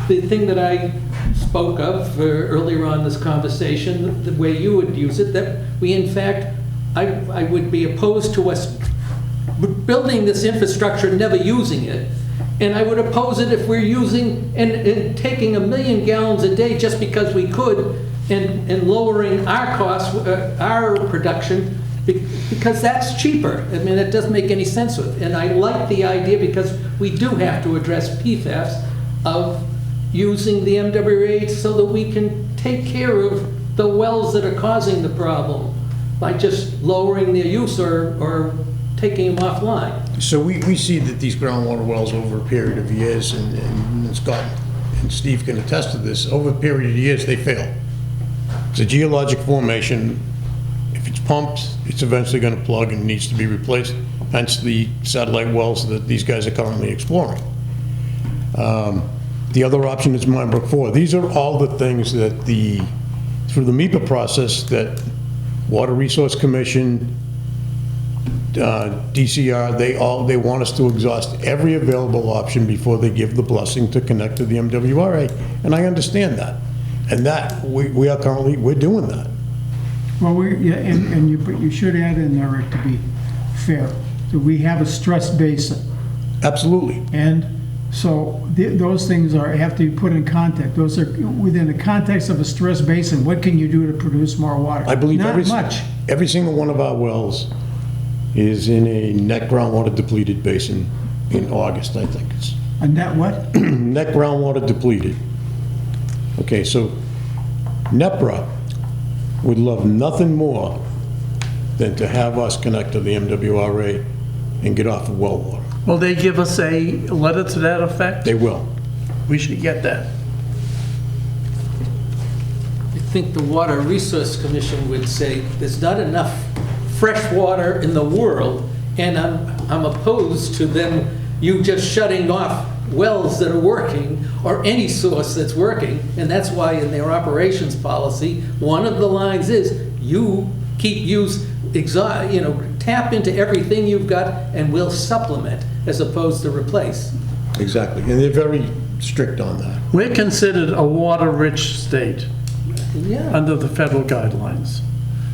the thing that I spoke of earlier on in this conversation, the way you would use it, that we in fact, I would be opposed to us building this infrastructure, never using it. And I would oppose it if we're using and taking 1 million gallons a day just because we could and lowering our costs, our production, because that's cheaper. I mean, it doesn't make any sense with it. And I like the idea because we do have to address PFAS of using the MWRA so that we can take care of the wells that are causing the problem by just lowering their use or taking them offline. So we see that these groundwater wells over a period of years, and Scott and Steve can attest to this, over a period of years, they fail. It's a geologic formation. If it's pumped, it's eventually going to plug and needs to be replaced, hence the satellite wells that these guys are currently exploring. The other option is Mine Brook 4. These are all the things that through the MEPA process that Water Resource Commission, DCR, they want us to exhaust every available option before they give the blessing to connect to the MWRA, and I understand that. And that, we're doing that. Well, but you should add in there, Rick, to be fair, that we have a stress basin. Absolutely. And so those things have to be put in context. Those are within the context of a stress basin. What can you do to produce more water? I believe not much. Every single one of our wells is in a net groundwater depleted basin in August, I think it's. A net what? Net groundwater depleted. Okay, so NEPRA would love nothing more than to have us connect to the MWRA and get off of well water. Will they give us a letter to that effect? They will. We should get that. I think the Water Resource Commission would say there's not enough fresh water in the world, and I'm opposed to you just shutting off wells that are working or any source that's working, and that's why in their operations policy, one of the lines is you tap into everything you've got and we'll supplement as opposed to replace. Exactly, and they're very strict on that. We're considered a water-rich state Yeah. under the federal guidelines.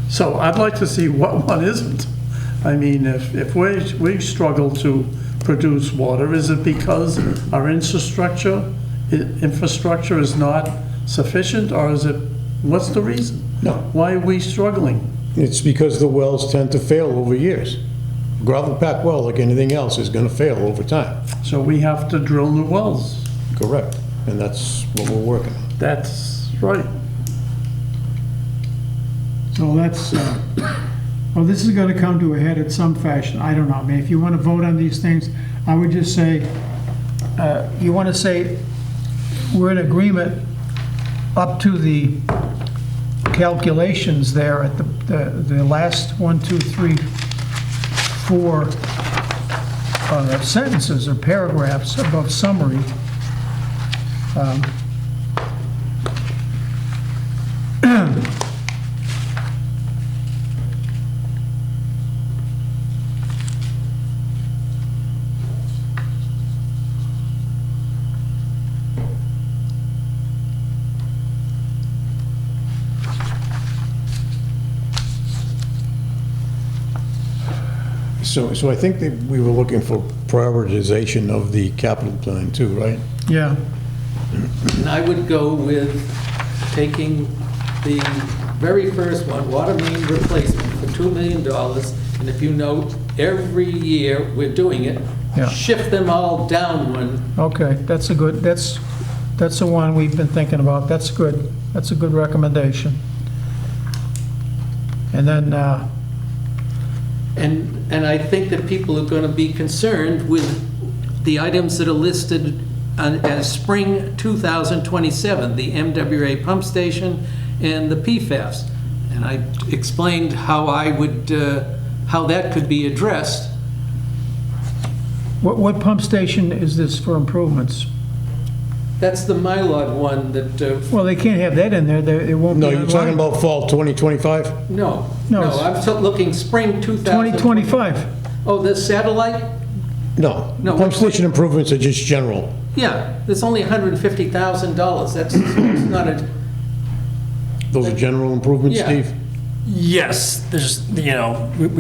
So I'd like to see what one isn't. I mean, if we struggle to produce water, is it because our infrastructure is not sufficient, or is it, what's the reason? No. Why are we struggling? It's because the wells tend to fail over years. gravel packed well, like anything else, is gonna fail over time. So we have to drill new wells. Correct. And that's what we're working on. That's right. So that's, well, this is gonna come to a head in some fashion, I don't know. I mean, if you wanna vote on these things, I would just say, you wanna say, we're in agreement up to the calculations there at the last 1, 2, 3, 4 sentences or paragraphs above summary. So I think that we were looking for prioritization of the capital plan too, right? Yeah. And I would go with taking the very first one, water main replacement for $2 million. And if you note, every year we're doing it, Yeah. shift them all down one. Okay, that's a good, that's the one we've been thinking about. That's good. That's a good recommendation. And then, And I think that people are going to be concerned with the items that are listed as spring 2027, the MWRA pump station and the PFAS. And I explained how I would, how that could be addressed. what pump station is this for improvements? That's the Mylod one that, Well, they can't have that in there. It won't be No, you're talking online. about fall 2025? no, No, no, it's- I'm looking spring 2000. 2025. Oh, the satellite? No. No, Pump which- station improvements are just general. Yeah, it's only $150,000. That's it's not a, Those are general improvements, Yeah. Steve? Yes, there's, we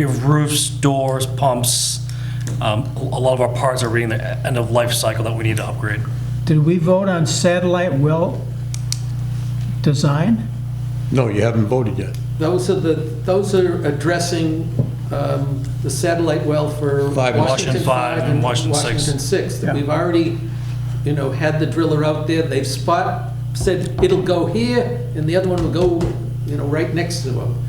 have roofs, doors, pumps. A lot of our parts are reaching the end of life cycle that we need to upgrade. Did we vote on satellite well design? No, you haven't voted yet. those are addressing the satellite well for Washington 5 and Washington 6. Washington 6. Yeah. We've already, had the driller out there, they've said it'll go here, and the other one will go, right next to them.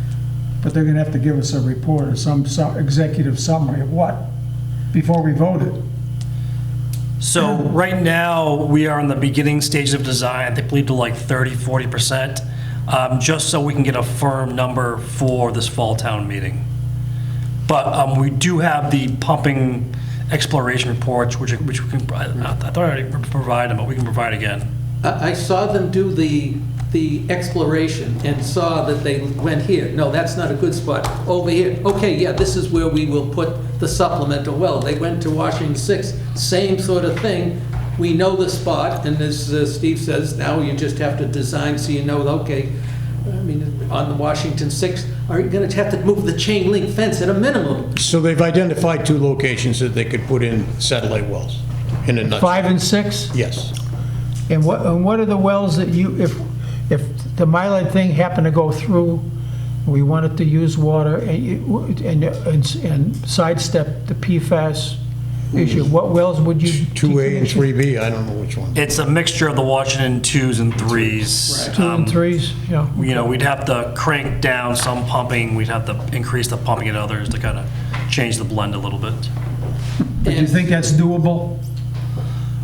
But they're gonna have to give us a report or some executive summary of what, before we vote it. So right now, we are in the beginning stages of design, I believe to like 30, 40%, just so we can get a firm number for this fall town meeting. But we do have the pumping exploration reports, which we can, I thought I already provided them, but we can provide again. I saw them do the exploration and saw that they went here. No, that's not a good spot. Over here. Okay, yeah, this is where we will put the supplemental well. They went to Washington 6, same sort of thing. We know the spot, and as Steve says, now you just have to design so you know, okay, on the Washington 6, are you going to have to move the chain link fence at a minimum? So they've identified 2 locations that they could put in satellite wells, in a nutshell. 5 and 6? Yes. And what are the wells that if the Mylide thing happened to go through, we wanted to use water and sidestep the PFAS issue, what wells would you? 2A and 3B, I don't know which one. It's a mixture of the Washington 2s and 3s. 2 and 3s, yeah. We'd have to crank down some pumping, we'd have to increase the pumping in others to kind of change the blend a little bit. Do you think that's doable?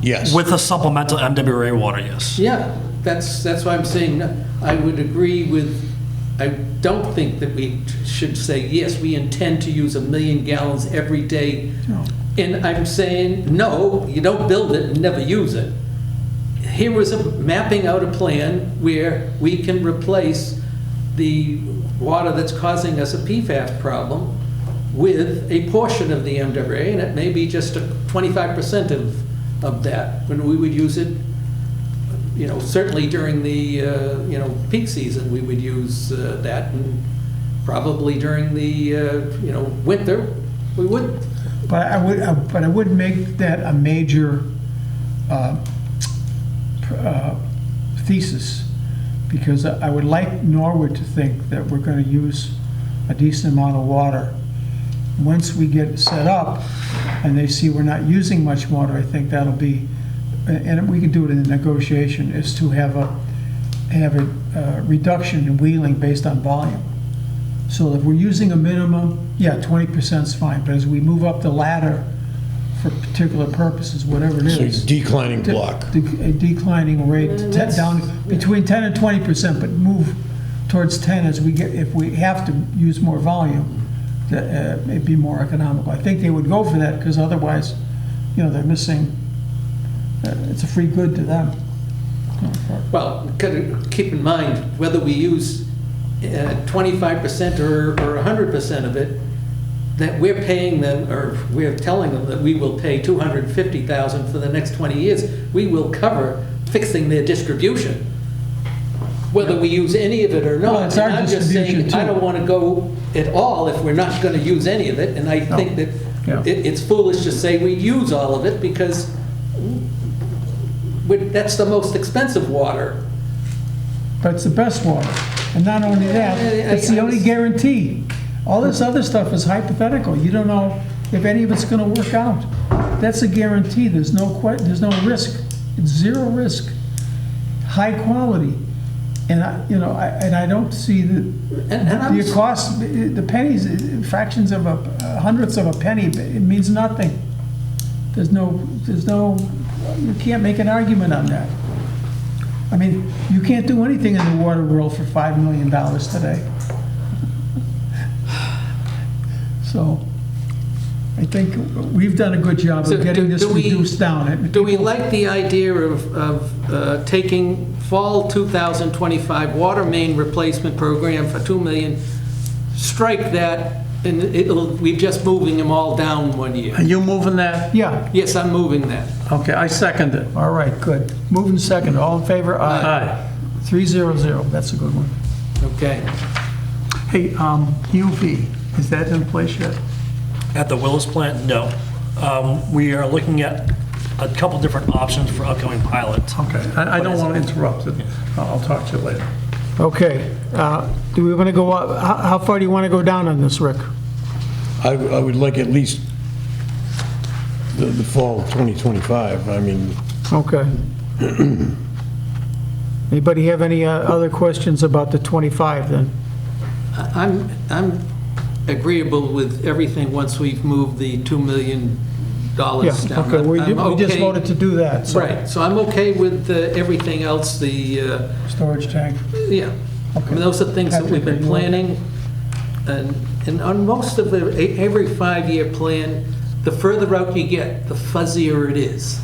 Yes. With a supplemental MWRA water, yes. Yeah, that's why I'm saying I would agree with, I don't think that we should say, yes, we intend to use 1 million gallons every day. No. And I'm saying, no, you don't build it and never use it. Here was mapping out a plan where we can replace the water that's causing us a PFAS problem with a portion of the MWRA, and it may be just 25% of that, when we would use it, certainly during the, peak season, we would use that, and probably during the, winter, we wouldn't. But I would make that a major thesis, because I would like Norwood to think that we're going to use a decent amount of water once we get it set up and they see we're not using much water, I think that'll be, and we can do it in the negotiation, is to have a reduction in wheeling based on volume. So if we're using a minimum, yeah, 20% is fine, but as we move up the ladder for particular purposes, whatever it So is. declining block. A declining rate, down between 10 and 20%, but move towards 10 as we get, if we have to use more volume, it'd be more economical. I think they would go for that, because otherwise, they're missing, it's a free good to them. Well, keep in mind, whether we use 25% or 100% of it, that we're paying them, or we're telling them that we will pay $250,000 for the next 20 years. We will cover fixing their distribution, whether we use any of it or not. Well, it's our And I'm just distribution, saying, I too. don't want to go at all if we're not going to use any of it, and I think that Yeah. it's foolish to say we use all of it, because that's the most expensive water. But it's the best water. And not only that, it's the only guarantee. All this other stuff is hypothetical. You don't know if any of it's going to work out. That's a guarantee. There's no risk. It's zero risk. High quality. And I don't see the cost, the pennies, fractions of hundredths of a penny, it means nothing. There's no, you can't make an argument on that. I mean, you can't do anything in the water world for $5 million today. So I think we've done a good job of getting this reduced down. Do we like the idea of taking fall 2025 water main replacement program for $2 million, strike that, and we're just moving them all down 1 year? Are you moving that? Yeah. Yes, I'm moving that. Okay, I second it. All right, good. Moving second. All in favor? Aye. 300. That's a good one. Okay. Hey, UV, is that in place yet? At the Willis plant, no. We are looking at a couple different options for upcoming pilots. Okay, I don't want to interrupt it. I'll talk to you later. Okay. Do we want to go up? How far do you want to go down on this, Rick? I would like at least the fall of 2025. I mean, Okay. Anybody have any other questions about the 25 then? I'm agreeable with everything once we've moved the $2 million down. Yeah, okay, we just voted to do that. So. Right, so I'm okay with everything else, the... Storage tank. Yeah. I mean, those are things that we've been planning, and on most of every 5-year plan, the further out you get, the fuzzier it is.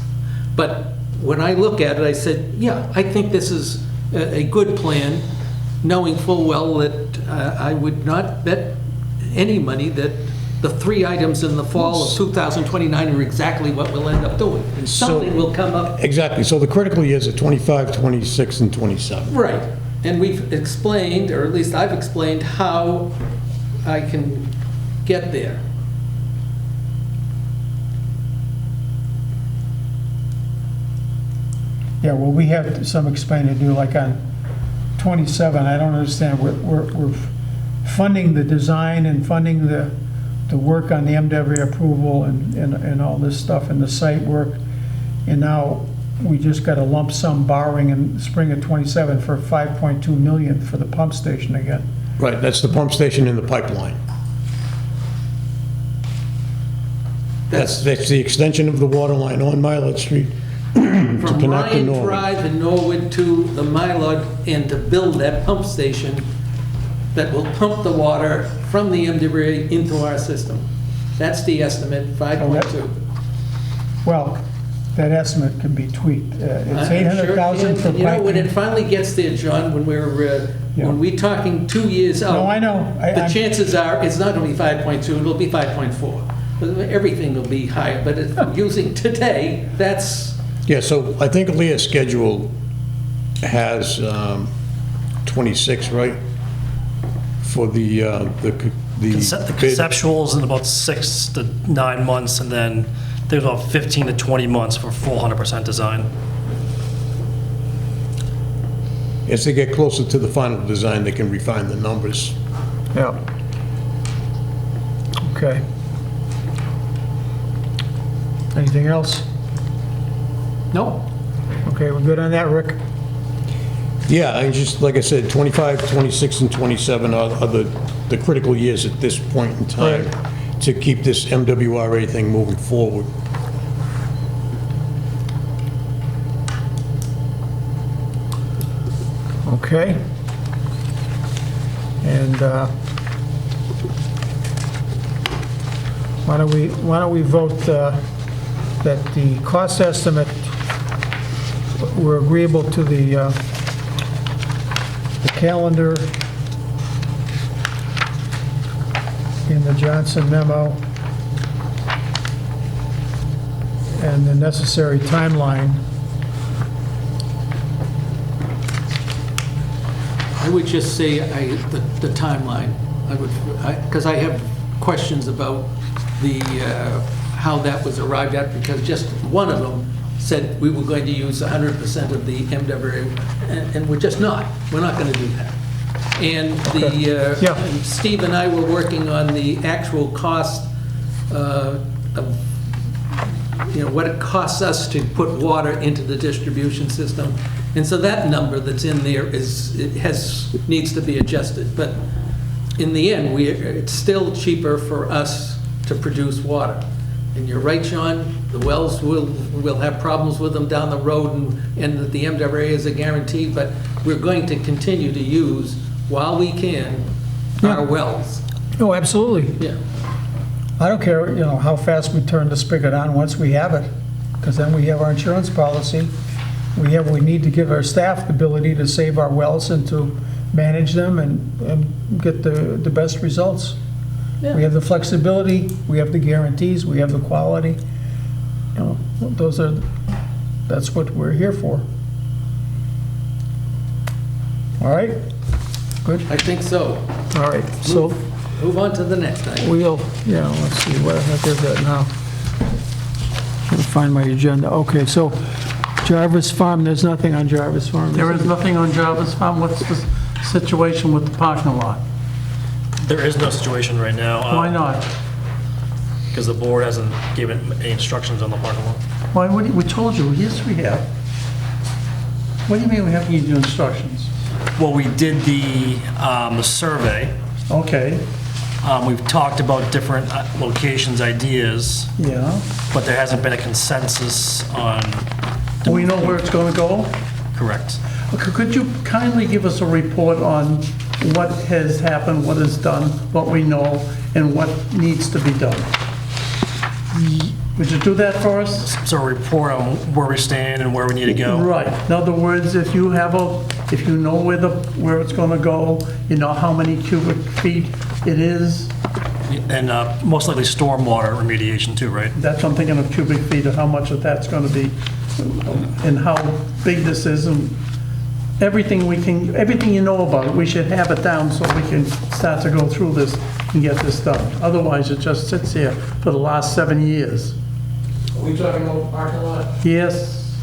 But when I look at it, I said, yeah, I think this is a good plan, knowing full well that I would not bet any money that the 3 items in the fall of 2029 are exactly what we'll end up doing. Something will come up. exactly. So the critical years are 25, 26, and 27. Right. And we've explained, or at least I've explained, how I can get there. Yeah, well, we have some explaining to do, like on 27, I don't understand, we're funding the design and funding the work on the MWRA approval and all this stuff and the site work, and now we just got a lump sum borrowing in the spring of 27 for 5.2 million for the pump station again. Right, that's the pump station in the pipeline. That's the extension of the water line on Milot Street to From connect to Ryan Norwood. Drive in Norwood to the Mylod, and to build that pump station that will pump the water from the MWRA into our system. That's the estimate, 5.2. Well, that estimate can be tweaked. It's I'm sure it 800,000 can. for You know, when it piping. finally gets there, John, when we're talking 2 years out. No, I know. The chances are, it's not going to be 5.2, it'll be 5.4. Everything will be higher, but if we're using today, that's... Yeah, so I think Leah's schedule has 26, right? For the The bid. conceptual is in about 6 to 9 months, and then there's about 15 to 20 months for full 100% design. As they get closer to the final design, they can refine the numbers. Yeah. Okay. Anything else? No? Okay, we're good on that, Rick? Yeah, I just, like I said, 25, 26, and 27 are the critical years at this point in time to keep this MWRA thing moving forward. Okay. And why don't we vote that the cost estimate, we're agreeable to the calendar in the Johnson memo and the necessary timeline. I would just say the timeline. Because I have questions about how that was arrived at, because just one of them said we were going to use 100% of the MWRA, and we're just not. We're not going to do that. And and Steve and I were working on the actual cost of, what it costs us to put water into the distribution system. And so that number that's in there needs to be adjusted. But in the end, it's still cheaper for us to produce water. And you're right, Sean, the wells will have problems with them down the road, and the MWRA is a guarantee, but we're going to continue to use, while we can, our wells. Oh, absolutely. Yeah. I don't care, how fast we turn the spigot on once we have it, because then we have our insurance policy. We need to give our staff the ability to save our wells and to manage them and get the best results. Yeah. We have the flexibility, we have the guarantees, we have the quality. That's what we're here for. All right? Good? I think so. All right, so Move on to the next item. let's see, what the heck is that now? Let me find my agenda. Okay, so Jarvis Farm, there's nothing on Jarvis Farm. There is nothing on Jarvis Farm. What's the situation with the parking lot? There is no situation right now. Why not? Because the board hasn't given any instructions on the parking lot. Why, we told you, yes, we have. What do you mean we have to give you instructions? Well, we did the survey. Okay, We've talked about different locations, ideas, yeah. but there hasn't been a consensus on. We know where it's going to go? Correct. Could you kindly give us a report on what has happened, what is done, what we know, and what needs to be done? Would you do that for us? So a report on where we stand and where we need to go. Right. In other words, if you know where it's going to go, you know how many cubic feet it is. And most likely stormwater remediation too, right? That's what I'm thinking of, cubic feet, of how much of that's going to be, and how big this is, and everything you know about it, we should have it down so we can start to go through this and get this done. Otherwise, it just sits here for the last 7 years. Are we talking about the parking lot? Yes.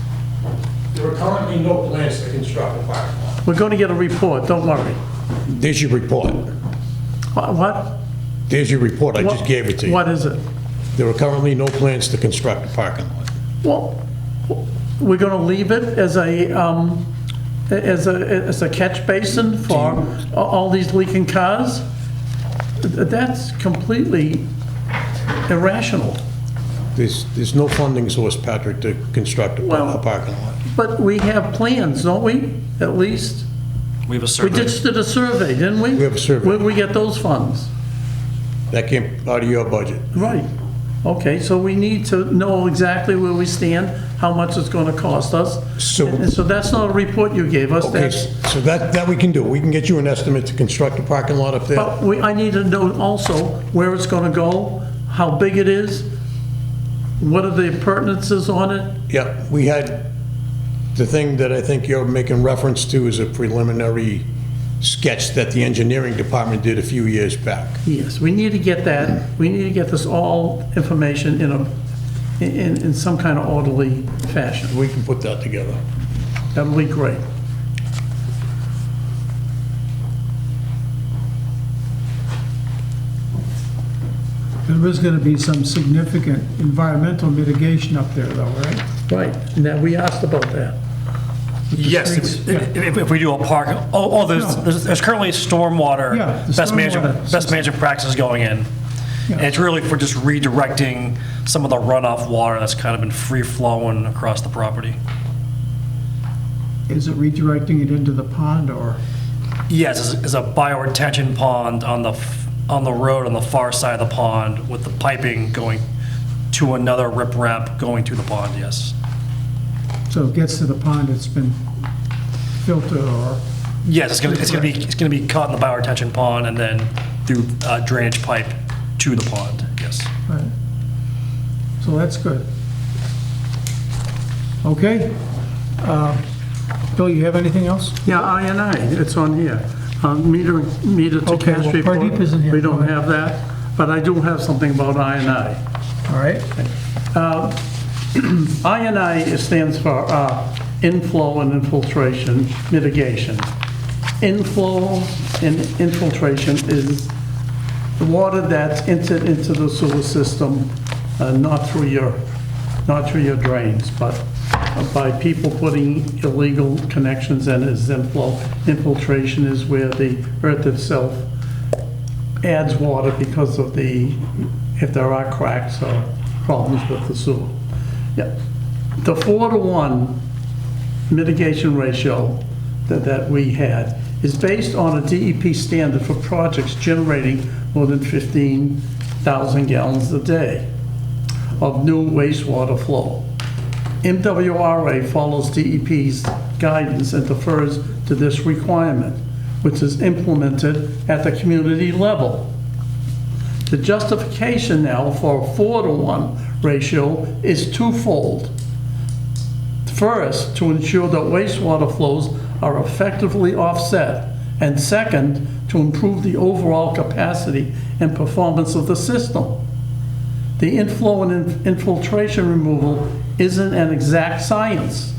There are currently no plans to construct a parking lot. We're going to get a report, don't worry. There's your report. What? There's your report, I just gave it to you. What is it? There are currently no plans to construct a parking lot. Well, we're going to leave it as a catch basin for all these leaking cars? That's completely irrational. There's no funding source, Patrick, to construct a parking lot. But we have plans, don't we? At least? We have a We survey. just did a survey, didn't we? We have a survey. Where'd we get those funds? That came out of your budget. Right. Okay, so we need to know exactly where we stand, how much it's going to cost us. And so that's not a report you gave us. Okay, That's, so that we can do. We can get you an estimate to construct a parking lot up there. but I need to know also where it's going to go, how big it is, what are the appurtenances on it. Yeah, we had, the thing that I think you're making reference to is a preliminary sketch that the engineering department did a few years back. Yes, we need to get that, we need to get this all information in some kind of orderly fashion. We can put that together. That'll be great. There is going to be some significant environmental mitigation up there, though, right? Right, now, we asked about that. Yes, if we do a park, there's currently stormwater, Yeah, the best stormwater management practices going in. And it's really for just redirecting some of the runoff water that's kind of been free flowing across the property. Is it redirecting it into the pond, or? Yes, it's a bioretention pond on the road on the far side of the pond with the piping going to another riprap going to the pond, yes. So it gets to the pond, it's been filtered, or? Yes, it's gonna be caught in the bioretention pond and then through drainage pipe to the pond, yes. Right. So that's good. Okay. Bill, you have anything else? Yeah, I&I, it's on here. Meter to Okay, cash well, report. Pardeep isn't here. We Go don't ahead. have that, but I do have something about I&I. All right. I&I stands for inflow and infiltration mitigation. Inflow and infiltration is the water that's entered into the sewer system, not through your drains, but by people putting illegal connections in as inflow. Infiltration is where the earth itself adds water because of if there are cracks or problems with the sewer. Yeah. The 4-to-1 mitigation ratio that we had is based on a DEP standard for projects generating more than 15,000 gallons a day of new wastewater flow. MWRA follows DEP's guidance and defers to this requirement, which is implemented at the community level. The justification now for a 4-to-1 ratio is twofold. First, to ensure that wastewater flows are effectively offset, and second, to improve the overall capacity and performance of the system. The inflow and infiltration removal isn't an exact science.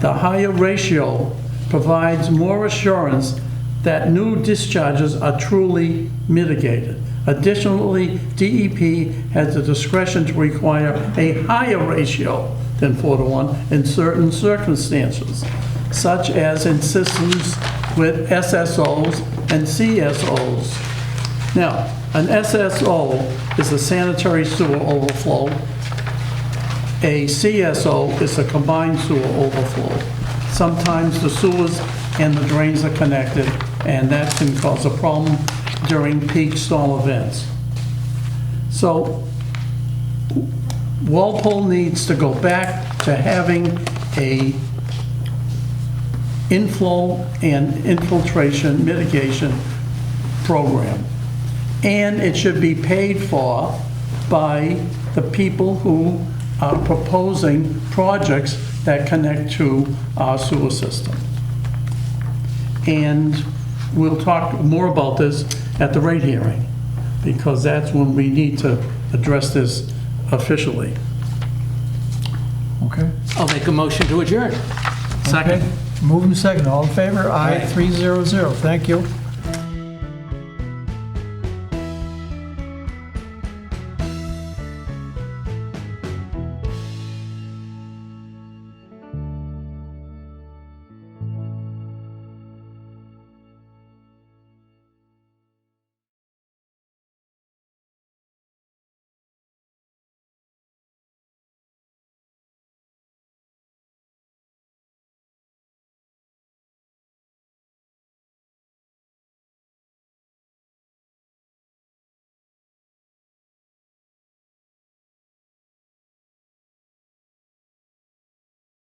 The higher ratio provides more assurance that new discharges are truly mitigated. Additionally, DEP has the discretion to require a higher ratio than 4-to-1 in certain circumstances, such as in systems with SSOs and CSOs. Now, an SSO is a sanitary sewer overflow. A CSO is a combined sewer overflow. Sometimes the sewers and the drains are connected, and that can cause a problem during peak storm events. So Walpole needs to go back to having a inflow and infiltration mitigation program. And it should be paid for by the people who are proposing projects that connect to our sewer system. And we'll talk more about this at the rate hearing, because that's when we need to address this officially. Okay. I'll make a motion to adjourn. Okay. Move and second. All in favor? Aye. 300. Thank you.